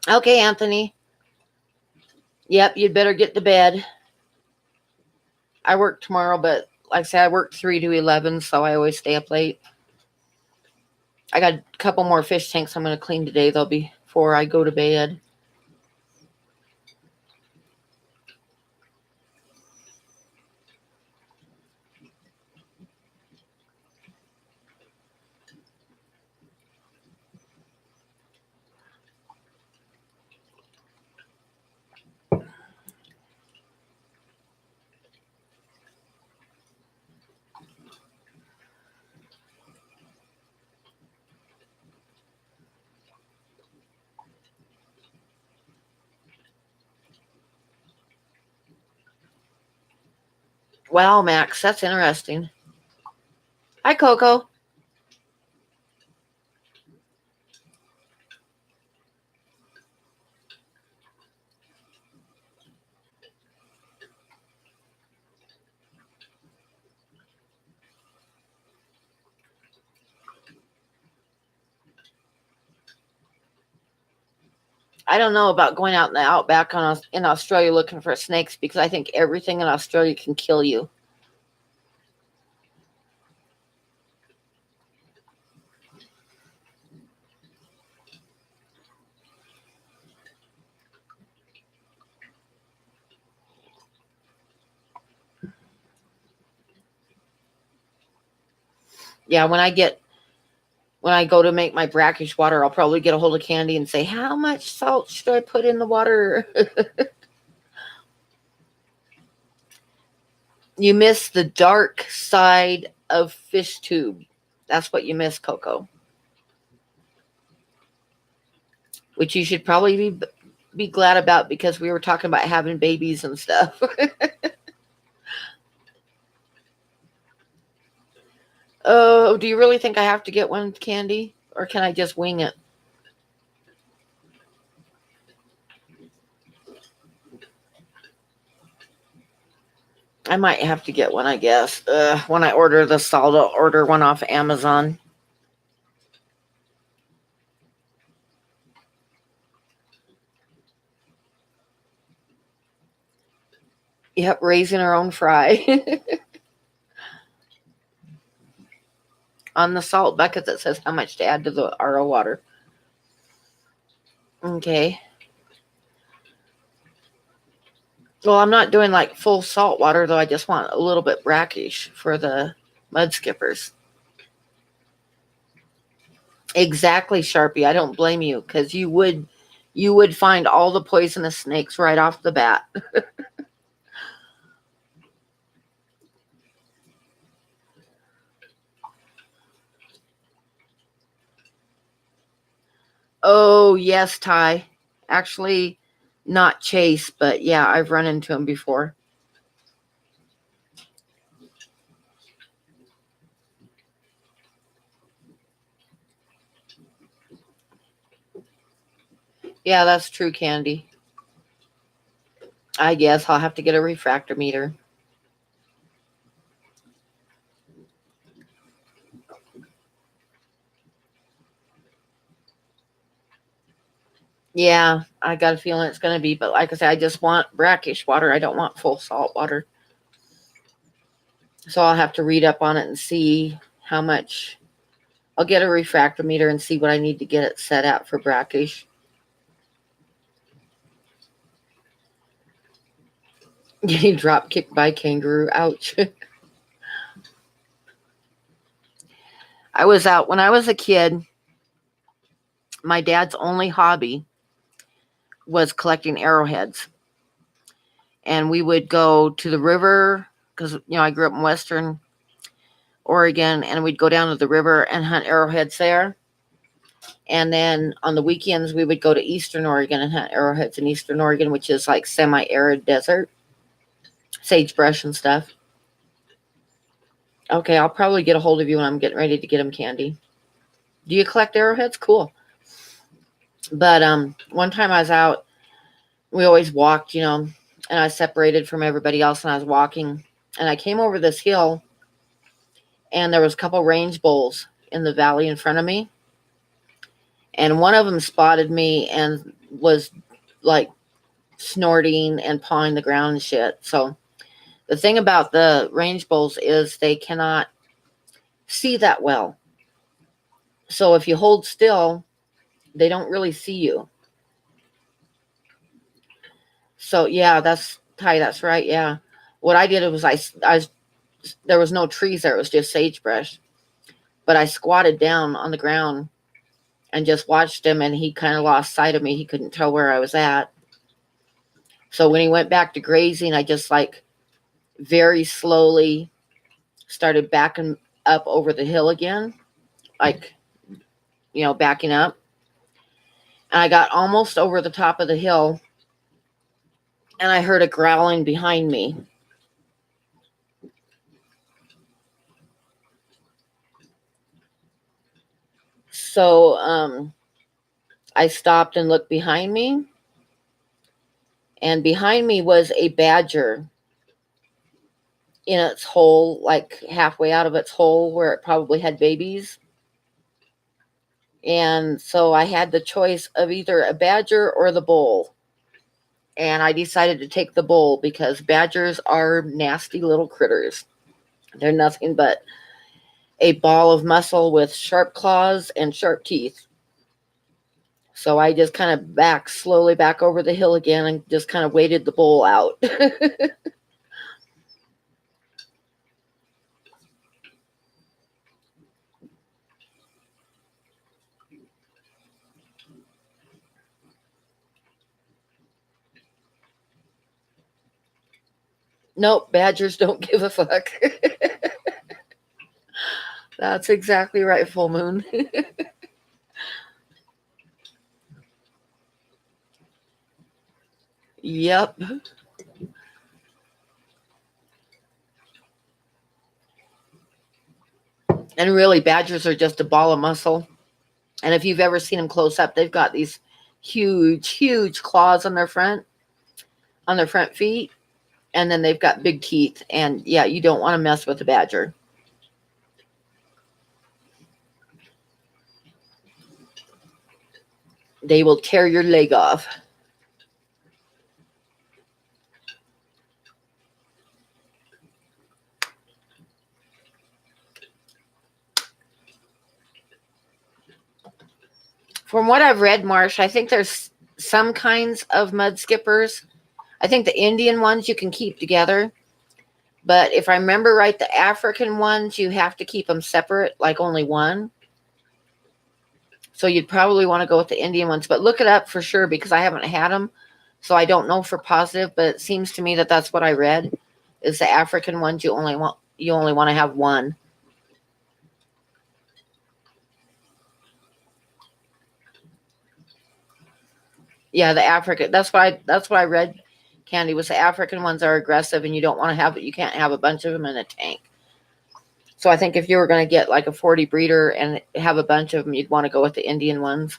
Okay, Anthony. Yep, you'd better get to bed. I work tomorrow, but like I said, I work 3 to 11, so I always stay up late. I got a couple more fish tanks I'm going to clean today, though, before I go to bed. Wow, Max, that's interesting. Hi, Coco. I don't know about going out in the outback in Australia looking for snakes because I think everything in Australia can kill you. Yeah, when I go to make my brackish water, I'll probably get a hold of Candy and say, "How much salt should I put in the water?" You miss the dark side of fish tube. That's what you miss, Coco. Which you should probably be glad about because we were talking about having babies and stuff. Oh, do you really think I have to get one, Candy? Or can I just wing it? I might have to get one, I guess. When I order the salt, I'll order one off Amazon. Yep, raising our own fry. On the salt bucket that says how much to add to the RO water. Okay. Well, I'm not doing like full salt water though. I just want a little bit brackish for the mud skippers. Exactly, Sharpie. I don't blame you because you would find all the poisonous snakes right off the bat. Oh yes, Ty. Actually, not Chase, but yeah, I've run into him before. Yeah, that's true, Candy. I guess I'll have to get a refractor meter. Yeah, I got a feeling it's going to be, but like I said, I just want brackish water. I don't want full salt water. So I'll have to read up on it and see how much. I'll get a refractor meter and see what I need to get it set at for brackish. Getting drop kicked by kangaroo. Ouch. I was out when I was a kid. My dad's only hobby was collecting arrowheads. And we would go to the river because, I grew up in Western Oregon, and we'd go down to the river and hunt arrowheads there. And then on the weekends, we would go to Eastern Oregon and hunt arrowheads in Eastern Oregon, which is like semi-arid desert, sagebrush and stuff. Okay, I'll probably get a hold of you when I'm getting ready to get them, Candy. Do you collect arrowheads? Cool. But one time I was out, we always walked, and I separated from everybody else, and I was walking, and I came over this hill, and there was a couple range bulls in the valley in front of me, and one of them spotted me and was like snorting and pawing the ground and shit. So the thing about the range bulls is they cannot see that well. So if you hold still, they don't really see you. So yeah, that's Ty. That's right. Yeah. What I did was there was no trees there. It was just sagebrush. But I squatted down on the ground and just watched him, and he kind of lost sight of me. He couldn't tell where I was at. So when he went back to grazing, I just like very slowly started backing up over the hill again, like, backing up. And I got almost over the top of the hill, and I heard a growling behind me. So I stopped and looked behind me, and behind me was a badger in its hole, like halfway out of its hole where it probably had babies. And so I had the choice of either a badger or the bull. And I decided to take the bull because badgers are nasty little critters. They're nothing but a ball of muscle with sharp claws and sharp teeth. So I just kind of backed slowly back over the hill again and just kind of waited the bull out. Nope, badgers don't give a fuck. That's exactly right, full moon. Yep. And really, badgers are just a ball of muscle. And if you've ever seen them close up, they've got these huge, huge claws on their front feet, and then they've got big teeth. And yeah, you don't want to mess with a badger. They will tear your leg off. From what I've read, Marsh, I think there's some kinds of mud skippers. I think the Indian ones you can keep together. But if I remember right, the African ones, you have to keep them separate, like only one. So you'd probably want to go with the Indian ones. But look it up for sure because I haven't had them. So I don't know for positive, but it seems to me that that's what I read is the African ones you only want to have one. Yeah, the African. That's what I read. Candy was the African ones are aggressive, and you don't want to have it. You can't have a bunch of them in a tank. So I think if you were going to get like a 40 breeder and have a bunch of them, you'd want to go with the Indian ones.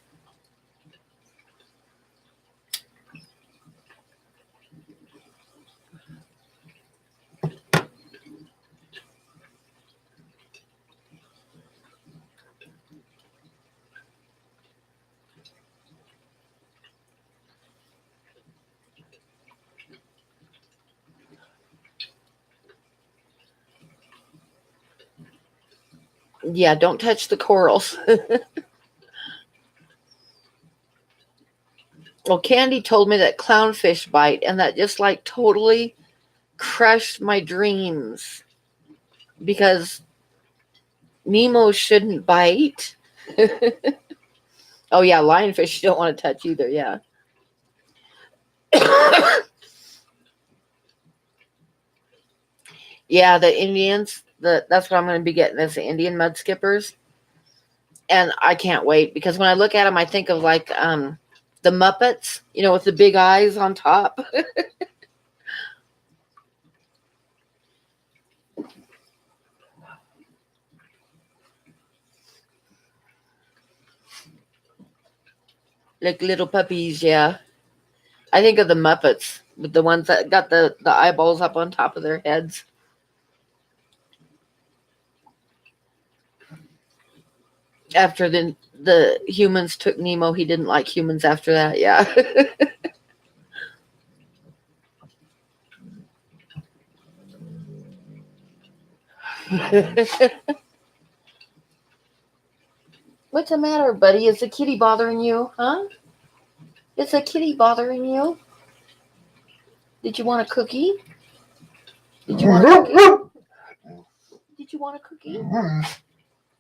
Yeah, don't touch the corals. Well, Candy told me that clownfish bite, and that just like totally crushed my dreams because Nemo shouldn't bite. Oh yeah, lionfish you don't want to touch either. Yeah. Yeah, the Indians. That's what I'm going to be getting is the Indian mud skippers, and I can't wait because when I look at them, I think of like the Muppets, with the big eyes on top. Like little puppies. Yeah, I think of the Muppets with the ones that got the eyeballs up on top of their heads. After the humans took Nemo, he didn't like humans after that. Yeah. What's the matter, buddy? Is the kitty bothering you? Huh? Is the kitty bothering you? Did you want a cookie? Did you want a cookie? Did you want a cookie?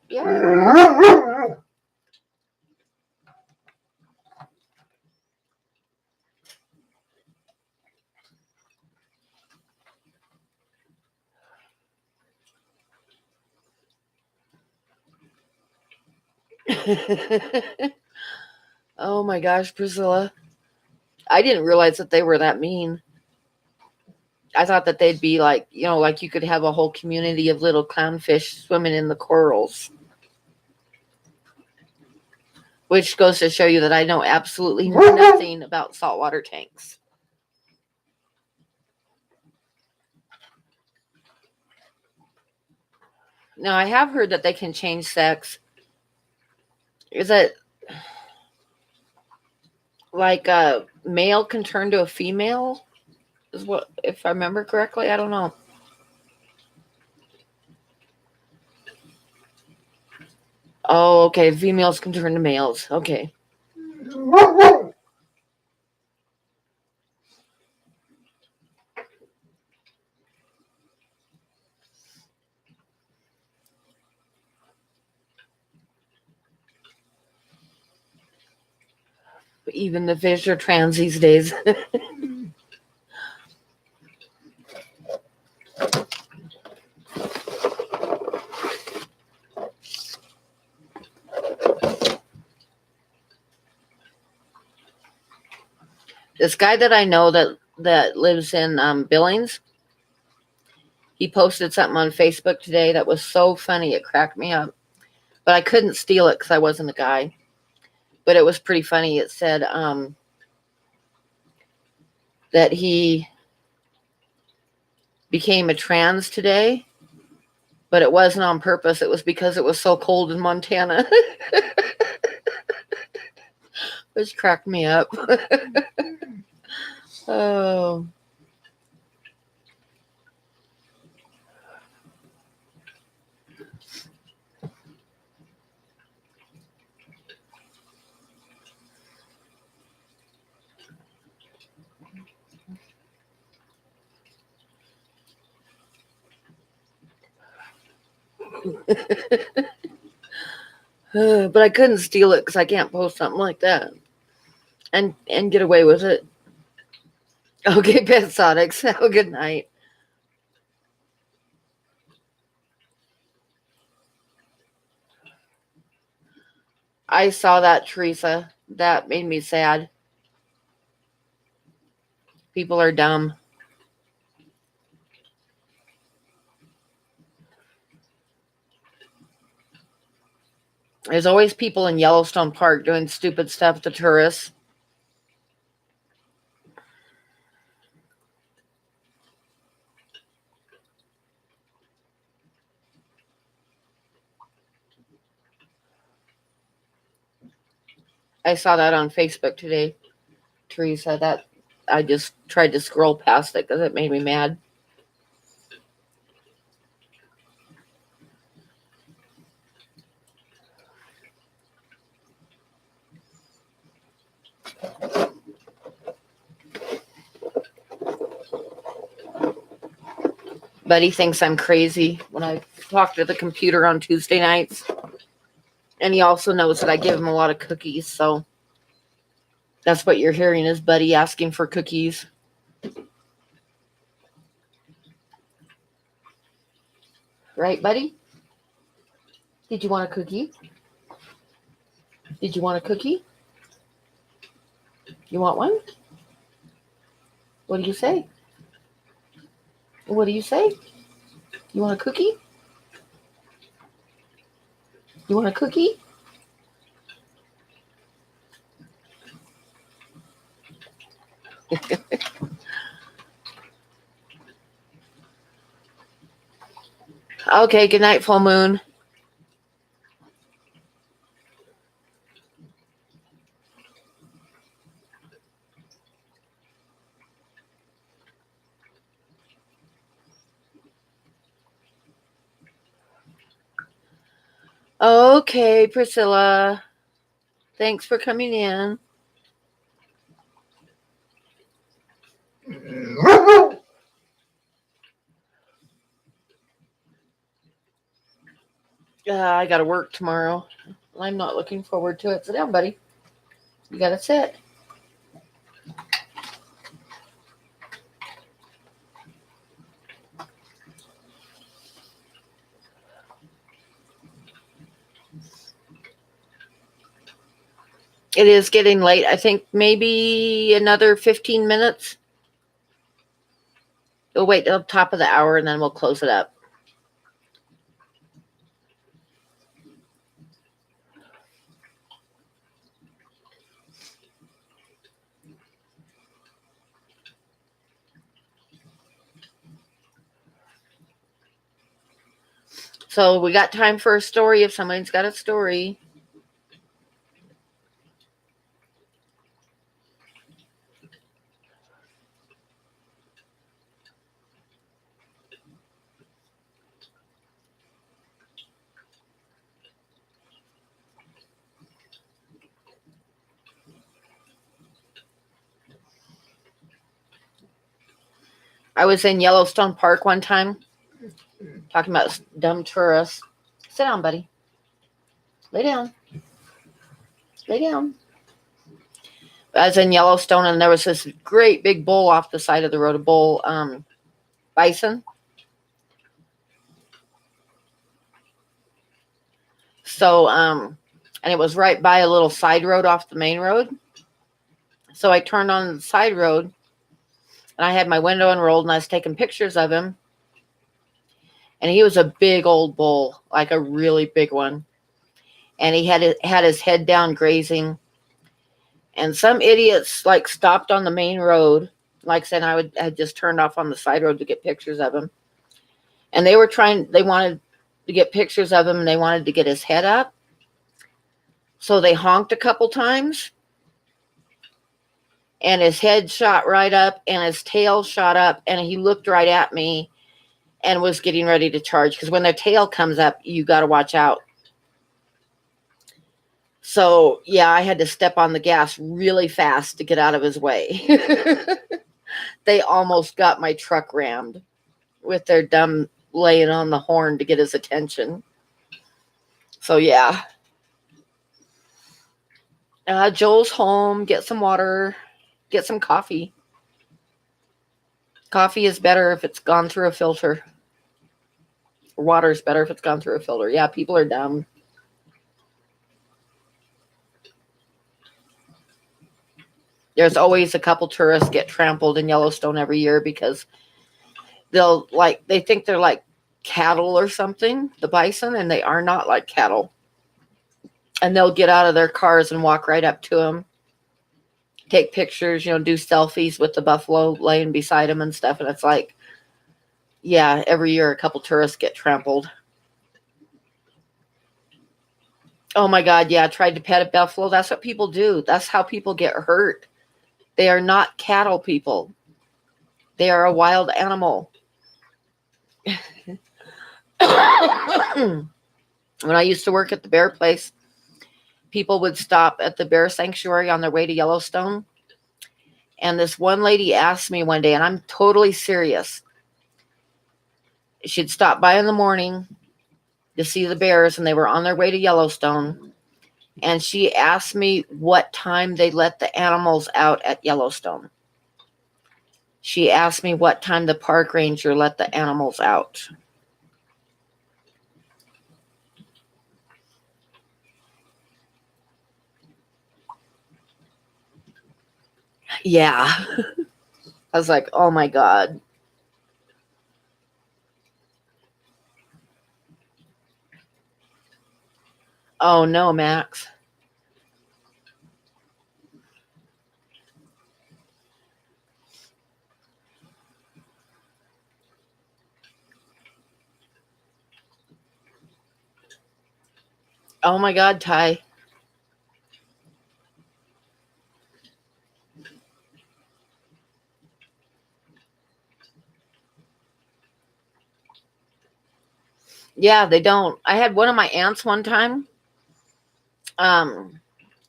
Yeah. Oh my gosh, Priscilla. I didn't realize that they were that mean. I thought that they'd be like, like you could have a whole community of little clownfish swimming in the corals. Which goes to show you that I know absolutely nothing about saltwater tanks. Now, I have heard that they can change sex. Is it like a male can turn to a female? Is what, if I remember correctly? I don't know. Oh, okay. Females can turn to males. Okay. Even the fish are trans these days. This guy that I know that lives in Billings, he posted something on Facebook today that was so funny it cracked me up. But I couldn't steal it because I wasn't a guy. But it was pretty funny. It said that he became a trans today, but it wasn't on purpose. It was because it was so cold in Montana, which cracked me up. Oh. But I couldn't steal it because I can't post something like that and get away with it. Okay, Pet Sonics. Have a good night. I saw that, Teresa. That made me sad. People are dumb. There's always people in Yellowstone Park doing stupid stuff to tourists. I saw that on Facebook today, Teresa. That I just tried to scroll past it because it made me mad. Buddy thinks I'm crazy when I talk to the computer on Tuesday nights. And he also knows that I give him a lot of cookies. So that's what you're hearing is Buddy asking for cookies. Right, Buddy? Did you want a cookie? Did you want a cookie? You want one? What do you say? What do you say? You want a cookie? You want a cookie? Okay, good night, full moon. Okay, Priscilla. Thanks for coming in. I got to work tomorrow. I'm not looking forward to it. Sit down, buddy. You got to sit. It is getting late. I think maybe another 15 minutes. We'll wait till the top of the hour and then we'll close it up. So we got time for a story if somebody's got a story. I was in Yellowstone Park one time talking about dumb tourists. Sit down, buddy. Lay down. Lay down. I was in Yellowstone and there was this great big bull off the side of the road, a bull bison. So, and it was right by a little side road off the main road. So I turned on the side road and I had my window unrolled and I was taking pictures of him. And he was a big old bull, like a really big one. And he had his head down grazing. And some idiots like stopped on the main road. Like I said, I had just turned off on the side road to get pictures of him. And they wanted to get pictures of him and they wanted to get his head up. So they honked a couple times. And his head shot right up and his tail shot up. And he looked right at me and was getting ready to charge. Because when their tail comes up, you got to watch out. So, yeah, I had to step on the gas really fast to get out of his way. They almost got my truck rammed with their dumb laying on the horn to get his attention. So, yeah. Joel's home. Get some water. Get some coffee. Coffee is better if it's gone through a filter. Water is better if it's gone through a filter. Yeah, people are dumb. There's always a couple tourists get trampled in Yellowstone every year because they think they're like cattle or something, the bison, and they are not like cattle. And they'll get out of their cars and walk right up to them, take pictures, do selfies with the buffalo laying beside them and stuff. And it's like, yeah, every year a couple tourists get trampled. Oh my God, yeah, I tried to pet a buffalo. That's what people do. That's how people get hurt. They are not cattle people. They are a wild animal. When I used to work at the bear place, people would stop at the bear sanctuary on their way to Yellowstone. And this one lady asked me one day, and I'm totally serious. She'd stop by in the morning to see the bears, and they were on their way to Yellowstone. And she asked me what time they let the animals out at Yellowstone. She asked me what time the park ranger let the animals out. Yeah. I was like, oh my God. Oh no, Max. Oh my God, Ty. Yeah, they don't. I had one of my aunts one time. Um,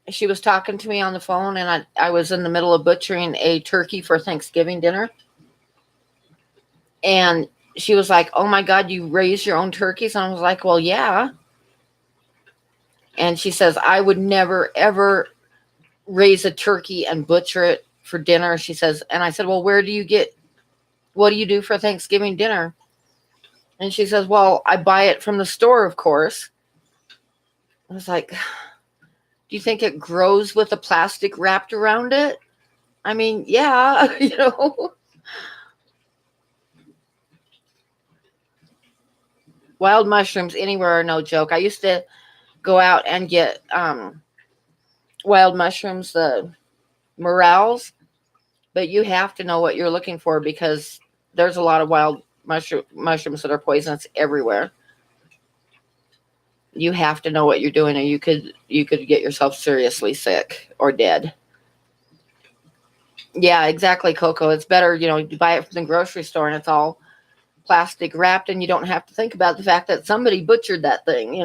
she was talking to me on the phone, and I was in the middle of butchering a turkey for Thanksgiving dinner. And she was like, oh my God, you raise your own turkeys? And I was like, well, yeah. And she says, I would never, ever raise a turkey and butcher it for dinner. She says, and I said, well, what do you do for Thanksgiving dinner? And she says, well, I buy it from the store, of course. I was like, do you think it grows with a plastic wrapped around it? I mean, yeah, wild mushrooms anywhere are no joke. I used to go out and get wild mushrooms, the morels, but you have to know what you're looking for because there's a lot of wild mushrooms that are poisonous everywhere. You have to know what you're doing, or you could get yourself seriously sick or dead. Yeah, exactly, Coco. It's better, you buy it from the grocery store and it's all plastic wrapped, and you don't have to think about the fact that somebody butchered that thing.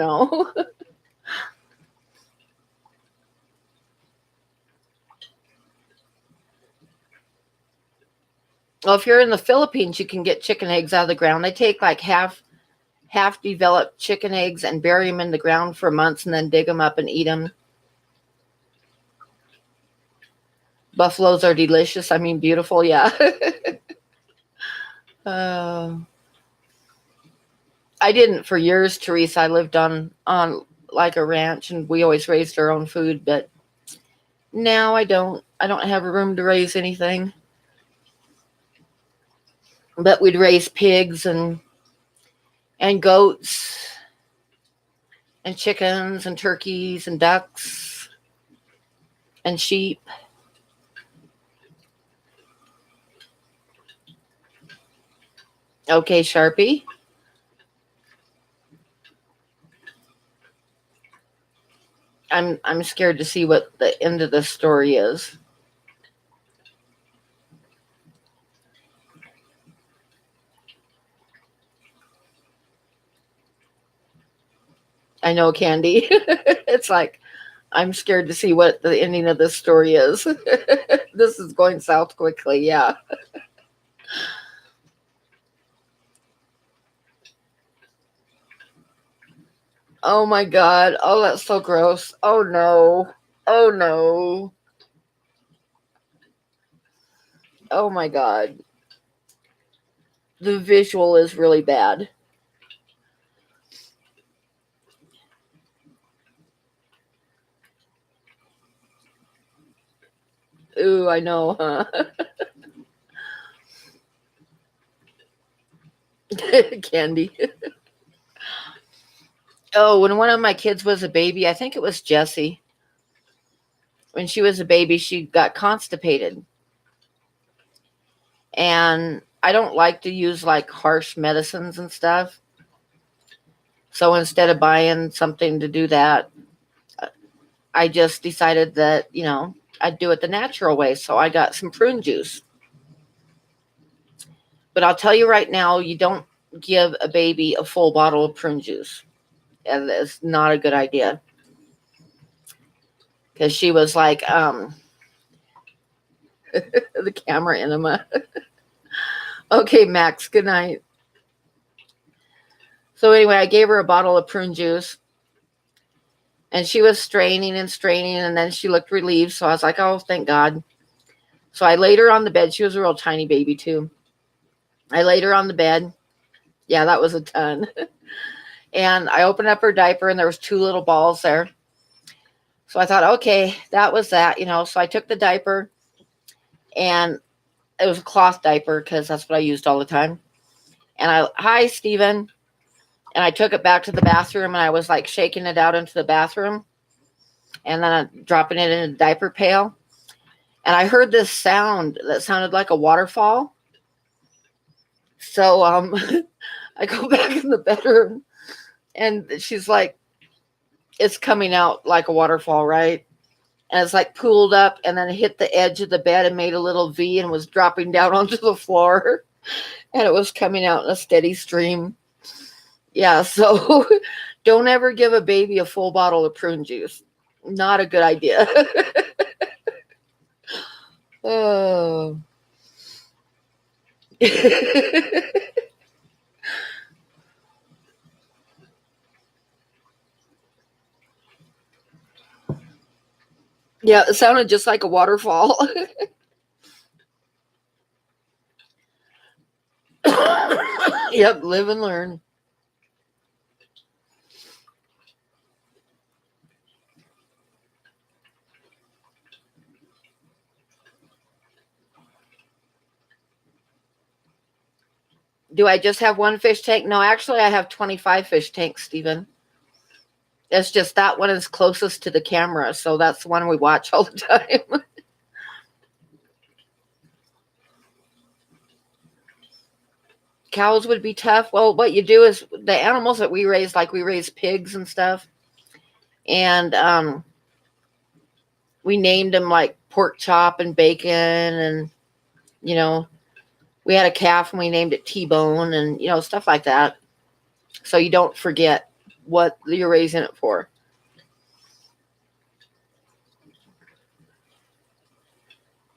Well, if you're in the Philippines, you can get chicken eggs out of the ground. They take like half developed chicken eggs and bury them in the ground for months and then dig them up and eat them. Buffaloes are delicious. I mean, beautiful. Yeah. uh, I didn't for years, Teresa. I lived on like a ranch, and we always raised our own food. But now I don't. I don't have room to raise anything. But we'd raise pigs and goats and chickens and turkeys and ducks and sheep. Okay, Sharpie. I'm scared to see what the end of the story is. I know, Candy. It's like I'm scared to see what the ending of this story is. This is going south quickly. Yeah. Oh my God. Oh, that's so gross. Oh no. Oh no. Oh my God. The visual is really bad. Ooh, I know, huh? Candy. Oh, when one of my kids was a baby, I think it was Jessie. When she was a baby, she got constipated. And I don't like to use like harsh medicines and stuff. So instead of buying something to do that, I just decided that, I'd do it the natural way. So I got some prune juice. But I'll tell you right now, you don't give a baby a full bottle of prune juice. And it's not a good idea. Because she was like, the camera enema. Okay, Max, good night. So anyway, I gave her a bottle of prune juice, and she was straining and straining, and then she looked relieved. So I was like, oh, thank God. So I laid her on the bed. She was a real tiny baby too. I laid her on the bed. Yeah, that was a ton. And I opened up her diaper, and there was 2 little balls there. So I thought, okay, that was that, So I took the diaper, and it was a cloth diaper because that's what I used all the time. And hi, Steven. And I took it back to the bathroom, and I was like shaking it out into the bathroom, and then dropping it in a diaper pail. And I heard this sound that sounded like a waterfall. So I go back in the bedroom, and she's like, it's coming out like a waterfall, right? And it's like pooled up and then hit the edge of the bed and made a little V and was dropping down onto the floor. And it was coming out in a steady stream. Yeah, so don't ever give a baby a full bottle of prune juice. Not a good idea. Oh. Yeah, it sounded just like a waterfall. Yep, live and learn. Do I just have one fish tank? No, actually, I have 25 fish tanks, Stephen. It's just that one is closest to the camera, so that's the one we watch all the time. Cows would be tough. Well, what you do is the animals that we raise, like we raise pigs and stuff, and we named them like pork chop and bacon, and we had a calf and we named it T-bone, and stuff like that. So you don't forget what you're raising it for.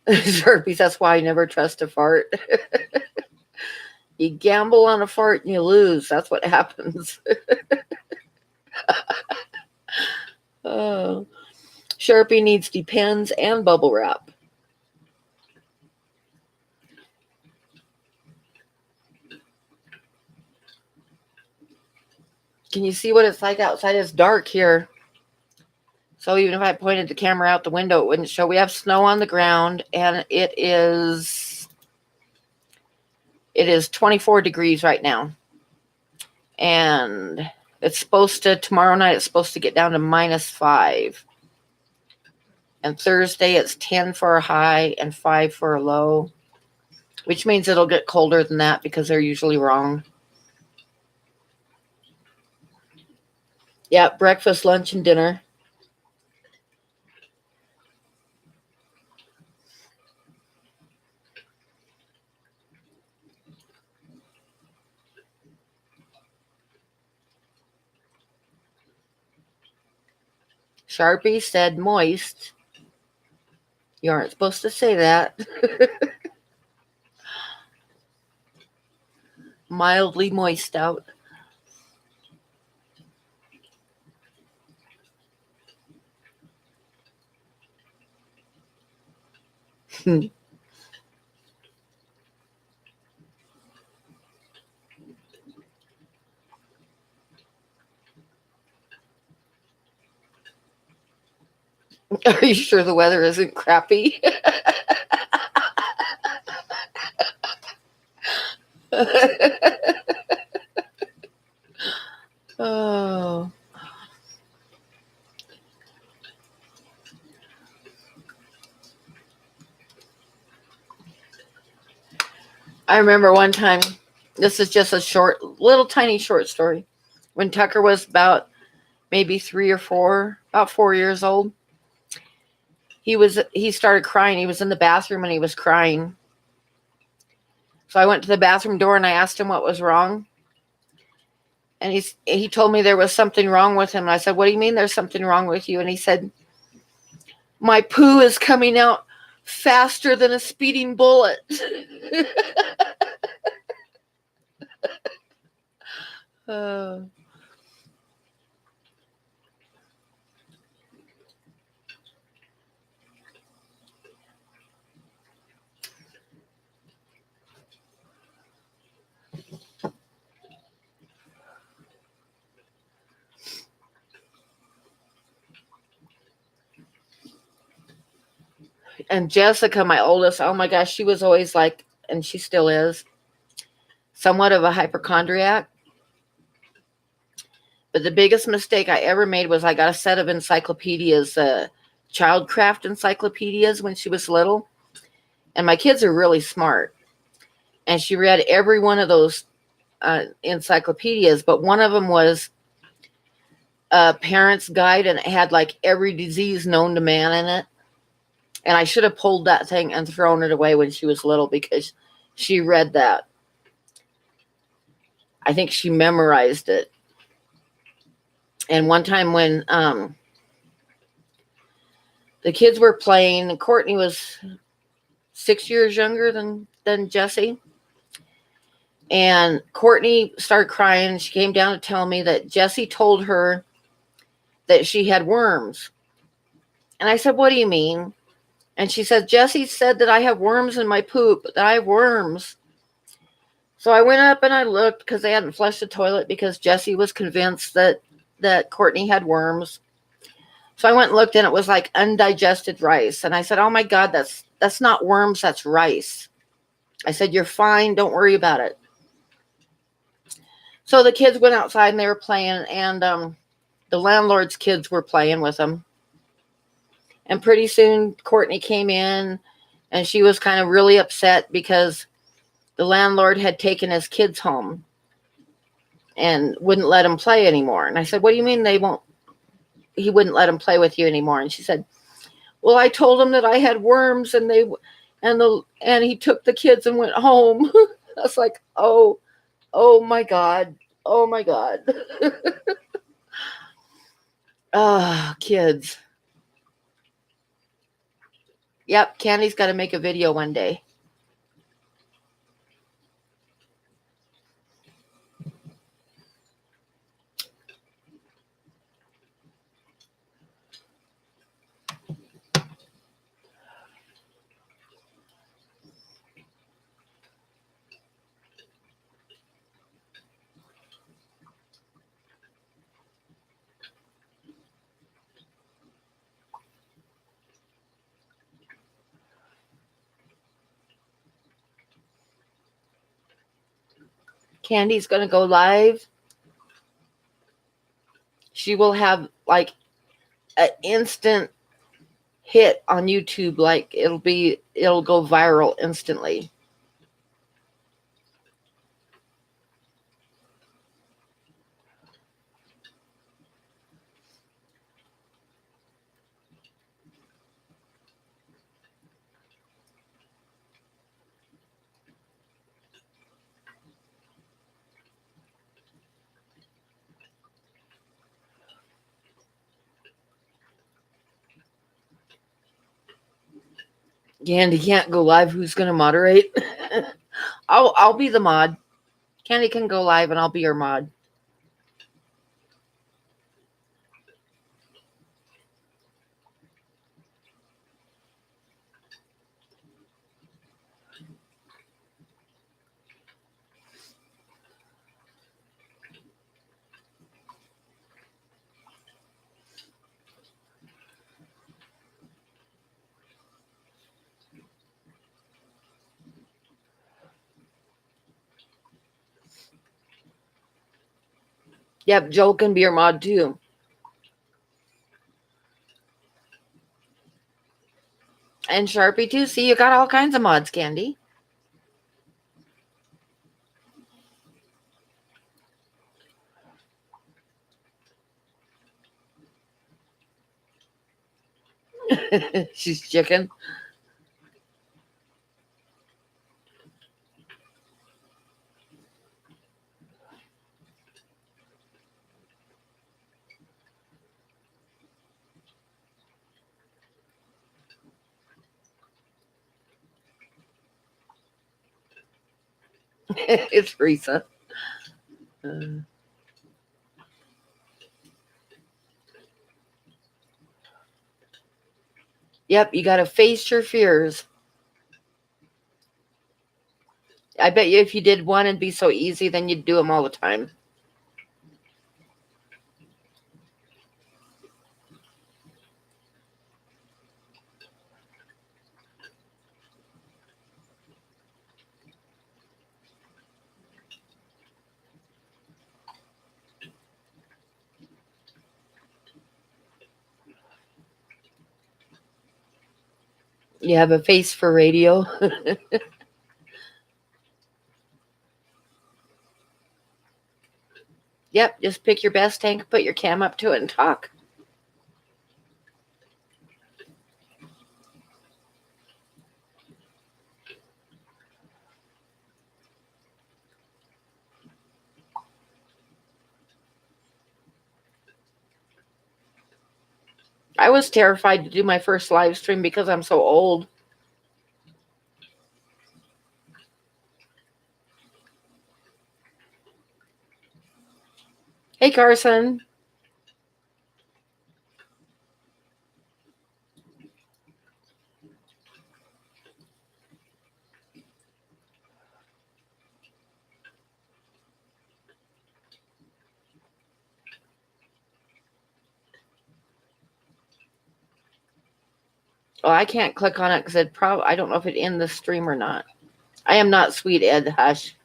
Sharpies, that's why I never trust a fart. You gamble on a fart and you lose. That's what happens. Oh, Sharpie needs Depends and bubble wrap. Can you see what it's like outside? It's dark here. So even if I pointed the camera out the window, it wouldn't show. We have snow on the ground, and it is 24 degrees right now. And tomorrow night, it's supposed to get down to -5. And Thursday, it's 10 for a high and 5 for a low, which means it'll get colder than that because they're usually wrong. Yeah, breakfast, lunch, and dinner. Sharpie said moist. You aren't supposed to say that. Mildly moist out. Are you sure the weather isn't crappy? Oh. I remember one time, this is just a little tiny short story. When Tucker was about maybe 3 or 4, about 4 years old, he started crying. He was in the bathroom and he was crying. So I went to the bathroom door and I asked him what was wrong. And he told me there was something wrong with him. And I said, what do you mean there's something wrong with you? And he said, my poo is coming out faster than a speeding bullet. Uh, and Jessica, my oldest, oh my gosh, she was always like, and she still is, somewhat of a hypochondriac. But the biggest mistake I ever made was I got a set of encyclopedias, childcraft encyclopedias when she was little. And my kids are really smart. And she read every one of those encyclopedias, but one of them was a parent's guide, and it had like every disease known to man in it. And I should have pulled that thing and thrown it away when she was little because she read that. I think she memorized it. And one time when the kids were playing, Courtney was 6 years younger than Jesse. And Courtney started crying. She came down to tell me that Jesse told her that she had worms. And I said, "What do you mean?" And she said, "Jesse said that I have worms in my poop, that I have worms." So I went up and I looked because they hadn't flushed the toilet because Jesse was convinced that Courtney had worms. So I went and looked and it was like undigested rice. And I said, "Oh my God, that's not worms, that's rice." I said, "You're fine, don't worry about it." So the kids went outside and they were playing, and the landlord's kids were playing with them. And pretty soon Courtney came in and she was kind of really upset because the landlord had taken his kids home and wouldn't let them play anymore. And I said, "What do you mean he wouldn't let them play with you anymore?" And she said, "Well, I told him that I had worms and and he took the kids and went home." I was like, oh my God. Oh my God. Oh, kids. Yep, Candy's got to make a video one day. Candy's going to go live. She will have like an instant hit on YouTube. Like it'll go viral instantly. Candy can't go live. Who's going to moderate? I'll be the mod. Candy can go live and I'll be your mod. Yep, Joel can be your mod too. And Sharpie too. See, you got all kinds of mods, Candy. She's chicken. It's Risa. Yep, you got to face your fears. I bet you if you did one and be so easy, then you'd do them all the time. You have a face for radio. Yep, just pick your best tank, put your cam up to it, and talk. I was terrified to do my first live stream because I'm so old. Hey, Carson. Oh, I can't click on it because I don't know if it in the stream or not. I am not Sweet Ed. Hush.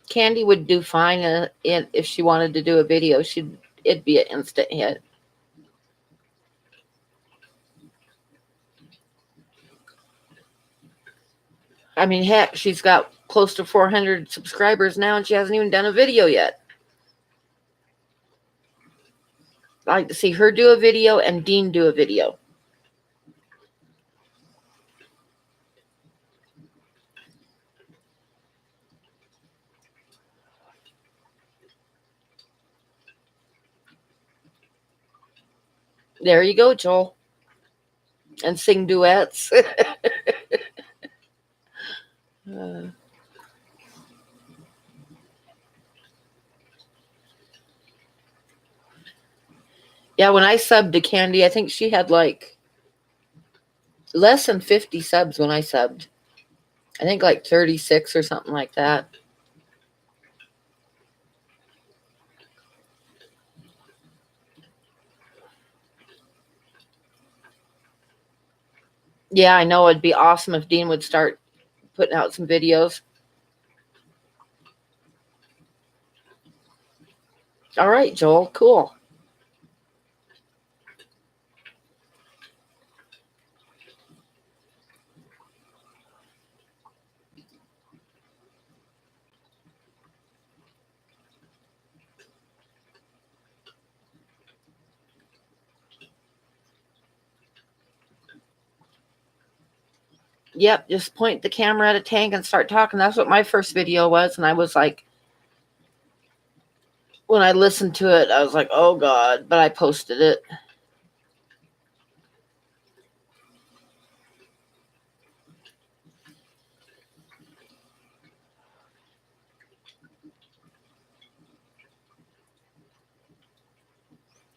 Candy would do fine if she wanted to do a video. It'd be an instant hit. I mean, heck, she's got close to 400 subscribers now, and she hasn't even done a video yet. I like to see her do a video and Dean do a video. There you go, Joel. And sing duets. Yeah, when I subbed to Candy, I think she had like less than 50 subs when I subbed. I think like 36 or something like that. Yeah, I know it'd be awesome if Dean would start putting out some videos. All right, Joel, cool. Yep, just point the camera at a tank and start talking. That's what my first video was. And I was like, when I listened to it, I was like, oh God, but I posted it.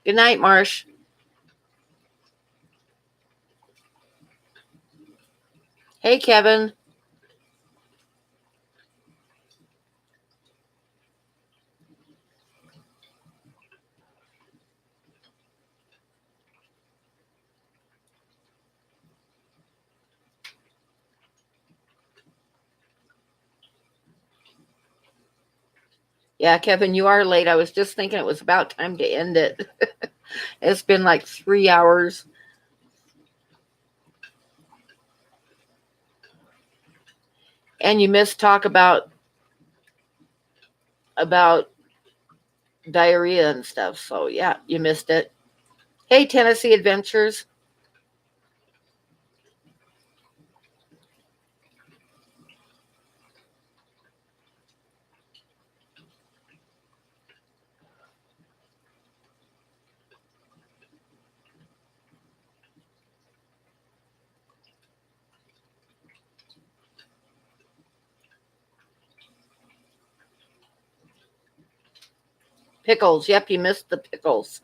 Good night, Marsh. Hey, Kevin. Yeah, Kevin, you are late. I was just thinking it was about time to end it. It's been like 3 hours. And you missed talk about diarrhea and stuff. So yeah, you missed it. Hey, Tennessee Adventures. Pickles. Yep, you missed the pickles.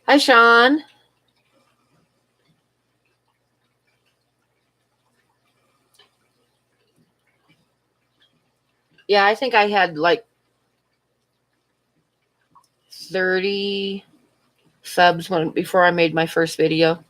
Hi, Sean. Yeah, I think I had like 30 subs before I made my first video.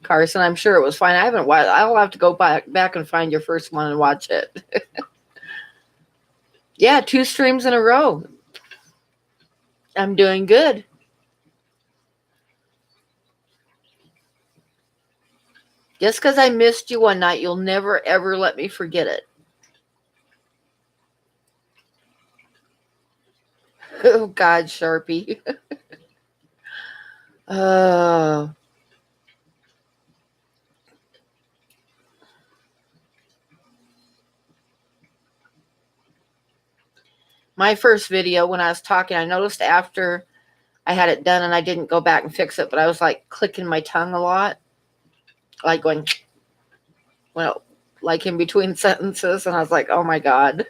Carson, I'm sure it was fine. I haven't watched. I'll have to go back and find your first one and watch it. Yeah, 2 streams in a row. I'm doing good. Just because I missed you one night, you'll never ever let me forget it. Oh God, Sharpie. Oh. My first video, when I was talking, I noticed after I had it done and I didn't go back and fix it, but I was like clicking my tongue a lot, like going, well, like in between sentences. And I was like, oh my God.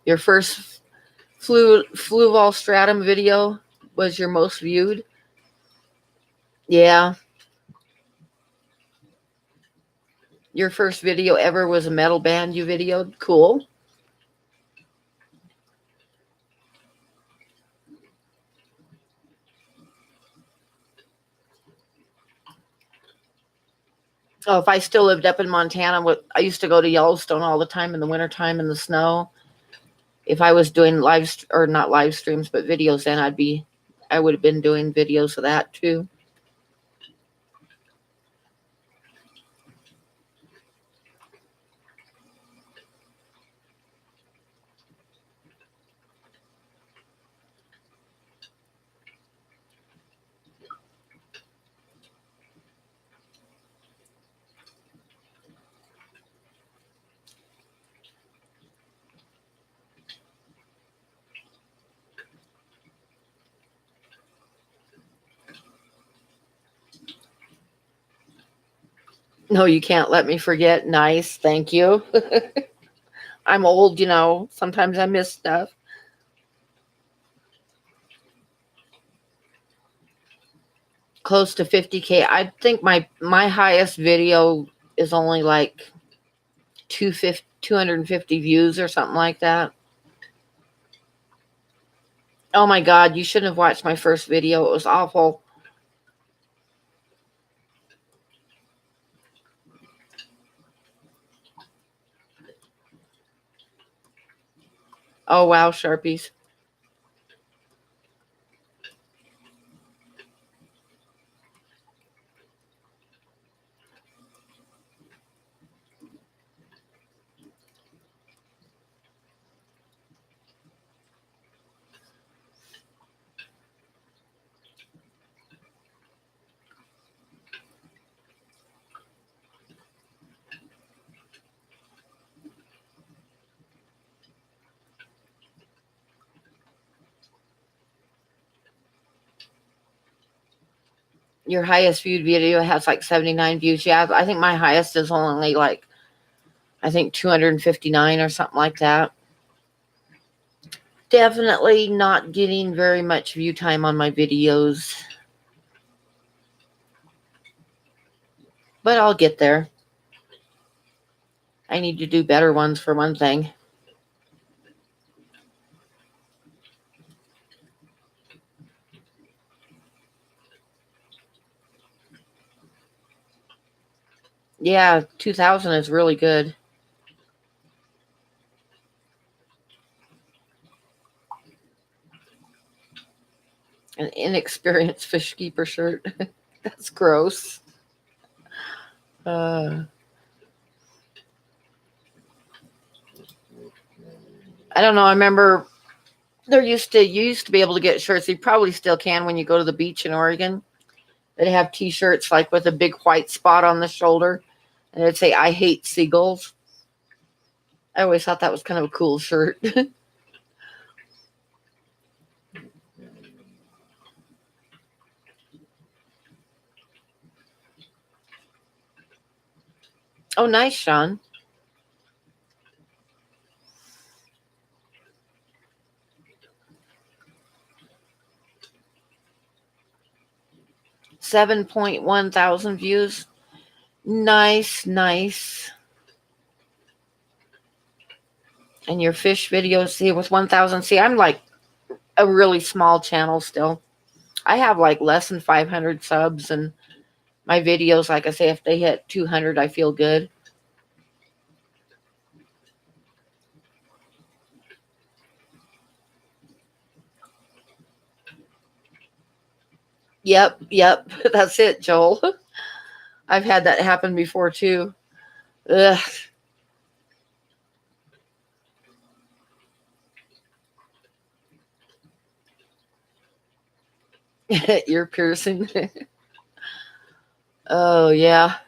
Your first Fluval Stratum video was your most viewed. Yeah. Your first video ever was a metal band you videoed. Cool. Oh, if I still lived up in Montana, I used to go to Yellowstone all the time in the wintertime in the snow. If I was doing or not live streams, but videos, then I would have been doing videos of that too. No, you can't let me forget. Nice. Thank you. I'm old, sometimes I miss stuff. Close to 50K. I think my highest video is only like 250 views or something like that. Oh my God, you shouldn't have watched my first video. It was awful. Oh wow, Sharpies. Your highest viewed video has like 79 views. Yeah, I think my highest is only like, I think 259 or something like that. Definitely not getting very much view time on my videos, but I'll get there. I need to do better ones for one thing. Yeah, 2000 is really good. An inexperienced fish keeper shirt. That's gross. Uh, I don't know. I remember you used to be able to get shirts. You probably still can when you go to the beach in Oregon. They'd have T-shirts like with a big white spot on the shoulder, and it'd say "I hate seagulls." I always thought that was kind of a cool shirt. Oh, nice, Sean. 7.1 thousand views. Nice, nice. And your fish videos, see, with 1,000. See, I'm like a really small channel still. I have like less than 500 subs, and my videos, like I say, if they hit 200, I feel good. Yep, yep. That's it, Joel. I've had that happen before too. Ugh. Ear piercing. Oh, yeah.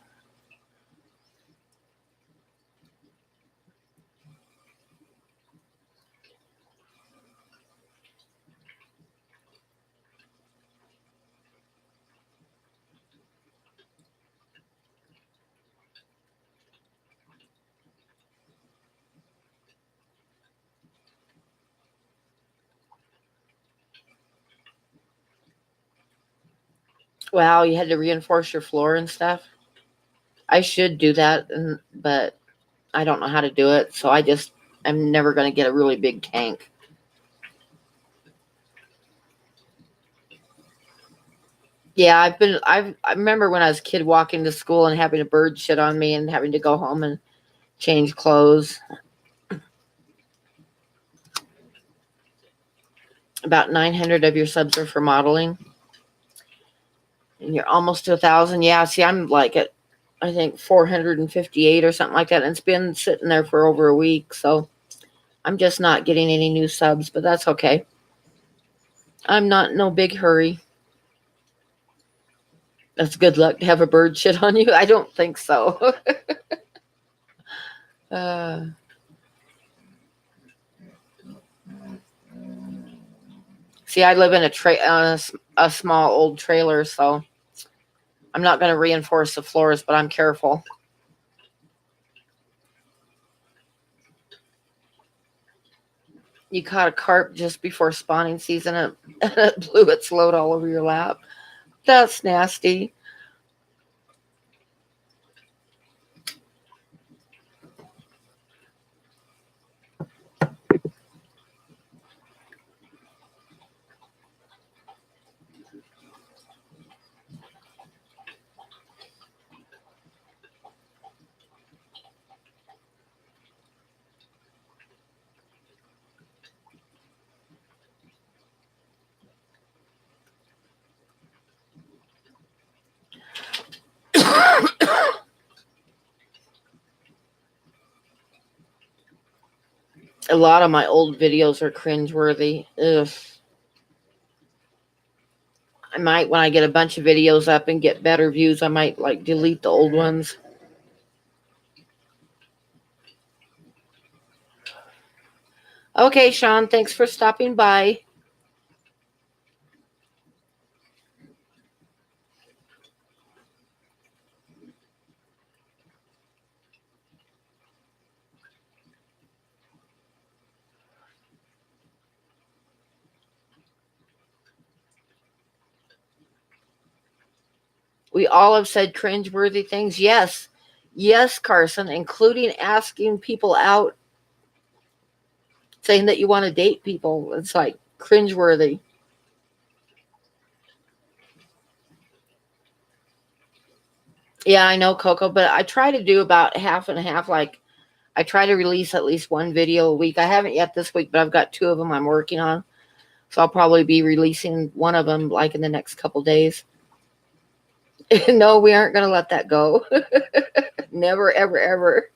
Wow, you had to reinforce your floor and stuff. I should do that, but I don't know how to do it. So I'm never going to get a really big tank. Yeah, I remember when I was a kid walking to school and having a bird shit on me and having to go home and change clothes. About 900 of your subs are for modeling, and you're almost to 1,000. Yeah, see, I'm like at, I think 458 or something like that, and it's been sitting there for over a week. So I'm just not getting any new subs, but that's okay. I'm not in no big hurry. That's good luck to have a bird shit on you. I don't think so. uh, See, I live in a small old trailer, so I'm not going to reinforce the floors, but I'm careful. You caught a carp just before spawning season and it blew its load all over your lap. That's nasty. A lot of my old videos are cringeworthy. Ugh. I might, when I get a bunch of videos up and get better views, I might like delete the old ones. Okay, Sean, thanks for stopping by. We all have said cringeworthy things. Yes. Yes, Carson, including asking people out, saying that you want to date people. It's like cringeworthy. Yeah, I know, Coco, but I try to do about half and half. Like, I try to release at least one video a week. I haven't yet this week, but I've got two of them I'm working on. So I'll probably be releasing one of them like in the next couple days. No, we aren't going to let that go. Never, ever, ever.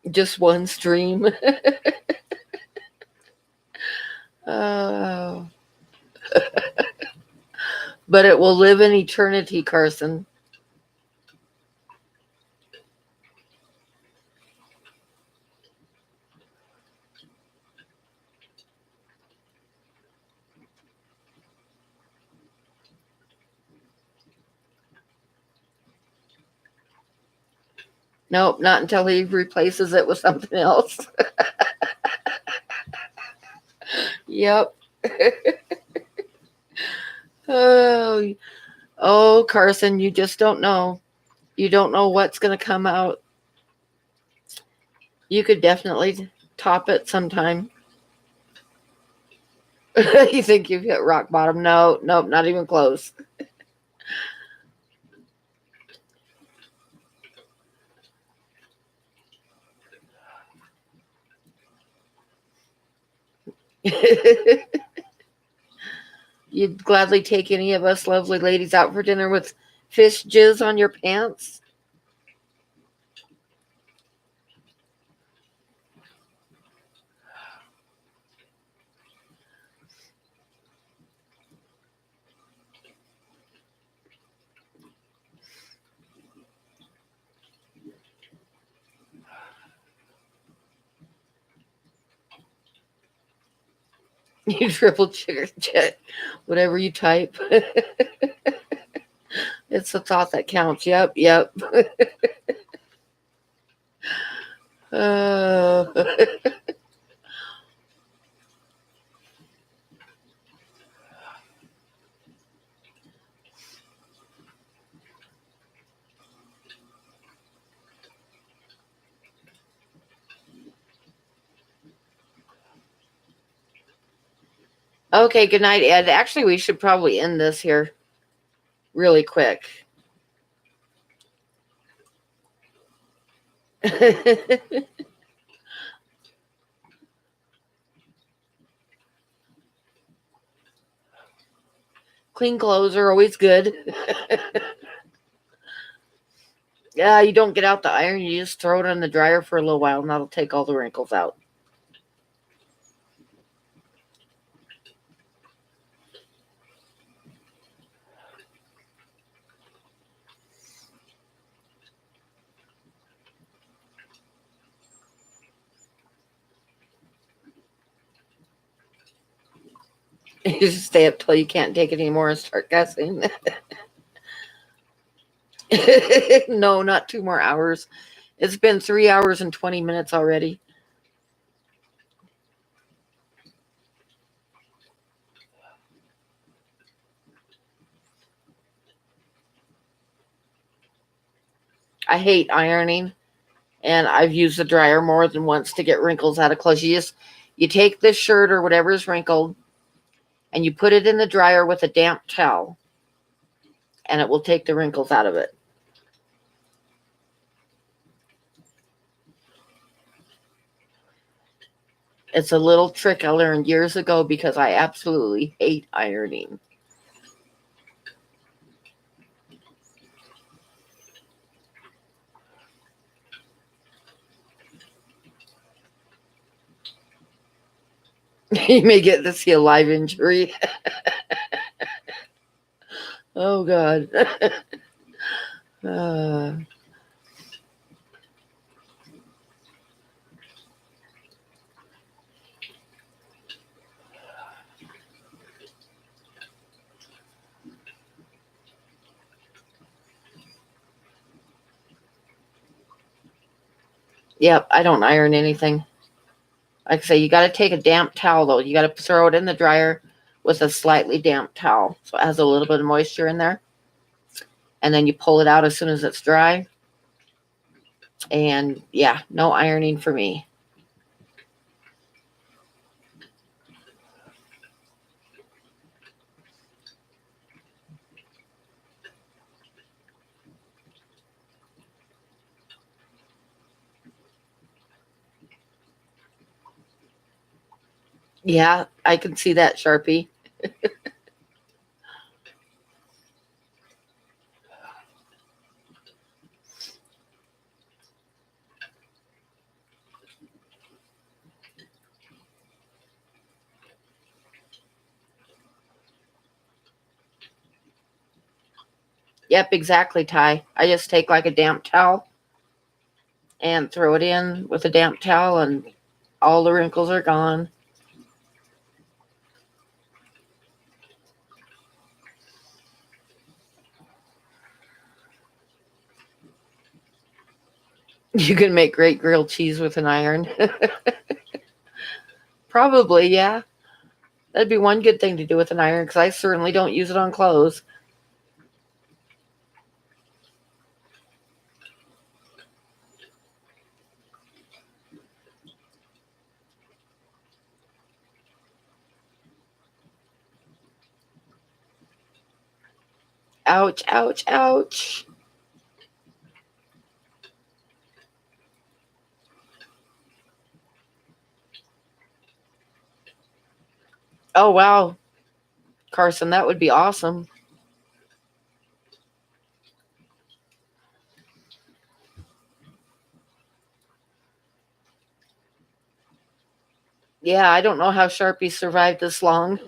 Just one stream. Oh. But it will live in eternity, Carson. Nope, not until he replaces it with something else. Yep. Oh, oh, Carson, you just don't know. You don't know what's going to come out. You could definitely top it sometime. You think you've hit rock bottom? No, nope, not even close. You'd gladly take any of us lovely ladies out for dinner with fish jizz on your pants? You triple check whatever you type. It's the thought that counts. Yep, yep. Uh, okay, good night, Ed. Actually, we should probably end this here really quick. Clean clothes are always good. Yeah, you don't get out the iron, you just throw it in the dryer for a little while, and that'll take all the wrinkles out. You just stay up till you can't take it anymore and start guessing. No, not 2 more hours. It's been 3 hours and 20 minutes already. I hate ironing, and I've used the dryer more than once to get wrinkles out of clothes. You take this shirt or whatever is wrinkled, and you put it in the dryer with a damp towel, and it will take the wrinkles out of it. It's a little trick I learned years ago because I absolutely hate ironing. You may get to see a live injury. Oh, God. uh, Yep, I don't iron anything. Like I say, you got to take a damp towel though. You got to throw it in the dryer with a slightly damp towel, so it has a little bit of moisture in there. And then you pull it out as soon as it's dry. And yeah, no ironing for me. Yeah, I can see that, Sharpie. Yep, exactly, Ty. I just take like a damp towel and throw it in with a damp towel, and all the wrinkles are gone. You can make great grilled cheese with an iron. Probably, yeah. That'd be one good thing to do with an iron because I certainly don't use it on clothes. Ouch, ouch, ouch. Oh, wow, Carson, that would be awesome. Yeah, I don't know how Sharpie survived this long.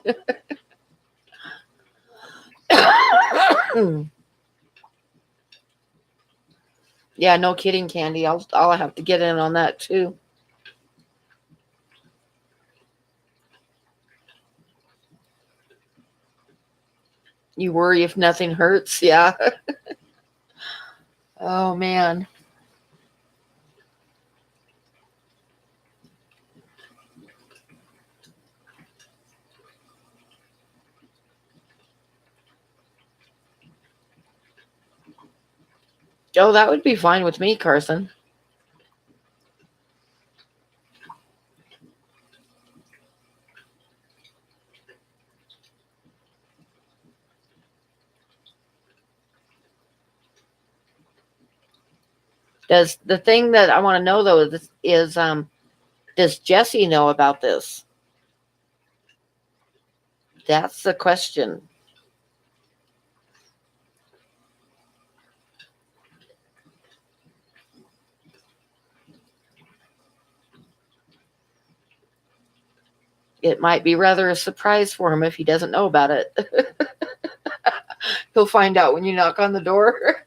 Yeah, no kidding, Candy. I'll have to get in on that too. You worry if nothing hurts, yeah. Oh man. Oh, that would be fine with me, Carson. Does the thing that I want to know though is does Jesse know about this? That's the question. It might be rather a surprise for him if he doesn't know about it. He'll find out when you knock on the door.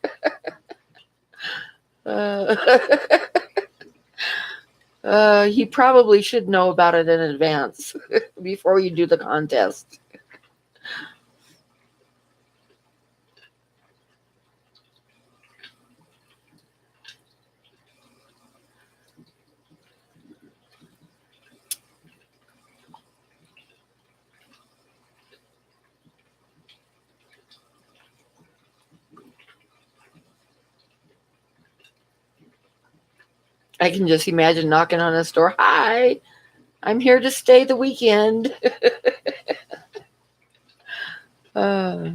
uh, he probably should know about it in advance before you do the contest. I can just imagine knocking on his door. Hi, I'm here to stay the weekend. uh,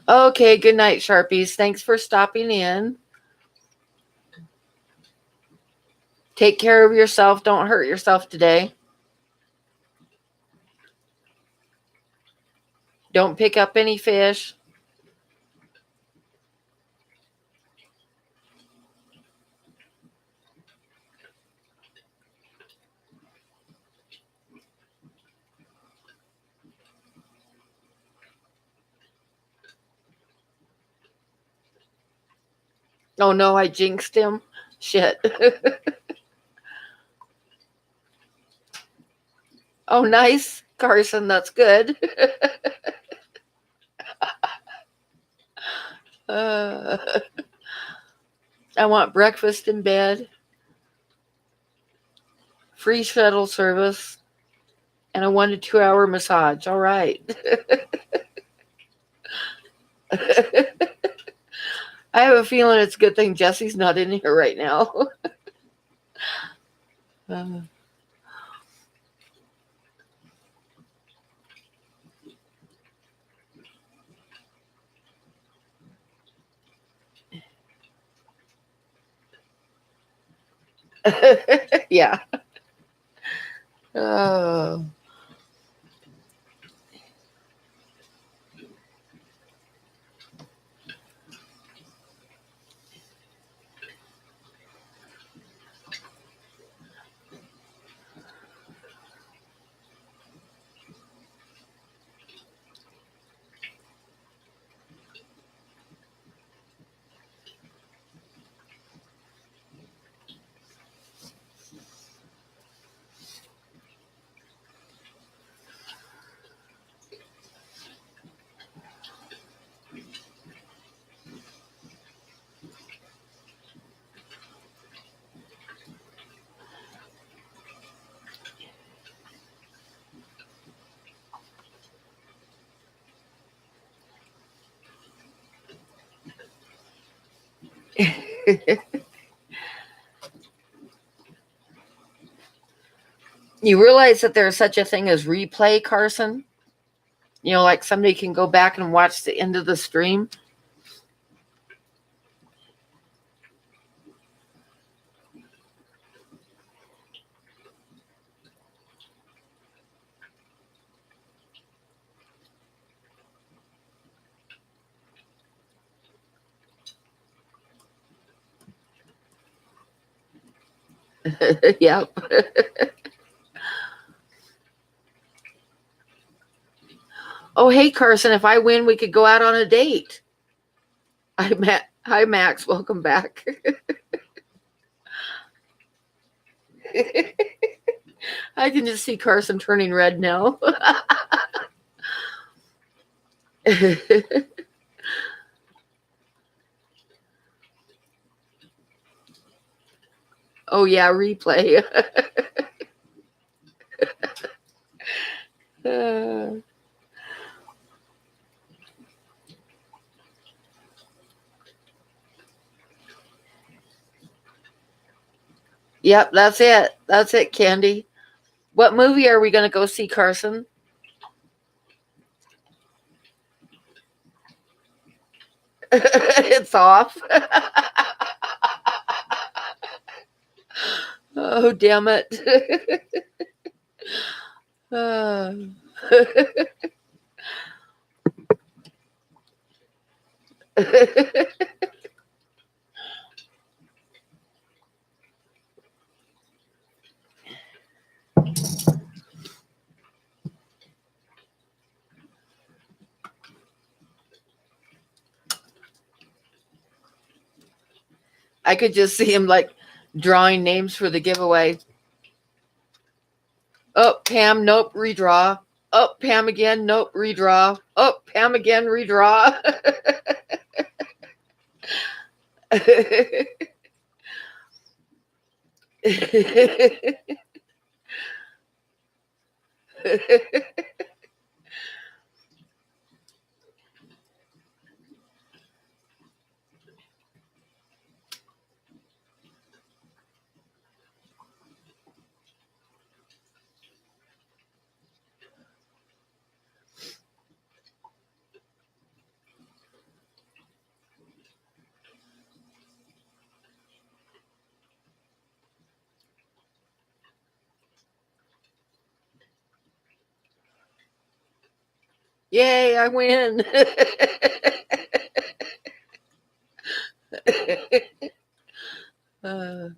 okay, good night, Sharpies. Thanks for stopping in. Take care of yourself. Don't hurt yourself today. Don't pick up any fish. Oh no, I jinxed him. Shit. Oh, nice, Carson. That's good. uh, I want breakfast in bed, free shuttle service, and a 1 to 2 hour massage. All right. I have a feeling it's a good thing Jesse's not in here right now. Uh, yeah. Oh. You realize that there's such a thing as replay, Carson? Like somebody can go back and watch the end of the stream. Yep. Oh, hey, Carson, if I win, we could go out on a date. Hi, Max. Welcome back. I can just see Carson turning red now. Oh, yeah, replay. Yep, that's it. That's it, Candy. What movie are we going to go see, Carson? It's off. Oh, damn it. Uh, I could just see him like drawing names for the giveaway. Oh, Pam, nope, redraw. Oh, Pam again, nope, redraw. Oh, Pam again, redraw. Yay, I win. uh,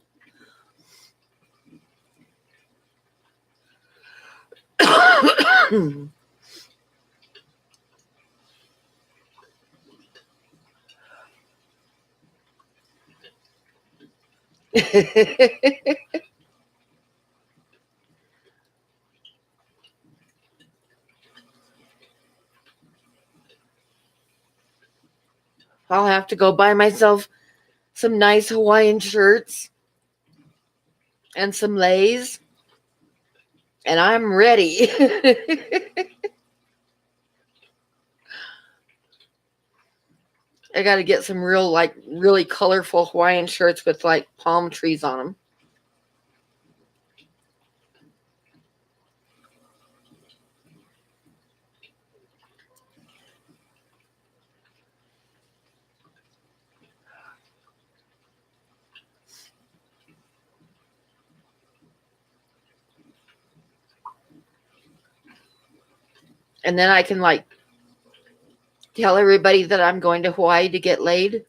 I'll have to go buy myself some nice Hawaiian shirts, and some leis, and I'm ready. I got to get some really colorful Hawaiian shirts with like palm trees on them. And then I can like tell everybody that I'm going to Hawaii to get laid.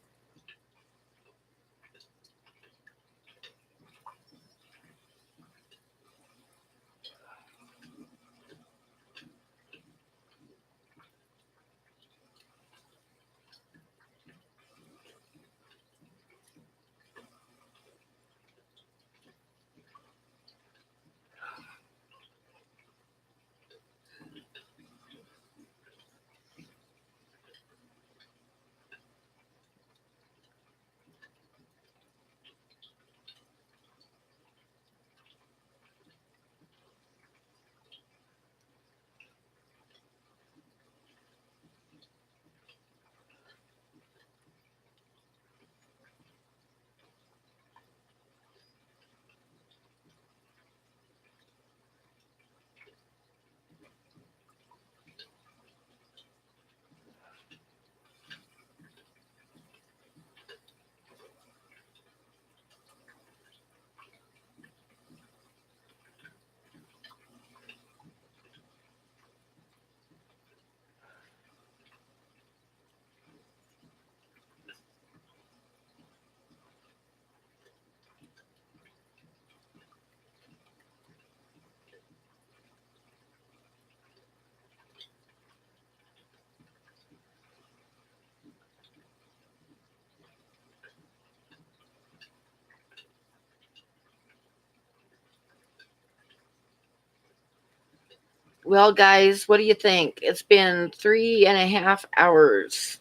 Well, guys, what do you think? It's been 3.5 hours.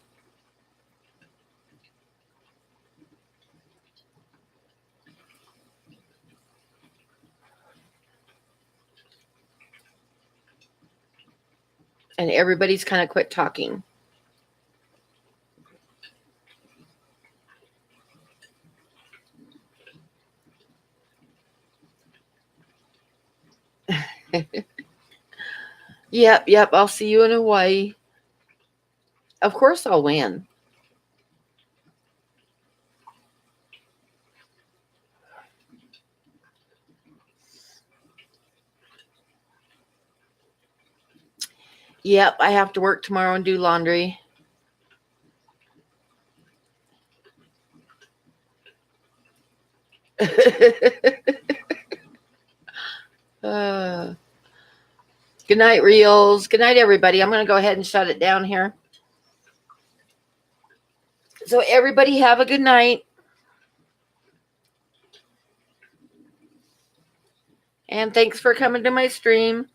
And everybody's kind of quit talking. Yep. I'll see you in Hawaii. Of course I'll win. Yep, I have to work tomorrow and do laundry. Good night, Reels. Good night, everybody. I'm going to go ahead and shut it down here. So everybody have a good night. And thanks for coming to my stream.